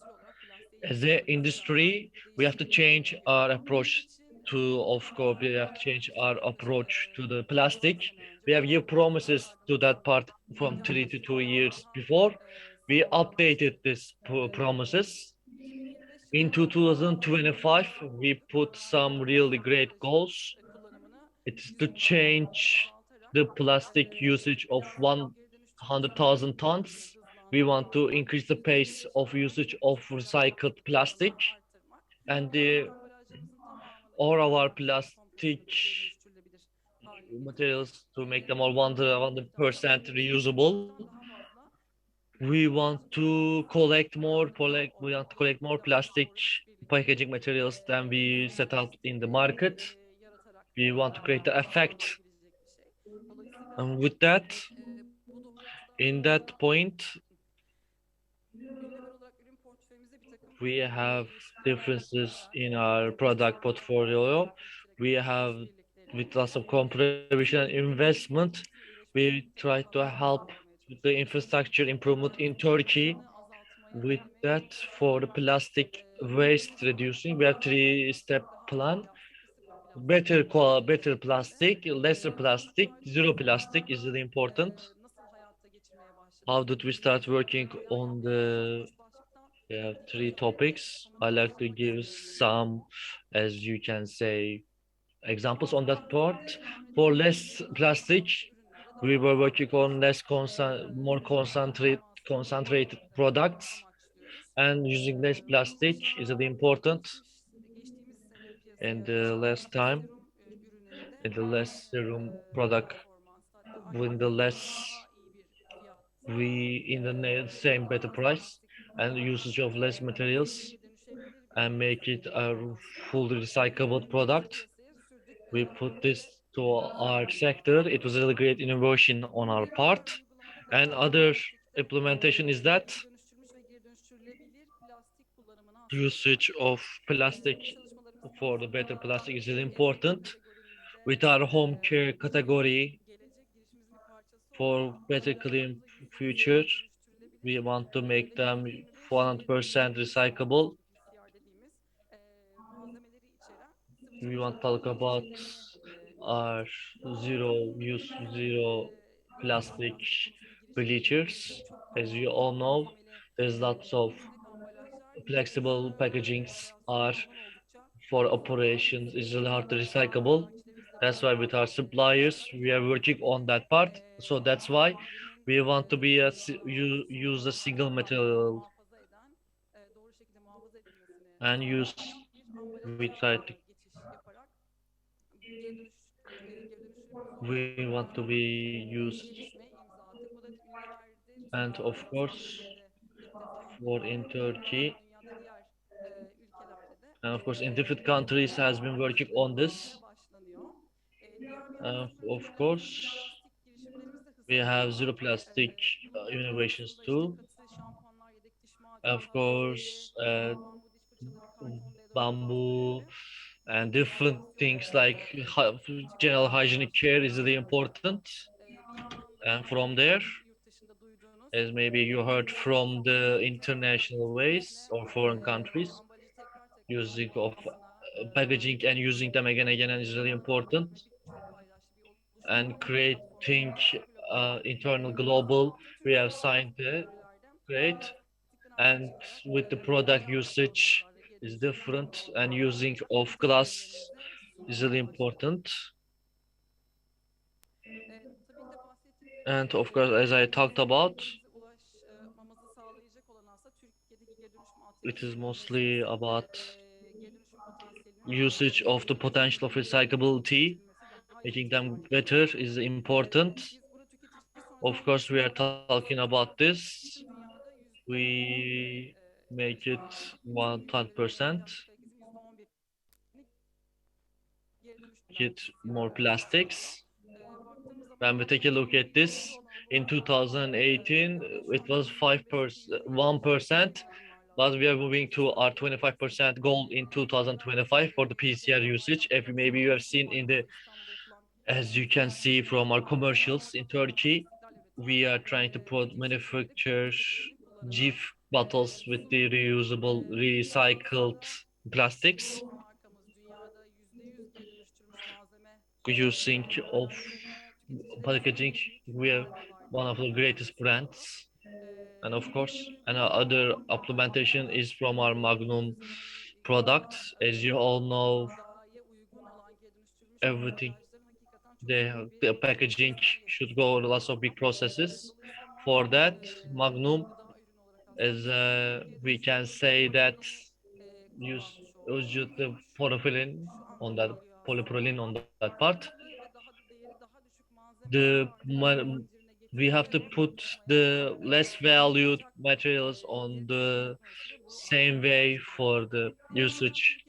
As an industry, we have to change our approach of course, we have to change our approach to the plastic. We have given promises to that part from 3 to 2 years before. We updated these promises. In 2025, we put some really great goals. It's to change the plastic usage of 100,000 tons. We want to increase the pace of usage of recycled plastic and all of our plastic materials to make them all 100% reusable. We want to collect more plastic packaging materials than we set out in the market. We want to create the effect. And with that, in that point, we have differences in our product portfolio. We have, with lots of cooperation and investment, we try to help with the infrastructure improvement in Turkey. With that, for the plastic waste reducing, we have three-step plan. Better plastic, lesser plastic, zero plastic is really important. How did we start working on the three topics? I like to give some, as you can say, examples on that part. For less plastic, we were working on more concentrated products, and using less plastic is really important. And the less time, and the less serum product, with the less we in the same better price and usage of less materials and make it a fully recyclable product. We put this to our sector. It was a really great innovation on our part. And other implementation is that usage of plastic for the better plastic is really important. With our home care category for better clean future, we want to make them 100% recyclable. We want to talk about our zero use, zero plastic bleachers. As you all know, there's lots of flexible packagings are for operations is really hard to recyclable. That's why with our suppliers, we are working on that part. So that's why we want to be use a single material and use we try to we want to be used and of course for in Turkey and of course in different countries has been working on this. Of course, we have zero plastic innovations too. Of course, bamboo and different things like general hygienic care is really important. And from there, as maybe you heard from the international ways or foreign countries, using of packaging and using them again and again is really important. And creating internal global, we have signed the great and with the product usage is different and using of glass is really important. And of course, as I talked about, it is mostly about usage of the potential of recyclability, making them better is important. Of course, we are talking about this. We make it 100%. Get more plastics. When we take a look at this, in 2018, it was 5%, 1%, but we are moving to our 25% goal in 2025 for the PCR usage. If maybe you have seen in the, as you can see from our commercials in Turkey, we are trying to put manufacture GIF bottles with the reusable, recycled plastics using of packaging. We are one of the greatest brands, and of course, and other implementation is from our Magnum product. As you all know, everything the packaging should go lots of big processes. For that, Magnum is we can say that use just the polypropylene on that polypropylene on that part. The we have to put the less valued materials on the same way for the usage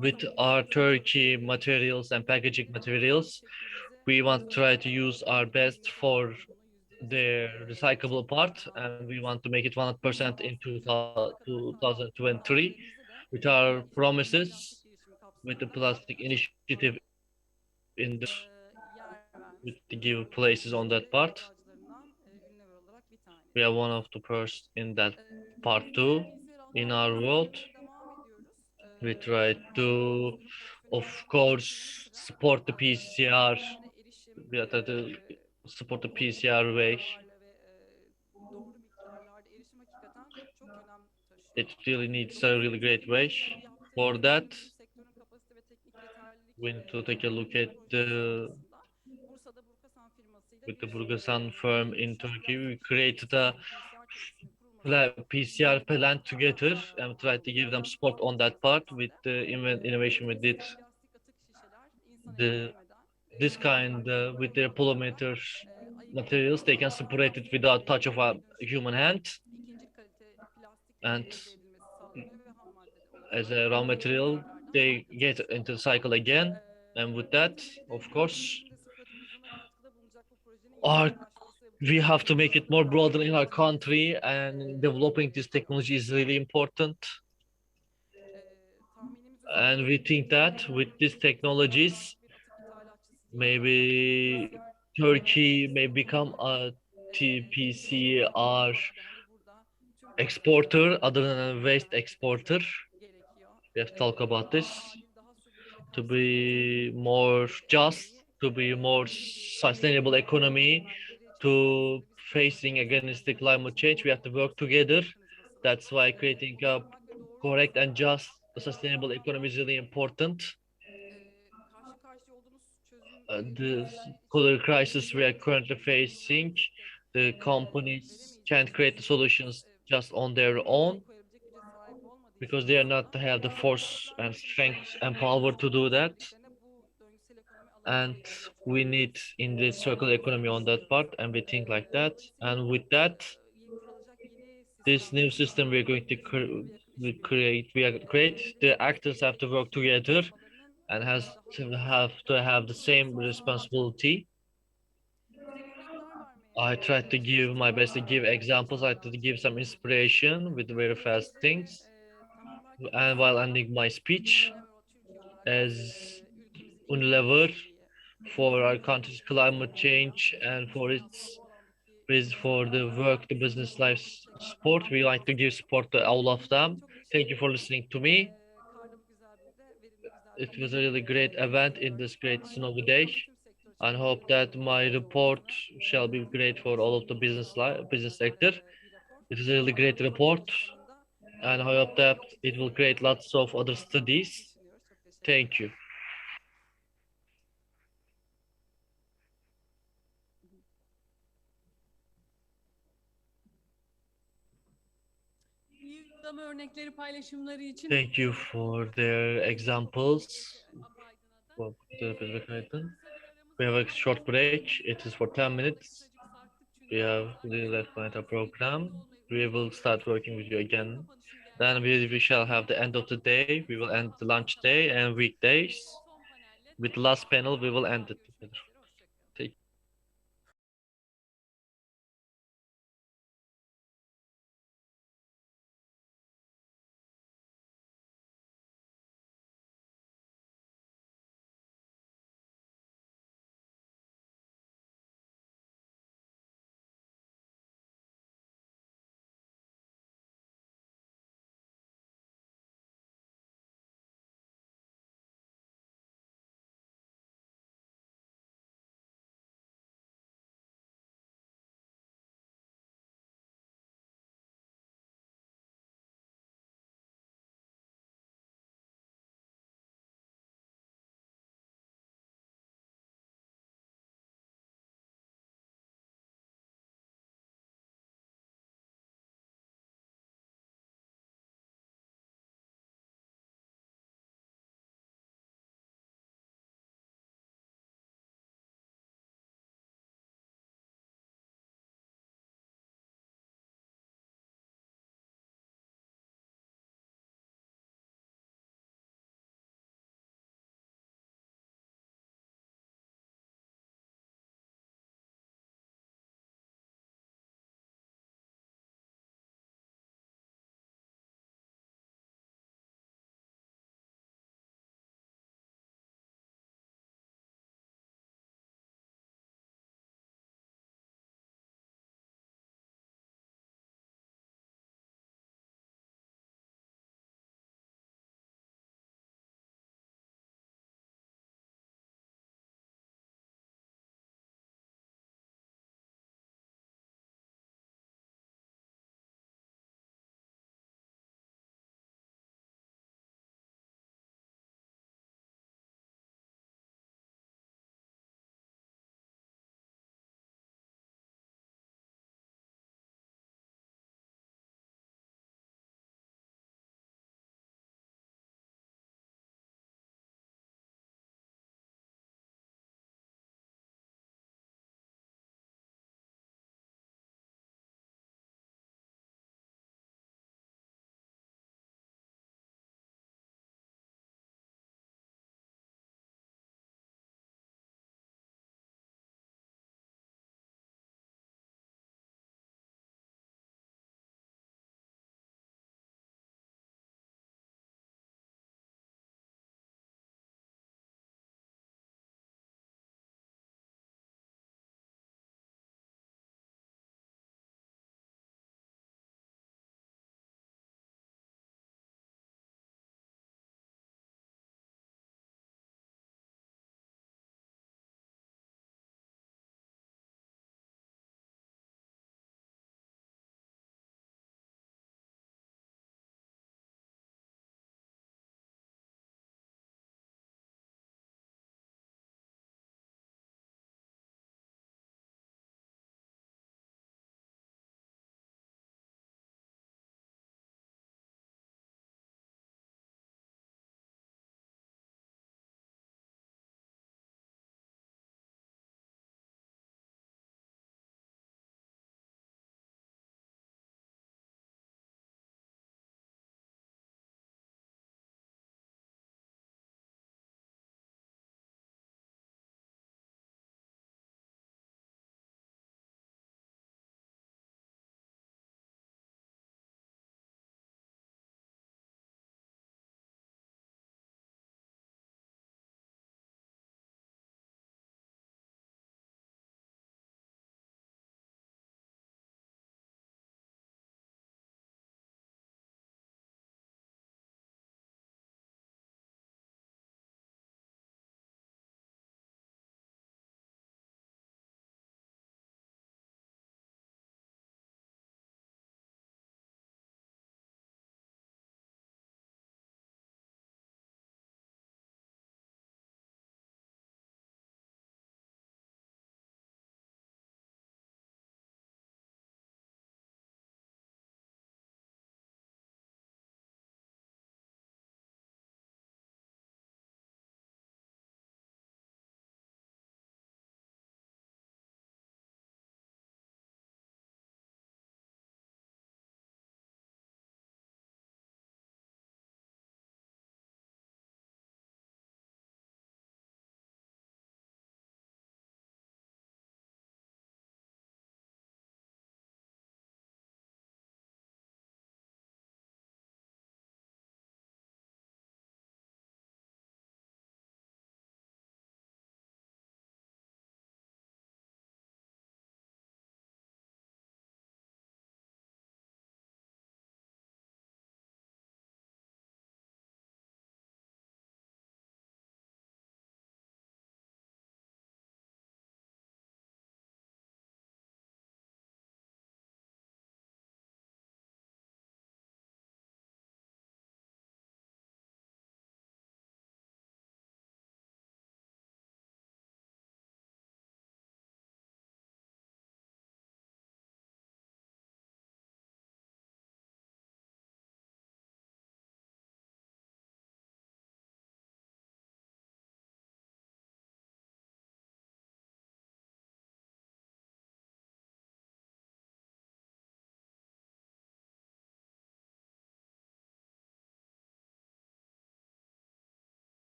with our Turkey materials and packaging materials. We want to try to use our best for the recyclable part and we want to make it 100% in 2023 with our promises with the plastic initiative in the with the give places on that part. We are one of the first in that part too in our world. We try to, of course, support the PCR. We try to support the PCR way. It really needs a really great way. For that, we need to take a look at the with the Burgasan firm in Turkey. We created a PCR plant together and tried to give them support on that part with the innovation we did. This kind with their polymer materials, they can separate it without touch of a human hand. And as a raw material, they get into the cycle again. And with that, of course, we have to make it more broader in our country and developing this technology is really important. And we think that with these technologies, maybe Turkey may become a TPCR exporter other than a waste exporter. We have to talk about this to be more just, to be more sustainable economy, to facing against the climate change. We have to work together. That's why creating a correct and just sustainable economy is really important. The color crisis we are currently facing, the companies can't create the solutions just on their own because they are not have the force and strength and power to do that. And we need in the circular economy on that part, and we think like that. And with that, this new system we're going to create, the actors have to work together and have the same responsibility. I tried to give my best to give examples. I tried to give some inspiration with very fast things. And while ending my speech, as Unilever, for our country's climate change and for its for the work, the business life support, we like to give support to all of them. Thank you for listening to me. It was a really great event in this great snowy day, and hope that my report shall be great for all of the business sector. It is a really great report, and I hope that it will create lots of other studies. Thank you. İyi uygulama örnekleri paylaşımları için Thank you for their examples. We have a short break. It is for 10 minutes. We have the left behind our program. We will start working with you again. Then we shall have the end of the day. We will end the lunch day and weekdays. With the last panel, we will end it together. Take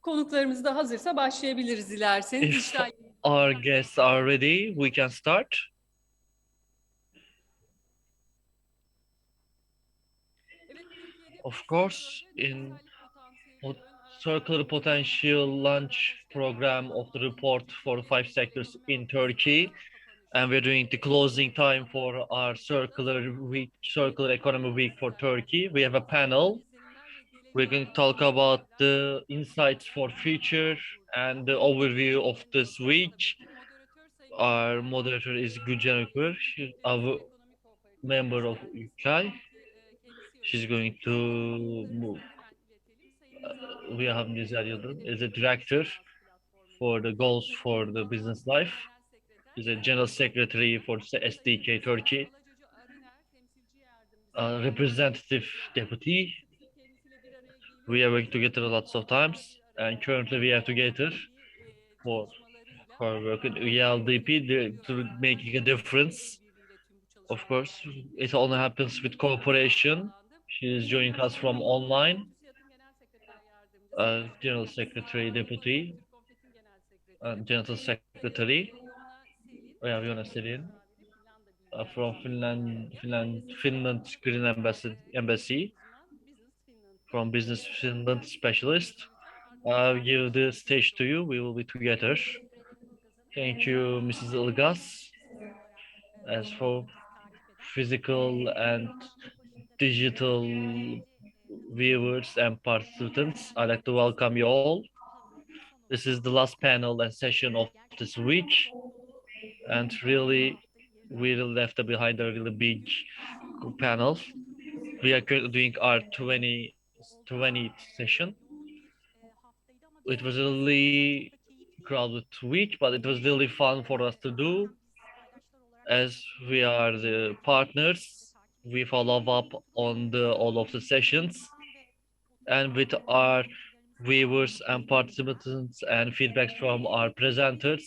Konuklarımız da hazırsa başlayabiliriz dilerseniz. If our guests are ready, we can start. Of course, in Circular Potential launch program of the report for 5 sectors in Turkey, and we're doing the closing time for our circular economy week for Turkey. We have a panel. We're going to talk about the insights for future and the overview of this week. Our moderator is Gülcan Ökür, our member of UK. She's going to move. We have Nizel Yıldırım as a director for the goals for the business life. Is a general secretary for SDK Turkey. Representative deputy. We are working together lots of times, and currently we are together for working ELDP to making a difference. Of course, it only happens with cooperation. She is joining us from online. General Secretary Deputy, General Secretary. We have Jonas Selin from Finland Green Embassy. From Business Finland Specialist. I'll give the stage to you. We will be together. Thank you, Mrs. Ilgaz. As for physical and digital viewers and participants, I'd like to welcome you all. This is the last panel and session of this week. And really, we left behind a really big panel. We are currently doing our 20th session. It was a really crowded week, but it was really fun for us to do. As we are the partners, we follow up on all of the sessions, and with our viewers and participants and feedbacks from our presenters,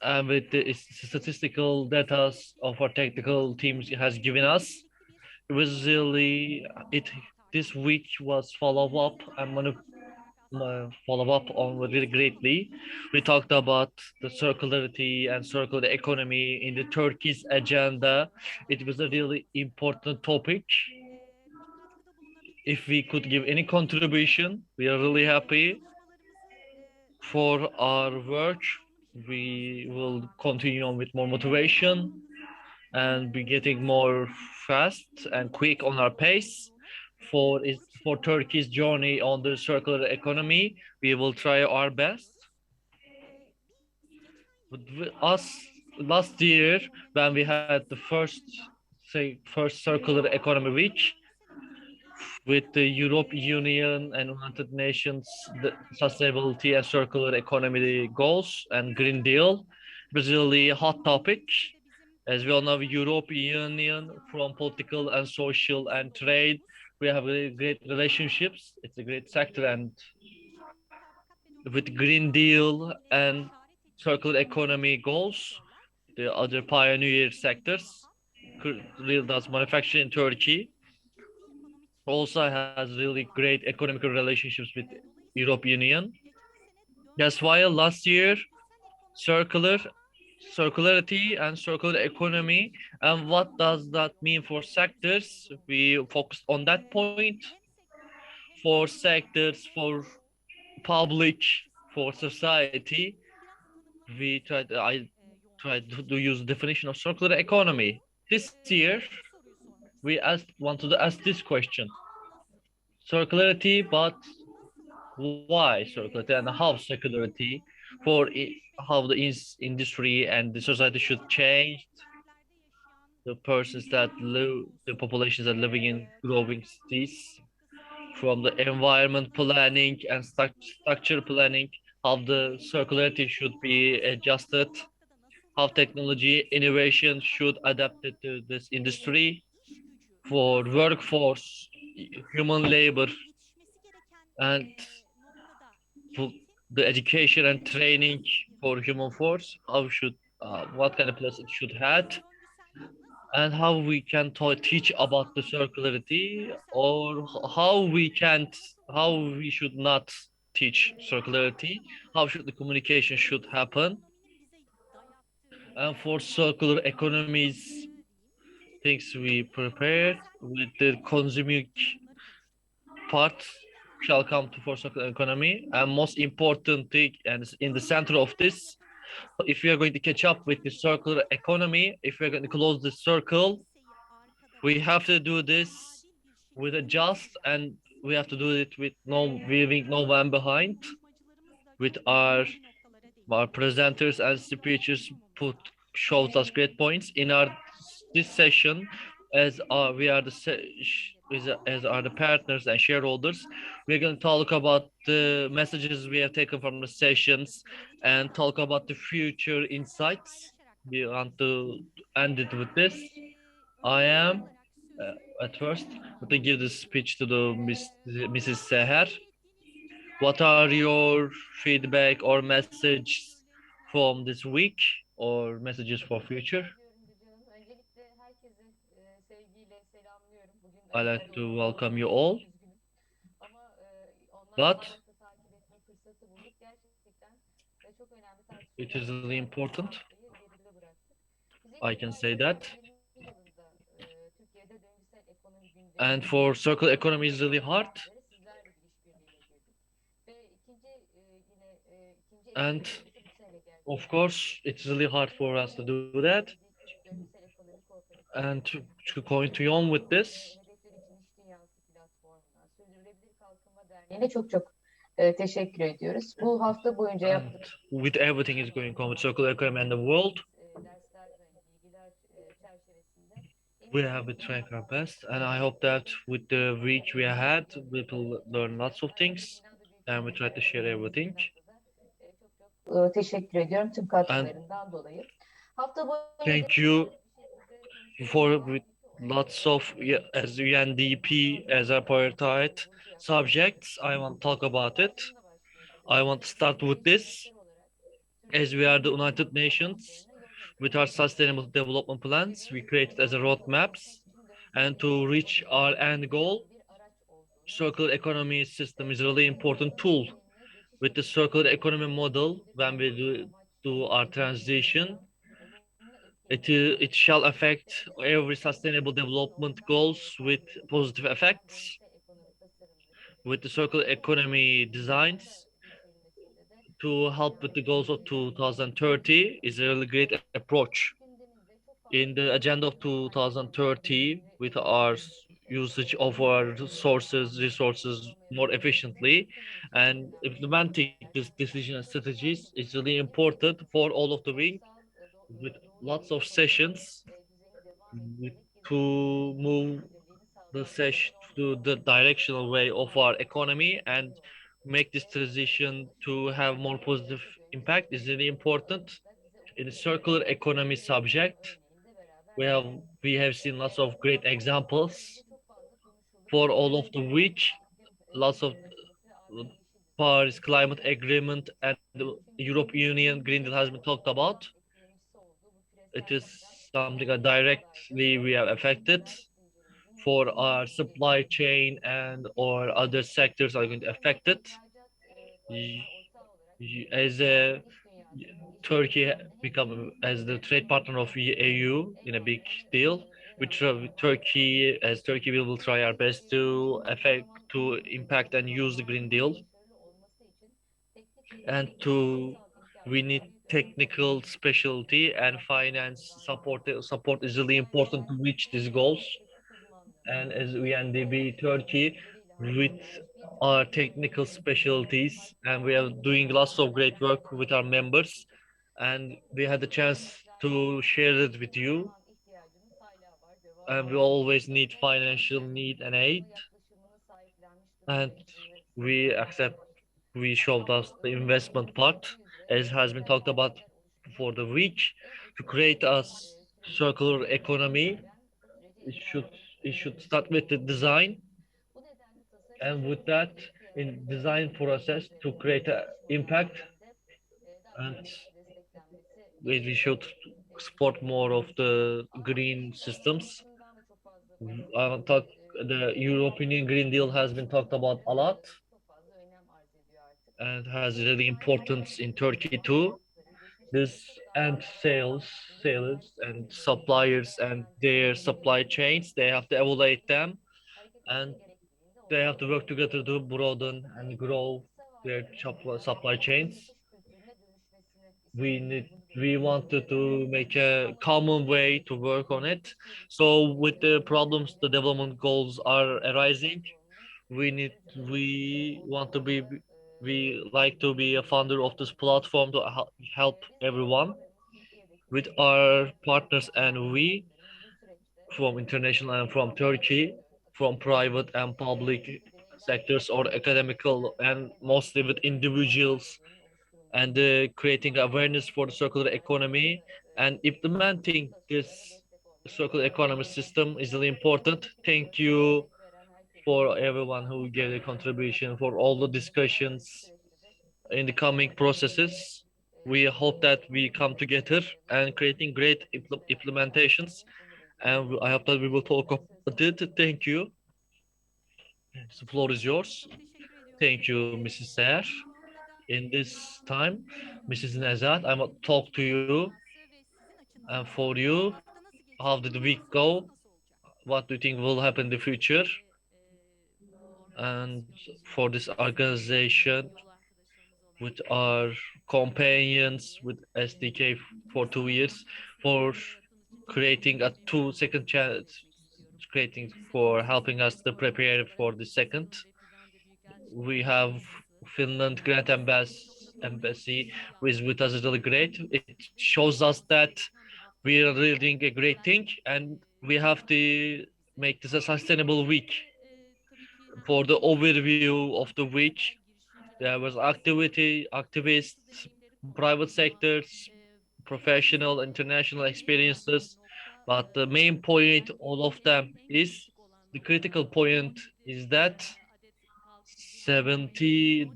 and with the statistical data of our technical teams has given us, it was really this week was follow up and follow up on really greatly. We talked about the circularity and circular economy in the Turkey's agenda. It was a really important topic. If we could give any contribution, we are really happy. For our work, we will continue on with more motivation and be getting more fast and quick on our pace. For Turkey's journey on the circular economy, we will try our best. But last year, when we had the first circular economy week with the European Union and United Nations, the sustainability and circular economy goals and Green Deal, it was really a hot topic. As we all know, European Union from political and social and trade, we have really great relationships. It's a great sector, and with Green Deal and circular economy goals, the other pioneer sectors, real does manufacturing in Turkey, also has really great economic relationships with European Union. That's why last year, circularity and circular economy, and what does that mean for sectors? We focused on that point. For sectors, for public, for society, I tried to use the definition of circular economy. This year, we wanted to ask this question: circularity, but why circularity and how circularity? For how the industry and the society should change, the persons that live, the populations that living in growing cities, from the environment planning and structure planning, how the circularity should be adjusted, how technology innovation should adapt it to this industry, for workforce, human labor, and for the education and training for human force, what kind of place it should have, and how we can teach about the circularity, or how we should not teach circularity, how should the communication should happen. And for circular economies, things we prepared with the consuming part shall come to for circular economy. And most important thing, and in the center of this, if we are going to catch up with the circular economy, if we're going to close the circle, we have to do this with a just, and we have to do it with no leaving no one behind. With our presenters and speakers put shows us great points in our this session. As we are the as are the partners and shareholders, we're going to talk about the messages we have taken from the sessions and talk about the future insights. We want to end it with this. I am at first, let me give the speech to the Mrs. Seher. What are your feedback or messages from this week or messages for future? I'd like to welcome you all. But it is really important. I can say that. And for circular economy is really hard. And of course, it's really hard for us to do that. And to continue on with this. Yine çok teşekkür ediyoruz. Bu hafta boyunca yaptık. With everything is going on with circular economy and the world, we have to try our best, and I hope that with the week we had, we will learn lots of things, and we try to share everything. Teşekkür ediyorum tüm katkılarından dolayı. Hafta boyunca thank you for with lots of as UNDP as a prioritized subjects. I want to talk about it. I want to start with this, as we are the United Nations with our sustainable development plans we created as a roadmaps, and to reach our end goal, circular economy system is a really important tool. With the circular economy model, when we do our transition, it shall affect every sustainable development goals with positive effects. With the circular economy designs to help with the goals of 2030 is a really great approach. In the agenda of 2030, with our usage of our resources more efficiently, and implementing this decision and strategies is really important for all of the week, with lots of sessions to move the session to the directional way of our economy and make this transition to have more positive impact is really important. In the circular economy subject, we have seen lots of great examples for all of the week, lots of Paris Climate Agreement and the European Union Green Deal has been talked about. It is something that directly we are affected for our supply chain and or other sectors are going to affect it. As a Turkey become as the trade partner of EU in a big deal, which Turkey as Turkey we will try our best to affect to impact and use the Green Deal, and to we need technical specialty and finance support. Support is really important to reach these goals. And as UNDP Turkey, with our technical specialties, and we are doing lots of great work with our members, and we had the chance to share it with you. And we always need financial need and aid, and we accept. We showed us the investment part, as has been talked about for the week, to create a circular economy. It should it should start with the design, and with that in design process to create an impact, and we should support more of the green systems. Talk, the European Green Deal has been talked about a lot, and has really importance in Turkey too. This and sellers and suppliers and their supply chains, they have to evaluate them, and they have to work together to broaden and grow their supply chains. We wanted to make a common way to work on it. So with the problems the development goals are arising, we want to be we like to be a founder of this platform to help everyone with our partners, and we from international and from Turkey, from private and public sectors or academical, and mostly with individuals, and creating awareness for the circular economy and implementing this circular economy system is really important. Thank you for everyone who gave a contribution for all the discussions in the coming processes. We hope that we come together and creating great implementations, and I hope that we will talk about it. Thank you. The floor is yours. Thank you, Mrs. Ser. In this time, Mrs. Nezat, I'm going to talk to you and for you. How did the week go? What do you think will happen in the future? And for this organization, with our companions with SDK for 2 years, for creating a 2 second chance, creating for helping us to prepare for the second. We have Finland Grand Embassy is with us is really great. It shows us that we are really doing a great thing, and we have to make this a sustainable week. For the overview of the week, there was activists, private sectors, professional, international experiences. But the main point, all of them, is the critical point is that 70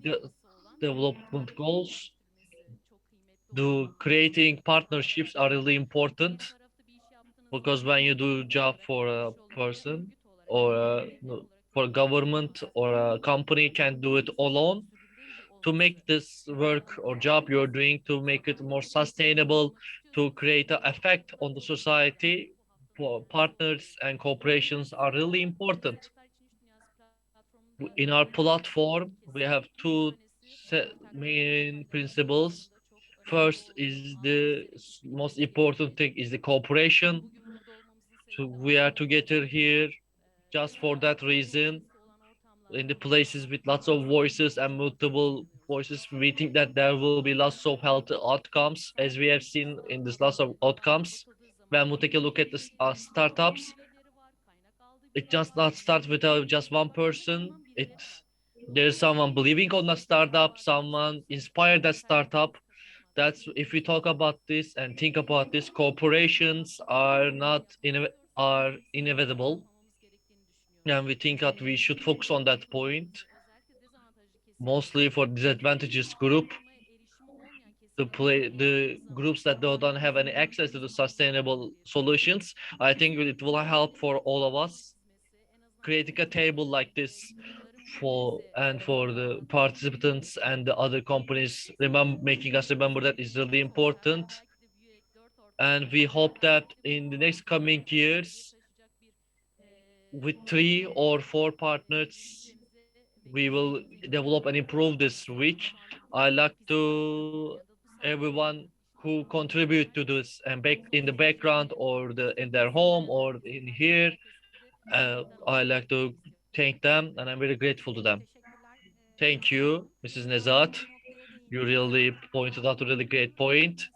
development goals, the creating partnerships are really important, because when you do job for a person or no, for a government or a company can't do it alone. To make this work or job you're doing, to make it more sustainable, to create an effect on the society, partners and corporations are really important. In our platform, we have two main principles. First is the most important thing is the cooperation. So we are together here just for that reason. In the places with lots of voices and multiple voices, we think that there will be lots of healthy outcomes, as we have seen in this lots of outcomes. When we take a look at the startups, it just not starts with just one person. There's someone believing on a startup, someone inspired that startup. That's if we talk about this and think about this, corporations are not are inevitable, and we think that we should focus on that point, mostly for disadvantages group, the groups that don't have any access to the sustainable solutions. I think it will help for all of us creating a table like this for the participants and the other companies, remember making us remember that is really important. And we hope that in the next coming years, with 3 or 4 partners, we will develop and improve this week. I like to everyone who contribute to this and back in the background or in their home or in here. I like to thank them, and I'm very grateful to them. Thank you, Mrs. Nezat. You really pointed out a really great point.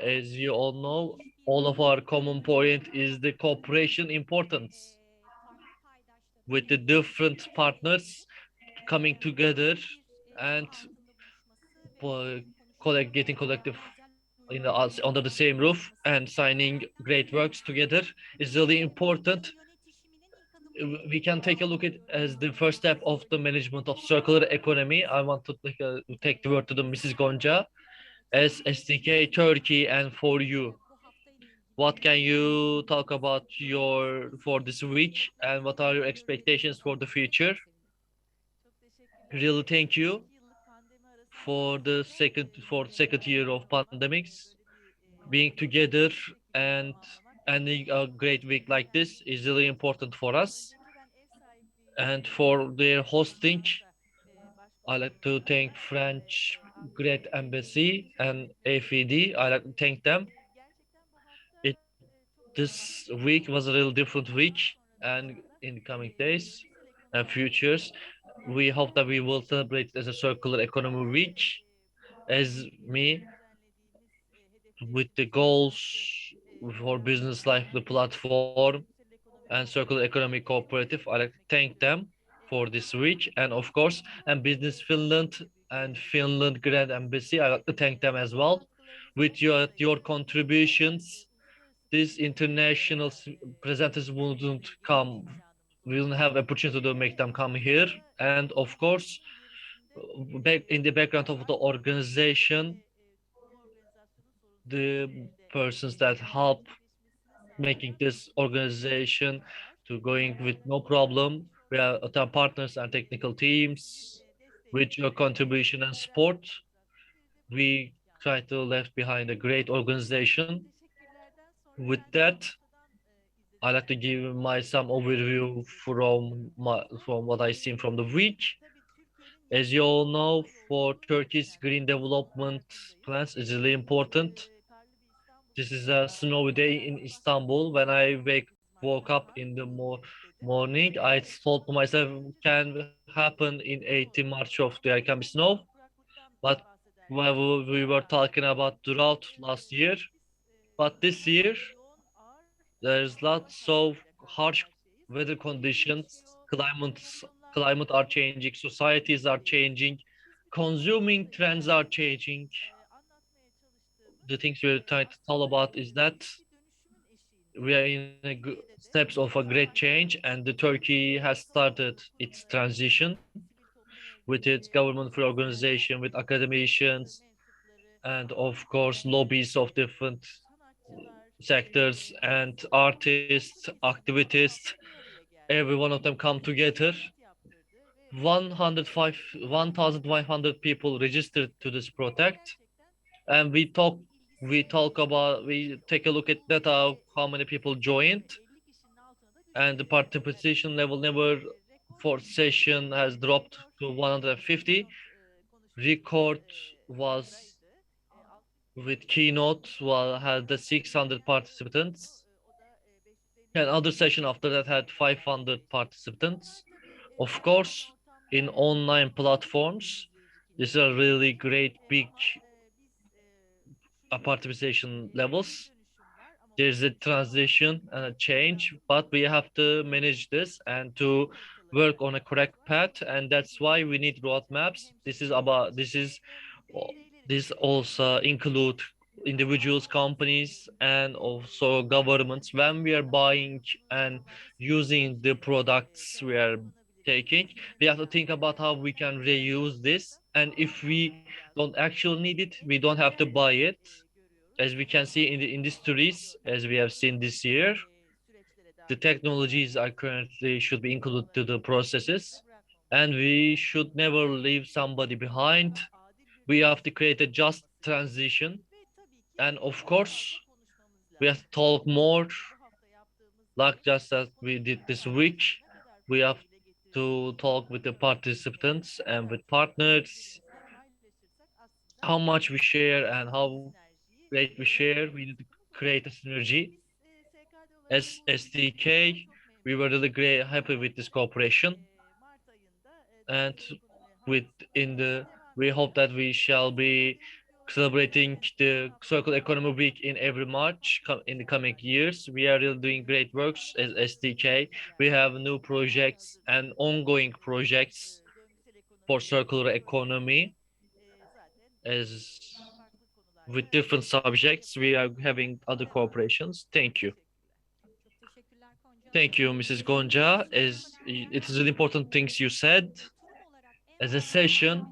As you all know, all of our common point is the cooperation importance with the different partners coming together and getting collective under the same roof and signing great works together is really important. We can take a look at as the first step of the management of circular economy. I want to take the word to the Mrs. Gonca as SDK Turkey and for you. What can you talk about your for this week, and what are your expectations for the future? Really thank you for the second year of pandemics. Being together and ending a great week like this is really important for us. And for their hosting, I like to thank French Great Embassy and AFED. I like to thank them. It This week was a little different week, and in the coming days and futures, we hope that we will celebrate it as a circular economy week. As me, with the goals for business like the platform and circular economy cooperative, I like to thank them for this week, and of course, and Business Finland and Finland Grand Embassy, I like to thank them as well. With your contributions, these international presenters wouldn't come. We wouldn't have opportunity to make them come here, and of course, back in the background of the organization, the persons that help making this organization to going with no problem. We are our partners and technical teams. With your contribution and support, we try to left behind a great organization. With that, I like to give my some overview from what I seen from the week. As you all know, for Turkey's green development plans is really important. This is a snowy day in Istanbul. When I woke up in the morning, I thought to myself, can happen in 18 March of there can be snow. But when we were talking about drought last year, but this year there's lots of harsh weather conditions. Climate are changing, societies are changing, consuming trends are changing. The things we're trying to tell about is that we are in steps of a great change, and the Turkey has started its transition with its government free organization, with academicians, and of course lobbies of different sectors and artists, activists. Every one of them come together. 1,500 people registered to this protest, and we take a look at data how many people joined, and the participation level never for session has dropped to 150. Record was with keynote had the 600 participants, and other session after that had 500 participants. Of course, in online platforms, these are really great big participation levels. There's a transition and a change, but we have to manage this and to work on a correct path, and that's why we need roadmaps. This also include individuals, companies, and also governments. When we are buying and using the products we are taking, we have to think about how we can reuse this, and if we don't actually need it, we don't have to buy it. As we can see in the industries, as we have seen this year, the technologies are currently should be included to the processes, and we should never leave somebody behind. We have to create a just transition, and of course, we have to talk more, like just as we did this week. We have to talk with the participants and with partners, how much we share and how great we share. We need to create a synergy. As SDK, we were really great, happy with this cooperation, and with in the we hope that we shall be celebrating the Circular Economy Week in every March in the coming years. We are really doing great works as SDK. We have new projects and ongoing projects for circular economy as with different subjects. We are having other cooperations. Thank you. Thank you, Mrs. Gonca. As it is an important things you said. As a session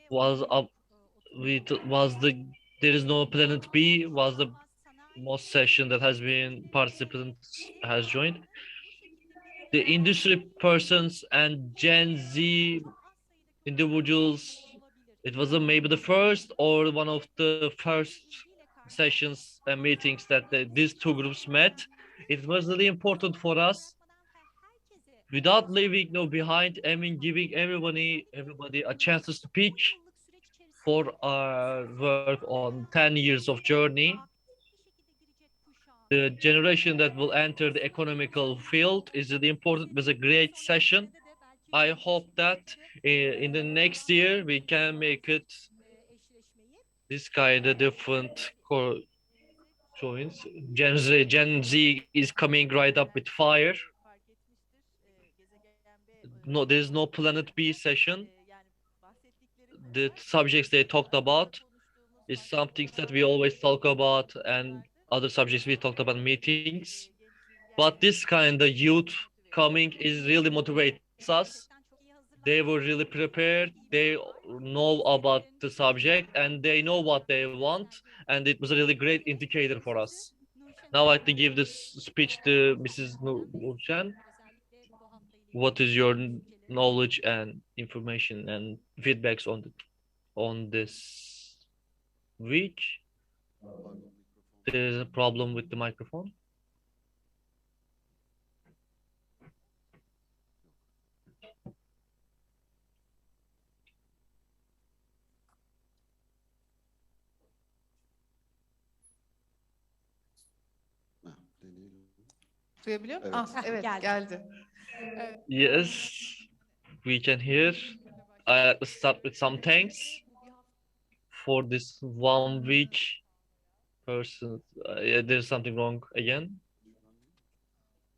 was up, was the there is no planet B was the most session that has been participants has joined. The industry persons and Gen Z individuals It was maybe the first or one of the first sessions and meetings that these two groups met. It was really important for us without leaving no behind. I mean, giving everybody a chance to speak for our work on 10 years of journey. The generation that will enter the economical field is really important. It was a great session. I hope that in the next year we can make it this kind of different joints. Gen Z is coming right up with fire. No, there is no Planet B session. The subjects they talked about is something that we always talk about, and other subjects we talked about in meetings. But this kind of youth coming is really motivates us. They were really prepared. They know about the subject and they know what they want. And it was a really great indicator for us. Now I have to give this speech to Mrs. Nurcan. What is your knowledge and information and feedbacks on this week? There's a problem with the microphone. Duyabiliyor musun? Evet. Ah, evet, geldi. Yes, we can hear. Let's start with some thanks for this 1 week person. Yeah, there's something wrong again.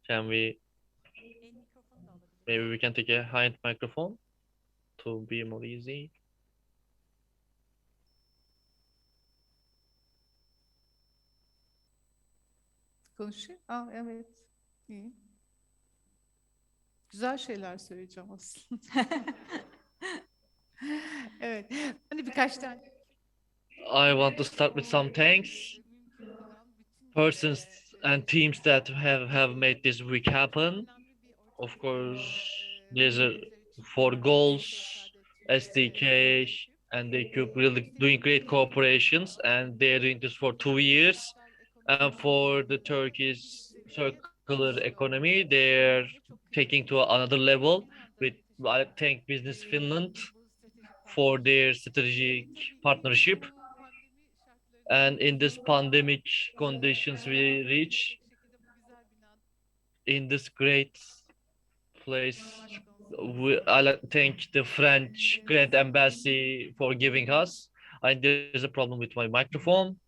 Can we? Maybe we can take a high microphone to be more easy. Konuşayım. Ah, evet. İyi. Güzel şeyler söyleyeceğim aslında. Evet. Hani birkaç tane I want to start with some thanks. Persons and teams that have made this week happen. Of course, there's a for goals, SDK, and they keep really doing great cooperations, and they're doing this for 2 years. And for the Turkish circular economy, they're taking to another level. With I thank Business Finland for their strategic partnership. And in this pandemic conditions we reach, in this great place, I like to thank the French Grand Embassy for giving us. And there's a problem with my microphone.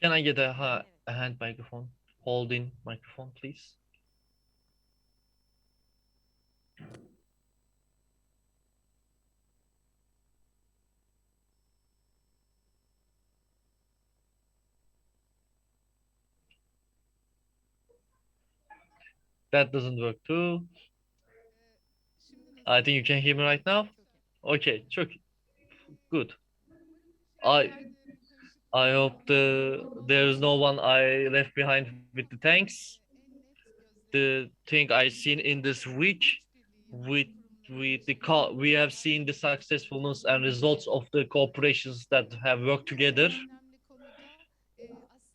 Can I get a hand microphone? Holding microphone, please. That doesn't work too. I think you can hear me right now. Okay, çok good. I hope there's no one I left behind with the thanks. The thing I seen in this week with we have seen the successfulness and results of the corporations that have worked together.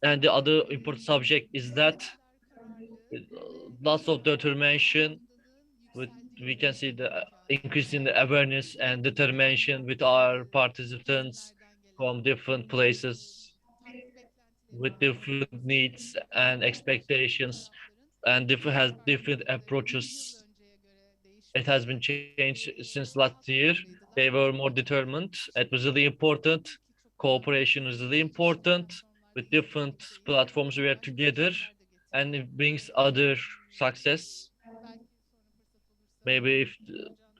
And the other important subject is that lots of determination. We can see the increase in the awareness and determination with our participants from different places with different needs and expectations and has different approaches. It has been changed since last year. They were more determined. It was really important. Cooperation is really important. With different platforms we are together, and it brings other success. Maybe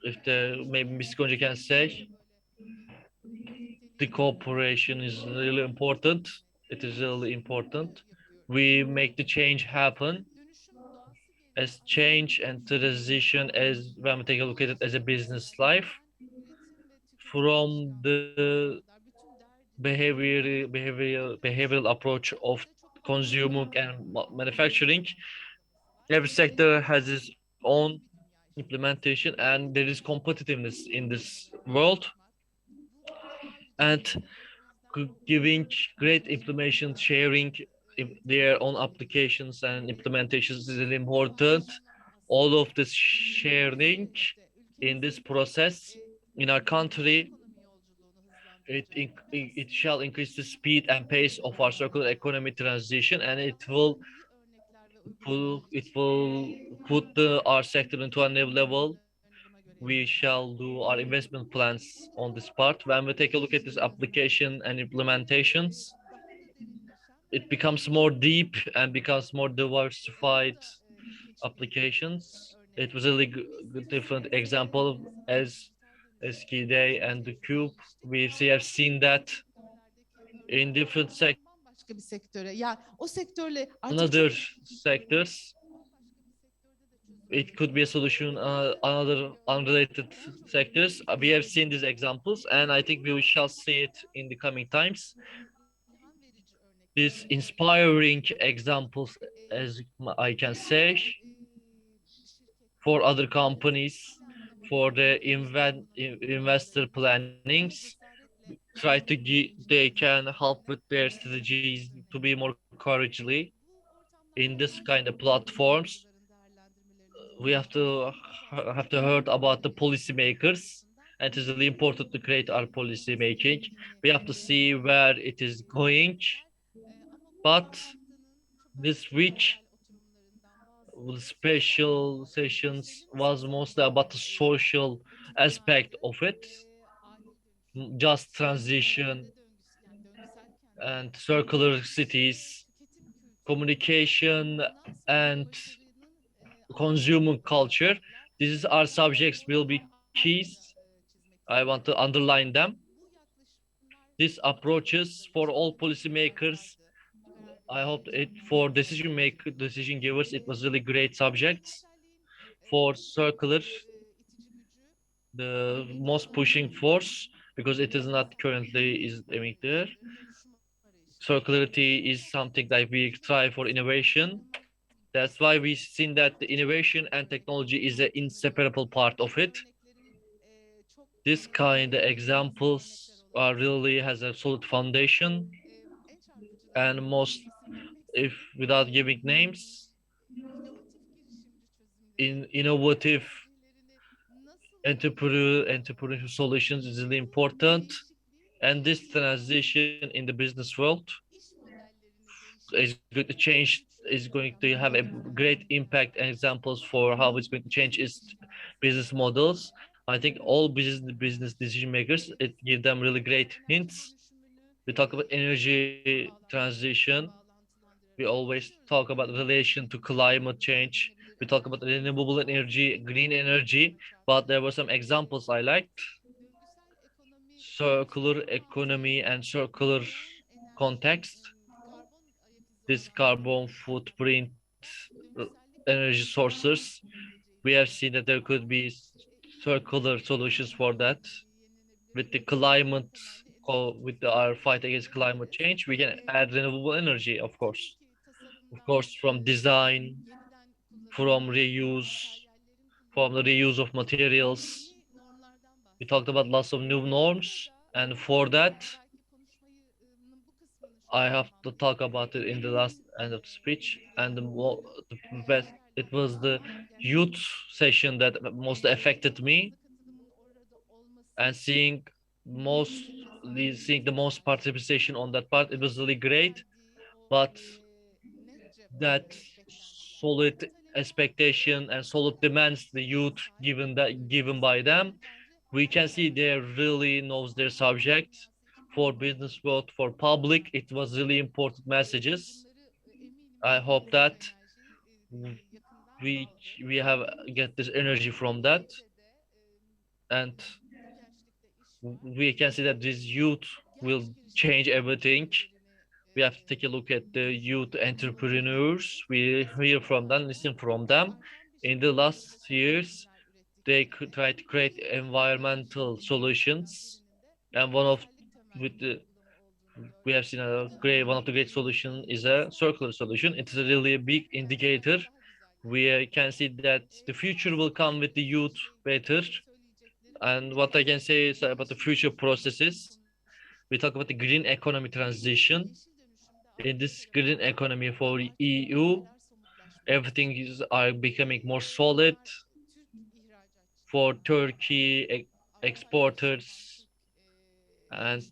maybe Ms. Gonca can say the cooperation is really important. It is really important. We make the change happen. As change and transition, as when we take a look at it as a business life, from the behavioral approach of consuming and manufacturing, every sector has its own implementation, and there is competitiveness in this world, and giving great implementation, sharing their own applications and implementations is really important. All of this sharing in this process in our country, it shall increase the speed and pace of our circular economy transition, and it will put our sector into a new level. We shall do our investment plans on this part. When we take a look at this application and implementations, it becomes more deep and becomes more diversified applications. It was a really good, different example as Eski Day and the Cube. We have seen that in different Bambaşka bir sektöre. Ya o sektörle artık another çok sectors. It could be a solution, another unrelated sectors. We have seen these examples, and I think we shall see it in the coming times. These inspiring examples, as I can say, for other companies, for the investor plannings, try to they can help with their strategies to be more courageously in this kind of platforms. We have to heard about the policymakers, and it is really important to create our policy making. We have to see where it is going, but this week the special sessions was mostly about the social aspect of it, just transition and circular cities, communication, and consumer culture. These are subjects will be keys. I want to underline them. These approaches for all policymakers. I hope it for decision givers, it was really great subjects. For circular, the most pushing force, because it is not currently is aiming there. Circularity is something that we try for innovation. That's why we've seen that the innovation and technology is an inseparable part of it. This kind of examples are really has a solid foundation, and most, if without giving names, in innovative entrepreneurial solutions is really important, and this transition in the business world is going to change, is going to have a great impact and examples for how it's going to change its business models. I think all business decision makers, it give them really great hints. We talk about energy transition. We always talk about relation to climate change. We talk about renewable energy, green energy, but there were some examples I liked. Circular economy and circular context. This carbon footprint, uh, energy sources. We have seen that there could be circular solutions for that. With the climate, with our fight against climate change, we can add renewable energy, of course. Of course, from design, from reuse, from the reuse of materials. We talked about lots of new norms, and for that, I have to talk about it in the last end of the speech. And the best, it was the youth session that most affected me, and seeing the most participation on that part, it was really great. But that solid expectation and solid demands the youth given by them, we can see they really knows their subject. For business world, for public, it was really important messages. I hope that we we have get this energy from that, and we can see that this youth will change everything. We have to take a look at the youth entrepreneurs. We hear from them, listen from them. In the last years, they could try to create environmental solutions, and one of with the we have seen one of the great solution is a circular solution. It is a really big indicator we can see that the future will come with the youth better. And what I can say is about the future processes. We talk about the green economy transition. In this green economy for EU, everything is are becoming more solid for Turkey exporters and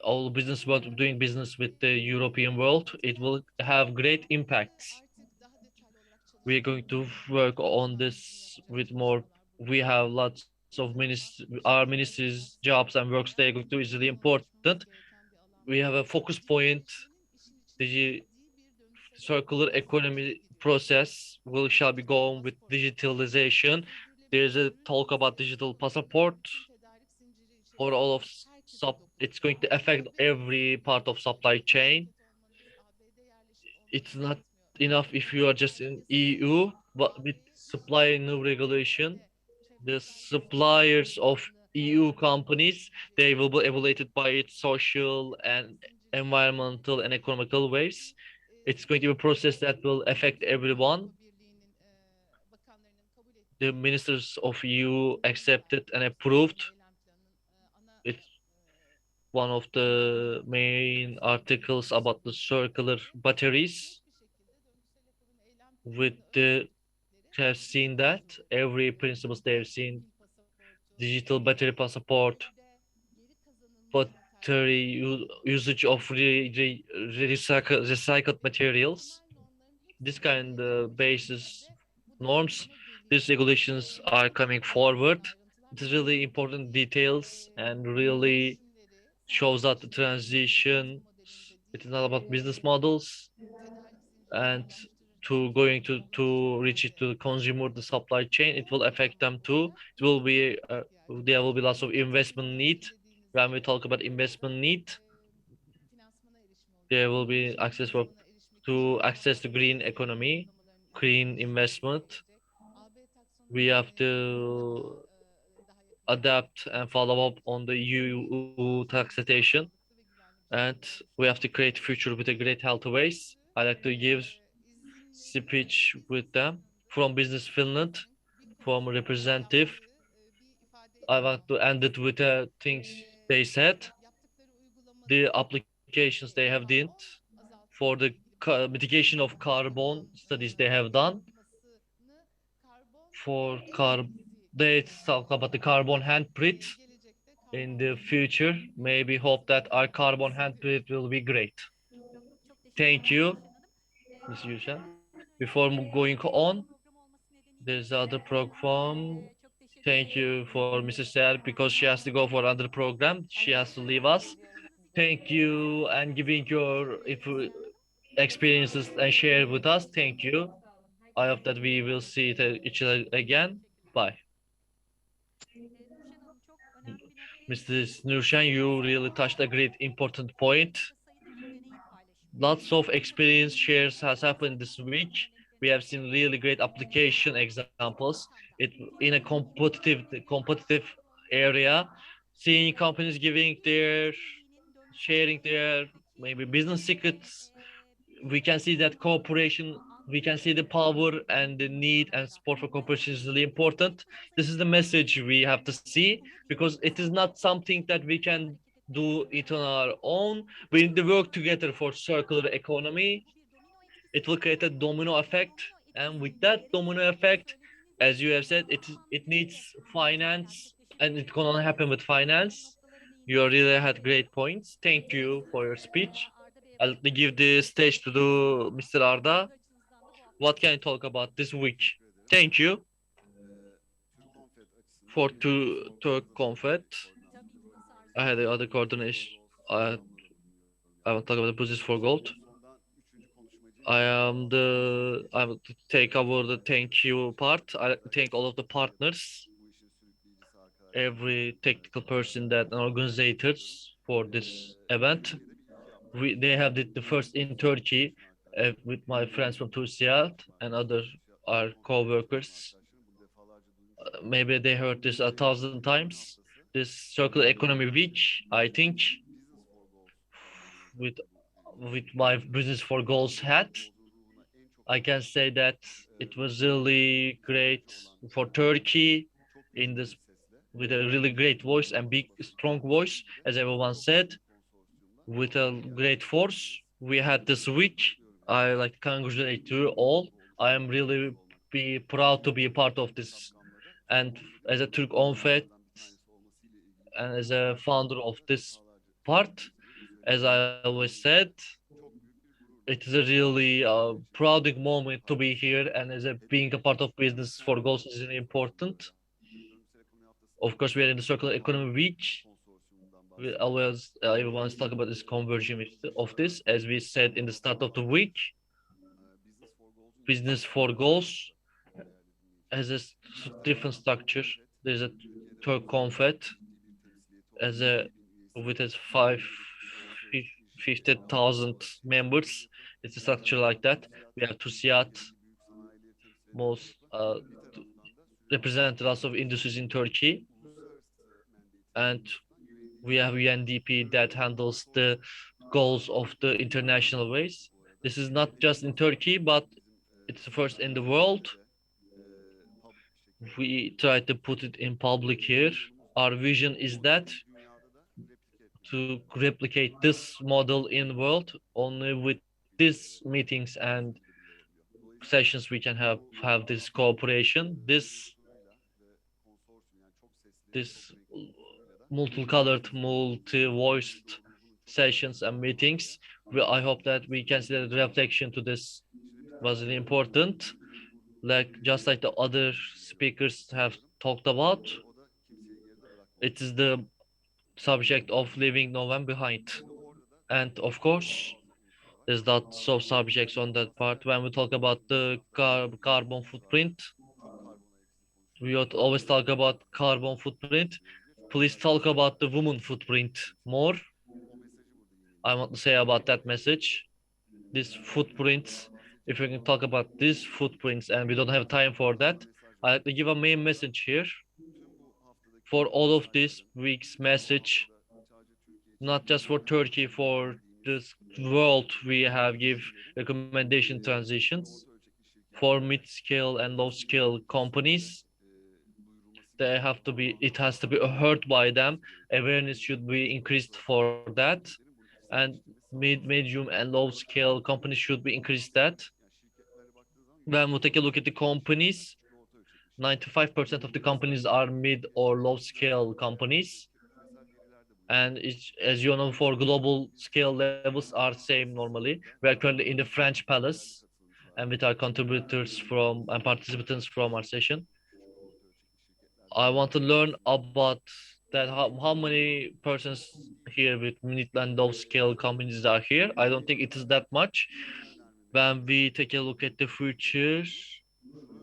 all business world doing business with the European world. It will have great impacts. We are going to work on this with more. We have lots of our ministries' jobs and works they are going to do is really important. We have a focus point. The circular economy process will shall be going with digitalization. There's a talk about digital passport for all of sub. It's going to affect every part of supply chain. It's not enough if you are just in EU, but with supply new regulation, the suppliers of EU companies, they will be evaluated by its social and environmental and economical ways. It's going to be a process that will affect everyone. The ministers of EU accepted and approved. It's one of the main articles about the circular batteries. With the have seen that every principles they have seen digital battery passport, battery usage of recycled materials. This kind of basis norms, these regulations are coming forward. It is really important details and really shows that the transition. It is not about business models and to reach it to the consumer, the supply chain. It will affect them too. It will be there will be lots of investment need. When we talk about investment need, there will be access for to access the green economy, green investment. We have to adapt and follow up on the EU taxation, and we have to create a future with a great healthy ways. I like to give speech with them from Business Finland, from representative. I want to end it with the things they said, the applications they have done for the mitigation of carbon studies they have done for they talk about the carbon handprint in the future. Maybe hope that our carbon handprint will be great. Thank you, Ms. Yushan. Before going on, there's other program. Thank you for Mrs. Ser because she has to go for another program. She has to leave us. Thank you and giving your experiences and share with us. Thank you. I hope that we will see each other again. Bye. Mrs. Nurşen, you really touched a great important point. Lots of experience shares has happened this week. We have seen really great application examples. It in a competitive area, seeing companies giving their sharing their maybe business secrets. We can see that cooperation, we can see the power and the need and support for cooperation is really important. This is the message we have to see because it is not something that we can do it on our own. We need to work together for circular economy. It will create a domino effect, and with that domino effect, as you have said, it needs finance, and it can only happen with finance. You really had great points. Thank you for your speech. I'll give the stage to Mr. Arda. What can you talk about this week? Thank you for Turk Confed. I had the other coordination. I will talk about the business for gold. I will take over the thank you part. I thank all of the partners, every technical person that organizers for this event. They have the first in Turkey with my friends from Turkey and other our co-workers. Maybe they heard this 1,000 times. This circular economy week, I think, with with my business for goals hat, I can say that it was really great for Turkey in this with a really great voice and big strong voice, as everyone said, with a great force. We had this week. I like to congratulate you all. I am really be proud to be a part of this. And as a Turk ONFET and as a founder of this part, as I always said, it is a really proud moment to be here, and as a being a part of business for goals is really important. Of course, we are in the circular economy week. We always everyone's talk about this conversion of this, as we said in the start of the week. Business for goals has a different structure. There's a Turk Confed as a with its 50,000 members. It's a structure like that. We have TÜSİAD, most represented lots of industries in Turkey, and we have UNDP that handles the goals of the international ways. This is not just in Turkey, but it's the first in the world. We try to put it in public here. Our vision is that to replicate this model in the world. Only with these meetings and sessions we can have this cooperation. This multicolored, multi-voiced sessions and meetings. I hope that we can see that the reflection to this was really important. Like just like the other speakers have talked about, it is the subject of leaving no one behind. And of course, there's lots of subjects on that part. When we talk about the carbon footprint, we ought to always talk about carbon footprint. Please talk about the woman footprint more. I want to say about that message. These footprints, if we can talk about these footprints, and we don't have time for that, I like to give a main message here. For all of this week's message, not just for Turkey, for this world, we have give recommendation transitions for mid-scale and low-scale companies. It has to be heard by them. Awareness should be increased for that, and medium and low scale companies should be increased that. When we take a look at the companies, 95% of the companies are mid or low scale companies, and as you know, for global scale levels are same normally. We are currently in the French Palace, and with our contributors from and participants from our session. I want to learn about that. How many persons here with mid and low scale companies are here? I don't think it is that much. When we take a look at the future,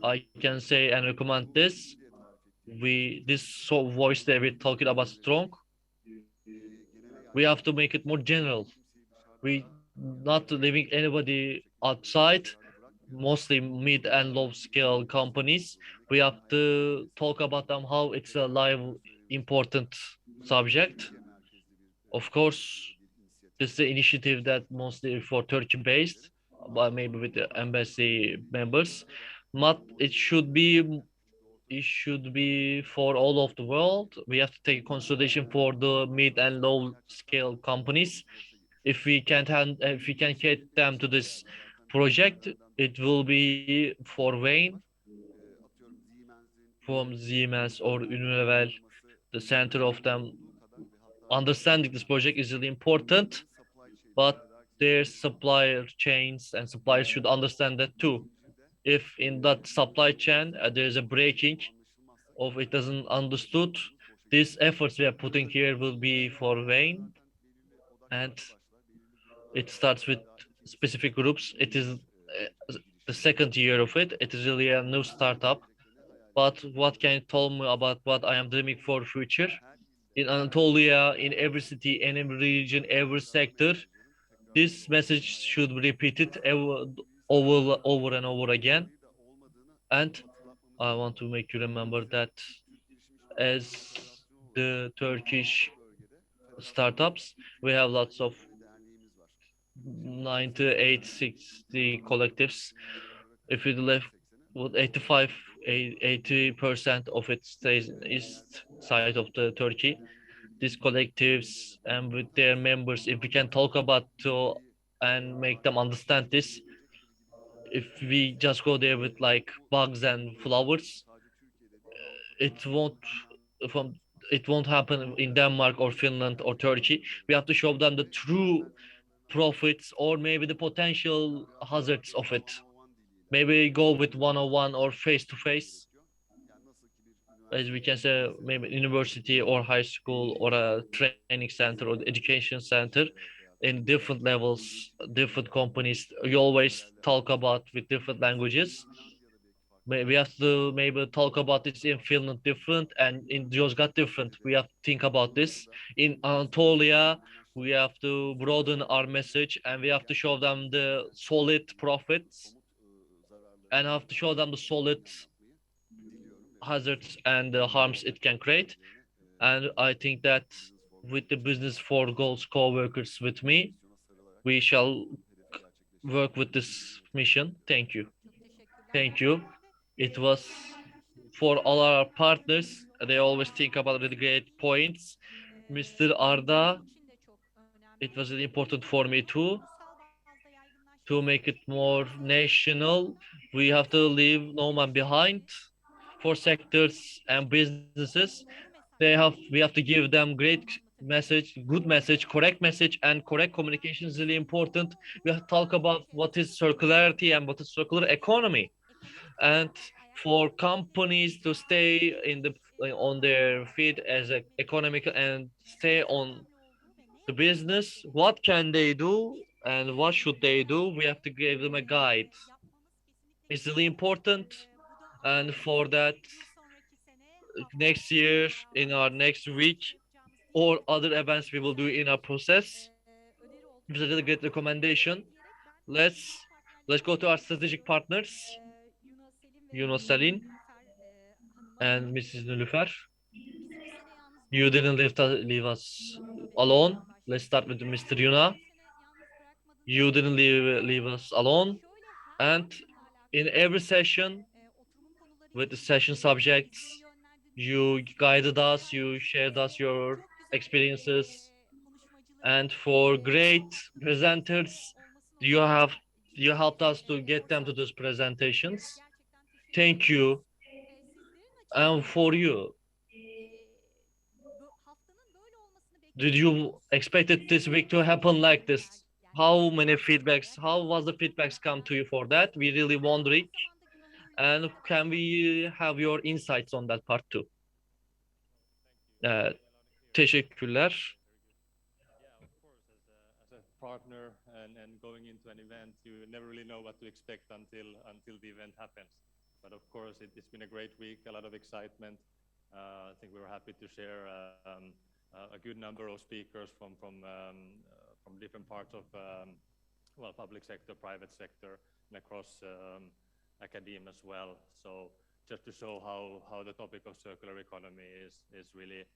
I can say and recommend this. This voice that we're talking about strong. We have to make it more general. We not leaving anybody outside, mostly mid and low scale companies. We have to talk about them how it's a live important subject. Of course, this is the initiative that mostly for Turkey based, but maybe with the embassy members. Not it should be for all of the world. We have to take consideration for the mid and low scale companies. If we can get them to this project, it will be for Wayne from Siemens or Unilever, the center of them. Understanding this project is really important, but their supplier chains and suppliers should understand that too. If in that supply chain there is a breaking of it doesn't understood, these efforts we are putting here will be for vain, and it starts with specific groups. It is the second year of it. It is really a new startup. But what can you tell me about what I am dreaming for future? In Anatolia, in every city, in every region, every sector, this message should be repeated over and over again. And I want to make you remember that as the Turkish startups, we have lots of 98, 60 collectives If it left, what 80% of it stays in east side of the Turkey. These collectives and with their members, if we can talk about to and make them understand this, if we just go there with like bugs and flowers, it won't from it won't happen in Denmark or Finland or Turkey. We have to show them the true profits or maybe the potential hazards of it. Maybe go with one-on-one or face-to-face, as we can say, maybe university or high school or a training center or education center in different levels, different companies. You always talk about with different languages. We have to maybe talk about this in Finland different and in Yozgat different. We have to think about this. In Anatolia, we have to broaden our message and we have to show them the solid profits and have to show them the solid hazards and the harms it can create. And I think that with the Business for Goals co-workers with me, we shall work with this mission. Thank you. Thank you. It was for all our partners. They always think about really great points. Mr. Arda, it was really important for me too to make it more national. We have to leave no man behind for sectors and businesses. We have to give them great message, good message, correct message, and correct communication is really important. We have to talk about what is circularity and what is circular economy, and for companies to stay in the on their feet as a economic and stay on the business. What can they do and what should they do? We have to give them a guide. It's really important, and for that next year in our next week or other events we will do in our process. It's a really great recommendation. Let's let's go to our strategic partners, Yunus Salin and Mrs. Nilüfer. You didn't leave us alone. Let's start with Mr. Yuna. You didn't leave us alone. And in every session with the session subjects, you guided us, you shared us your experiences, and for great presenters, you have you helped us to get them to those presentations. Thank you. And for you, did you expected this week to happen like this? How many feedbacks? How was the feedbacks come to you for that? We really wondering. And can we have your insights on that part too? Teşekkürler. As a partner and going into an event, you never really know what to expect until the event happens. But of course, it's been a great week, a lot of excitement. I think we were happy to share a good number of speakers from different parts of well, public sector, private sector, and across academia as well. So just to show how the topic of circular economy is really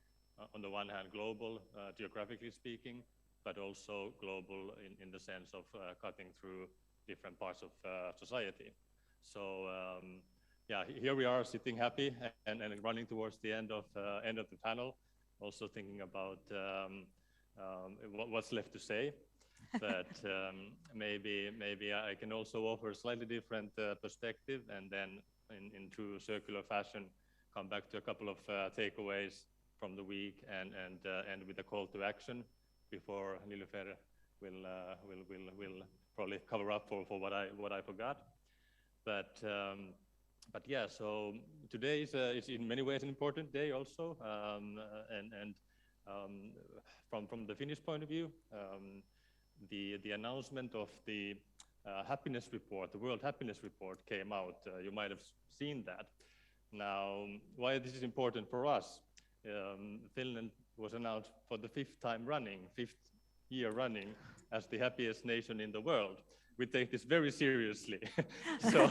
on the one hand global, geographically speaking, but also global in the sense of cutting through different parts of society. So yeah, here we are sitting happy and running towards the end of the panel, also thinking about what's left to say. But maybe I can also offer a slightly different perspective, and then in true circular fashion, come back to a couple of takeaways from the week and end with a call to action before Nilüfer will probably cover up for what I forgot. But yeah, so today is in many ways an important day also, and from the Finnish point of view, the announcement of the happiness report, the World Happiness Report, came out. You might have seen that. Now, why this is important for us? Finland was announced for the fifth year running as the happiest nation in the world. We take this very seriously, so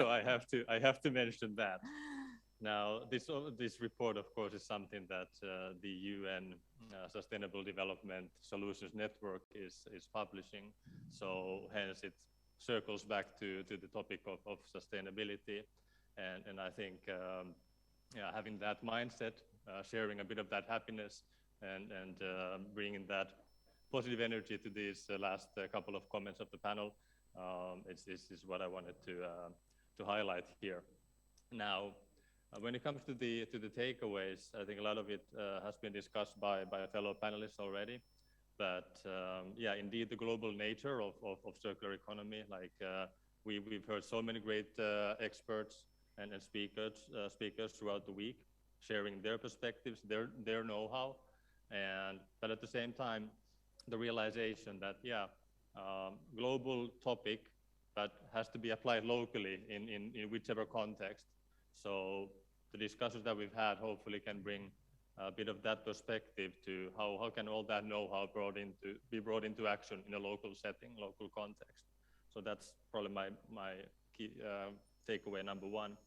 I have to mention that. Now, this report, of course, is something that the UN Sustainable Development Solutions Network is publishing. So hence, circles back to the topic of sustainability. And I think yeah, having that mindset, sharing a bit of that happiness and bringing that positive energy to these last couple of comments of the panel is what I wanted to highlight here. Now, when it comes to the takeaways, I think a lot of it has been discussed by fellow panelists already. But yeah, indeed, the global nature of circular economy, like we've heard so many great experts and speakers throughout the week, sharing their perspectives, their know-how, but at the same time, the realization that yeah, global topic, but has to be applied locally in whichever context. So the discussions that we've had hopefully can bring a bit of that perspective to how can all that know-how be brought into action in a local setting, local context. So that's probably my key takeaway number one.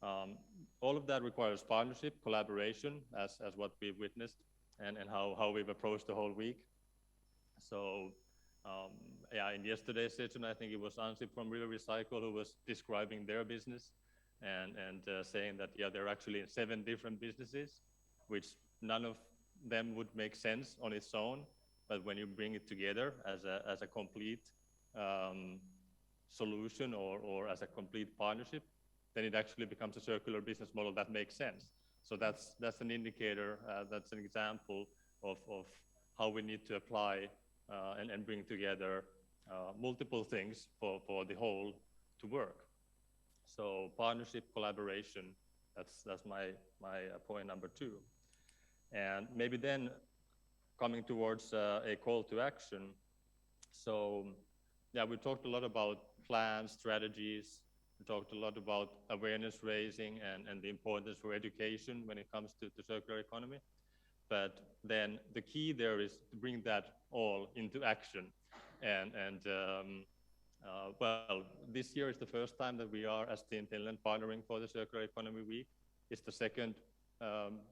All of that requires partnership, collaboration, as what we've witnessed, and how we've approached the whole week. So yeah, in yesterday's session, I think it was Ansip from River Recycle who was describing their business and saying that yeah, there are actually 7 different businesses, which none of them would make sense on its own, but when you bring it together as a complete solution or as a complete partnership, then it actually becomes a circular business model that makes sense. So that's an indicator, that's an example of how we need to apply and bring together multiple things for the whole to work. So partnership, collaboration, that's my point number 2. And maybe then coming towards a call to action. So yeah, we talked a lot about plans, strategies. We talked a lot about awareness raising and the importance for education when it comes to the circular economy. But then the key there is to bring that all into action. Well, this year is the first time that we are, as Team Finland, partnering for the Circular Economy Week. It's the second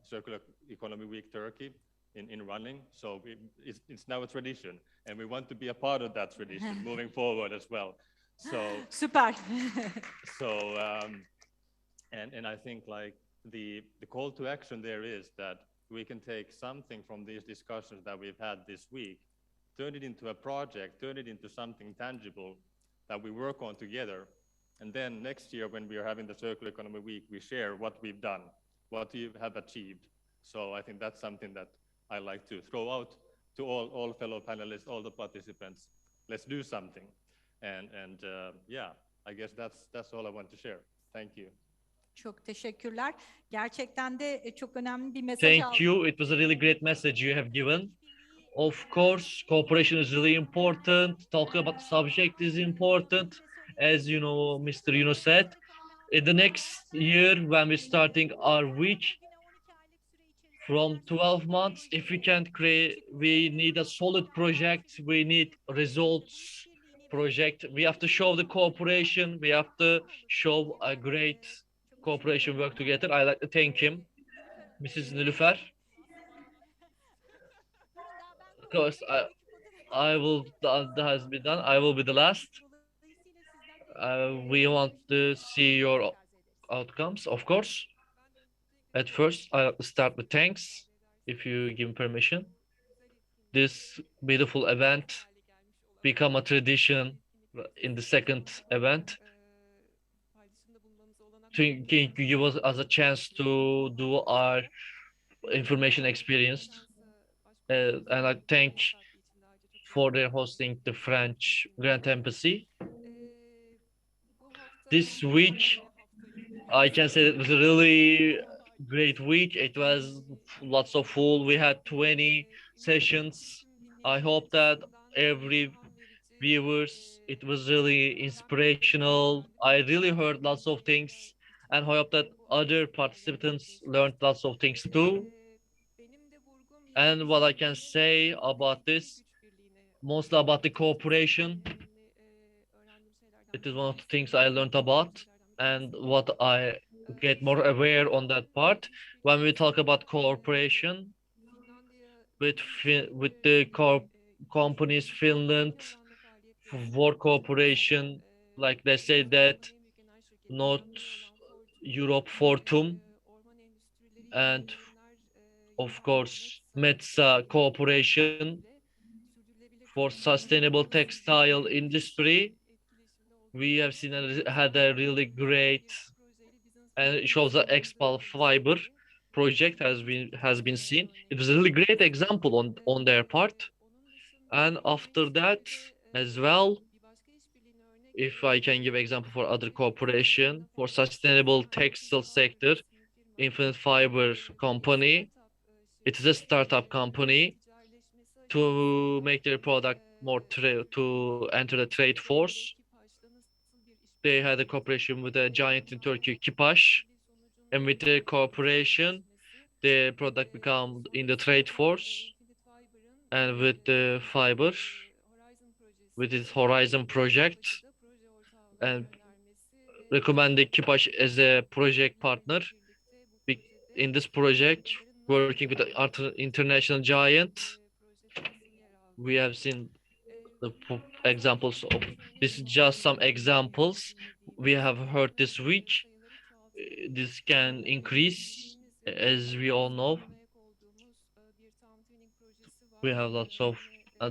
Circular Economy Week Turkey in running. So it's now a tradition, and we want to be a part of that tradition moving forward as well. So Super. So and I think like the call to action there is that we can take something from these discussions that we've had this week, turn it into a project, turn it into something tangible that we work on together. And then next year, when we are having the Circular Economy Week, we share what we've done, what we have achieved. So I think that's something that I like to throw out to all fellow panelists, all the participants. Let's do something. And yeah, I guess that's all I want to share. Thank you. Çok teşekkürler. Gerçekten de çok önemli bir mesaj aldım. Thank you. It was a really great message you have given. Of course, cooperation is really important. Talking about the subject is important. As you know, Mr. Yunus said, in the next year, when we're starting our week, from 12 months, if we can't create, we need a solid project, we need results project. We have to show the cooperation, we have to show a great cooperation work together. I like to thank him, Mrs. Nilüfer. Of course, I will, that has been done. I will be the last. We want to see your outcomes, of course. At first, I'll start with thanks, if you give permission. This beautiful event become a tradition in the second event. To give us a chance to do our information experience. And I thank for their hosting the French Grand Embassy. This week, I can say it was a really great week. It was lots of full. We had 20 sessions. I hope that every viewers, it was really inspirational. I really heard lots of things, and I hope that other participants learned lots of things too. And what I can say about this, mostly about the cooperation, it is one of the things I learned about, and what I get more aware on that part. When we talk about cooperation with the companies, Finland, work cooperation, like they say that North Europe Fortum and of course Metsa cooperation for sustainable textile industry. We have seen had a really great and it shows the expal fiber project has been seen. It was a really great example on their part. And after that as well, if I can give example for other cooperation for sustainable textile sector, Infinite Fiber company, it is a startup company to make their product more to enter the trade force. They had a cooperation with a giant in Turkey, Kipaş, and with the cooperation, the product become in the trade force, and with the fiber, with its Horizon project, and recommended Kipaş as a project partner. In this project, working with the international giant, we have seen the examples of this is just some examples we have heard this week. This can increase as we all know. We have lots of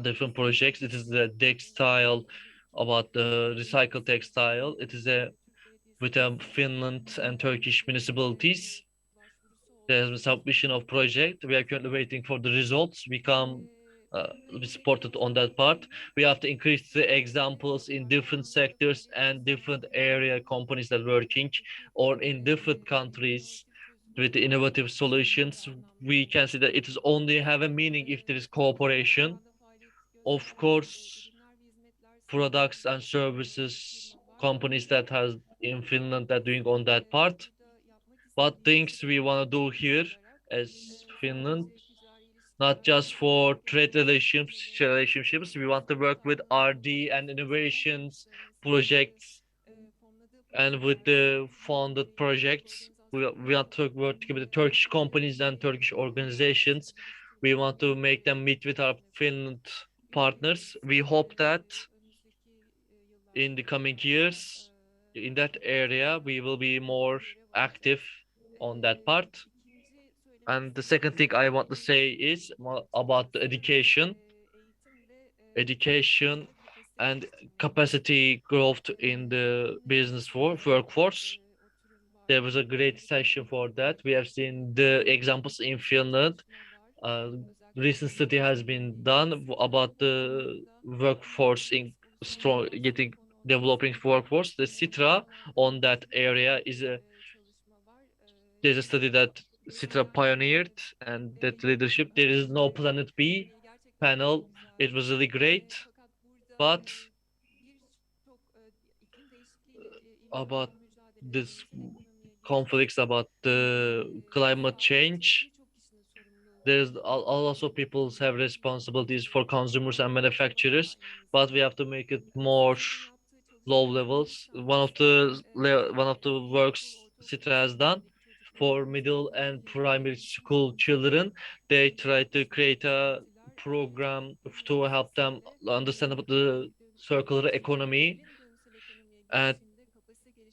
different projects. It is the textile about the recycled textile. It is a with Finland and Turkish municipalities. There's a submission of project. We are currently waiting for the results. We supported on that part. We have to increase the examples in different sectors and different area companies that are working or in different countries with the innovative solutions. We can see that it is only have a meaning if there is cooperation. Of course, products and services companies that has in Finland that doing on that part. What things we want to do here as Finland, not just for trade relationships. We want to work with RD and innovations projects and with the funded projects. We want to work together with the Turkish companies and Turkish organizations. We want to make them meet with our Finland partners. We hope that in the coming years, in that area, we will be more active on that part. And the second thing I want to say is about the education and capacity growth in the business workforce. There was a great session for that. We have seen the examples in Finland. Recent study has been done about the workforce in strong getting developing workforce. The Citra on that area there's a study that Citra pioneered and that leadership. There is no Planet B panel. It was really great, but about this conflicts about the climate change, there's also people have responsibilities for consumers and manufacturers, but we have to make it more low levels. One of the works Citra has done for middle and primary school children, they try to create a program to help them understand about the circular economy, and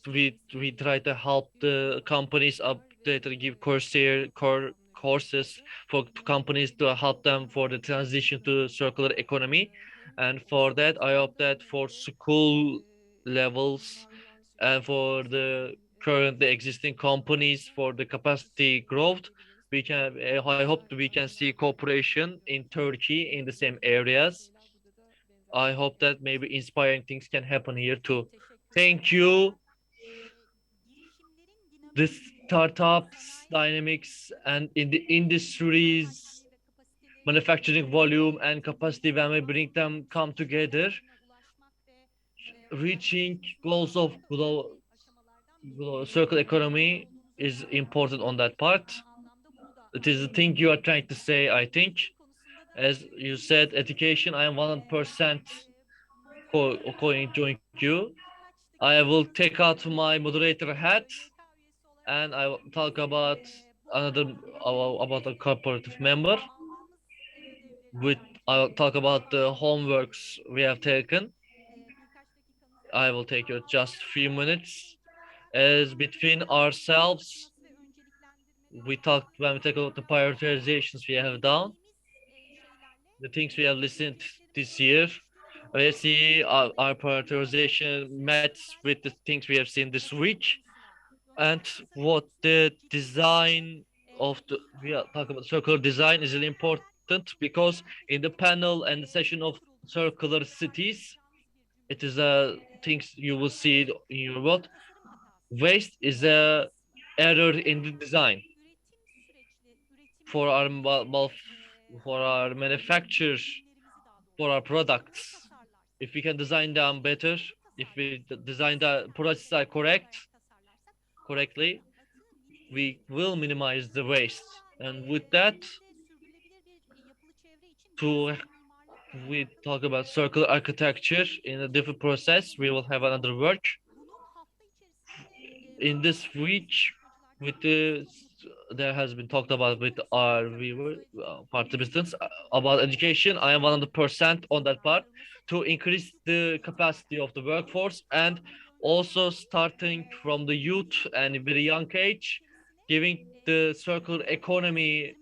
we try to help the companies update and give courses for companies to help them for the transition to circular economy. And for that, I hope that for school levels and for the currently existing companies for the capacity growth, I hope we can see cooperation in Turkey in the same areas. I hope that maybe inspiring things can happen here too. Thank you. The startups, dynamics, and in the industries, manufacturing volume and capacity, when we bring them come together, reaching goals of circular economy is important on that part. It is the thing you are trying to say, I think. As you said, education, I am 100% going to join you. I will take out my moderator hat and I will talk about about a cooperative member. With I'll talk about the homeworks we have taken. I will take you just a few minutes. As between ourselves, we talked when we talk about the prioritizations we have done, the things we have listened this year. We see our prioritization matches with the things we have seen this week, and what the design of the we are talking about circular design is really important because in the panel and the session of circular cities, it is a things you will see in your world. Waste is a error in the design for our for our manufacture, for our products. If we can design them better, if we design the processes are correctly, we will minimize the waste. And with that, to we talk about circular architecture in a different process. We will have another work in this week with the there has been talked about with our viewer participants about education. I am 100% on that part to increase the capacity of the workforce, and also starting from the youth and very young age, giving the circular economy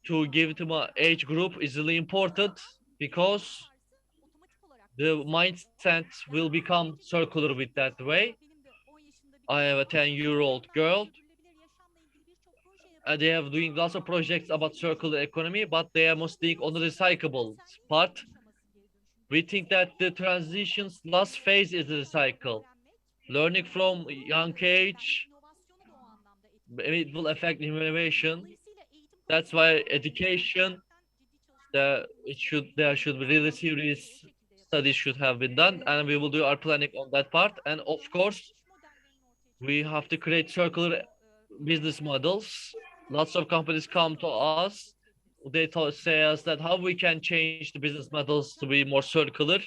to give to my age group is really important because the mindset will become circular with that way. I have a 10-year-old girl, and they are doing lots of projects about circular economy, but they are mostly on the recyclable part. We think that the transition's last phase is the recycle. Learning from young age, it will affect innovation. That's why education, there should be really serious studies should have been done, and we will do our planning on that part. And of course, we have to create circular business models. Lots of companies come to us. They say us that how we can change the business models to be more circular.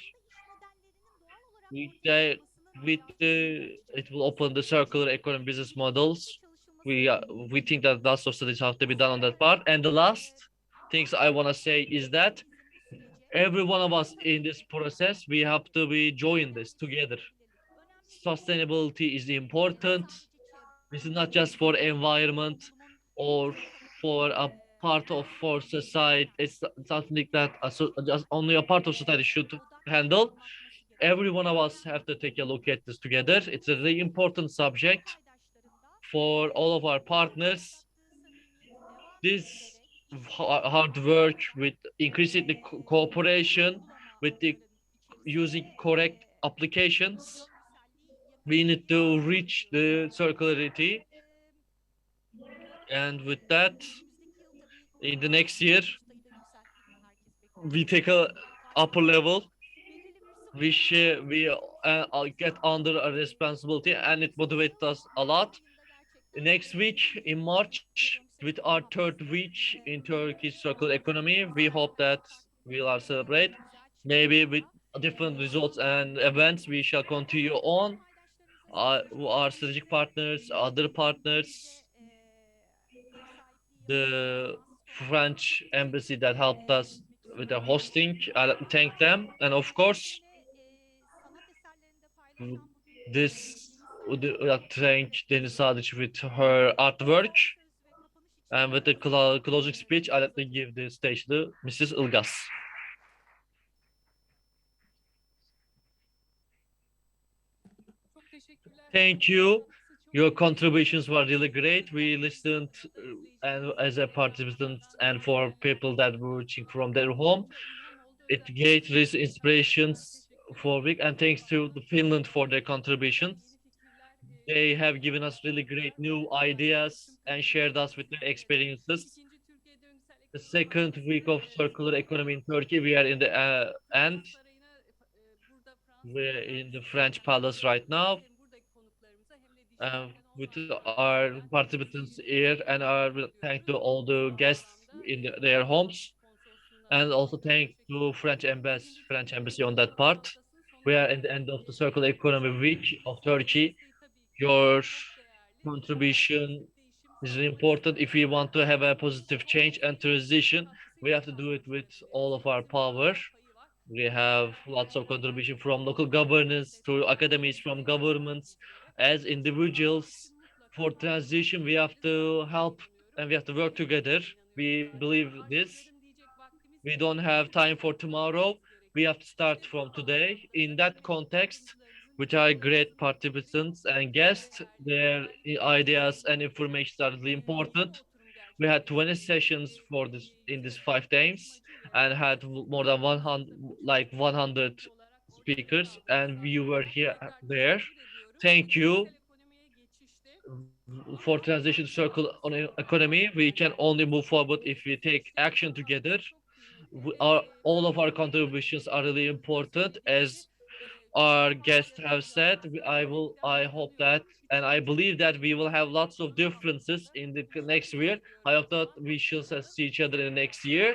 With it will open the circular economy business models. We think that lots of studies have to be done on that part. And the last things I want to say is that every one of us in this process, we have to be join this together. Sustainability is important. This is not just for environment or for a part of for society. It's something that just only a part of society should handle. Every one of us have to take a look at this together. It's a really important subject for all of our partners. This hard work with increasing the cooperation with the using correct applications, we need to reach the circularity. And with that, in the next year, we take a upper level. We share, we get under a responsibility, and it motivates us a lot. Next week in March, with our third week in Turkey's circular economy, we hope that we will celebrate. Maybe with different results and events, we shall continue on. Our strategic partners, other partners, the French embassy that helped us with the hosting. I like to thank them, and of course, this would thank Deniz Sadıç with her artwork, and with the closing speech, I like to give the stage to Mrs. Ilgaz. Thank you. Your contributions were really great. We listened and as a participant and for people that were watching from their home. It gave these inspirations for week, and thanks to the Finland for their contributions. They have given us really great new ideas and shared us with their experiences. The second week of circular economy in Turkey, we are in the end. We're in the French Palace right now. With our participants here, and I will thank to all the guests in their homes, and also thank to French embassy on that part. We are at the end of the circular economy week of Turkey. Your contribution is important. If we want to have a positive change and transition, we have to do it with all of our power. We have lots of contribution from local governance to academies, from governments. As individuals, for transition, we have to help and we have to work together. We believe this. We don't have time for tomorrow. We have to start from today. In that context, which are great participants and guests, their ideas and information are really important. We had 20 sessions for this in these 5 days and had more than 100 like 100 speakers, and you were here there. Thank you for transition to circular economy. We can only move forward if we take action together. All of our contributions are really important, as our guests have said. I hope that, and I believe that we will have lots of differences in the next year. I hope that we shall see each other in the next year.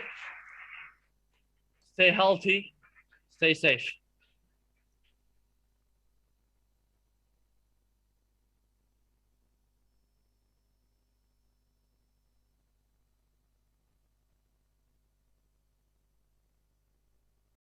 Stay healthy, stay safe.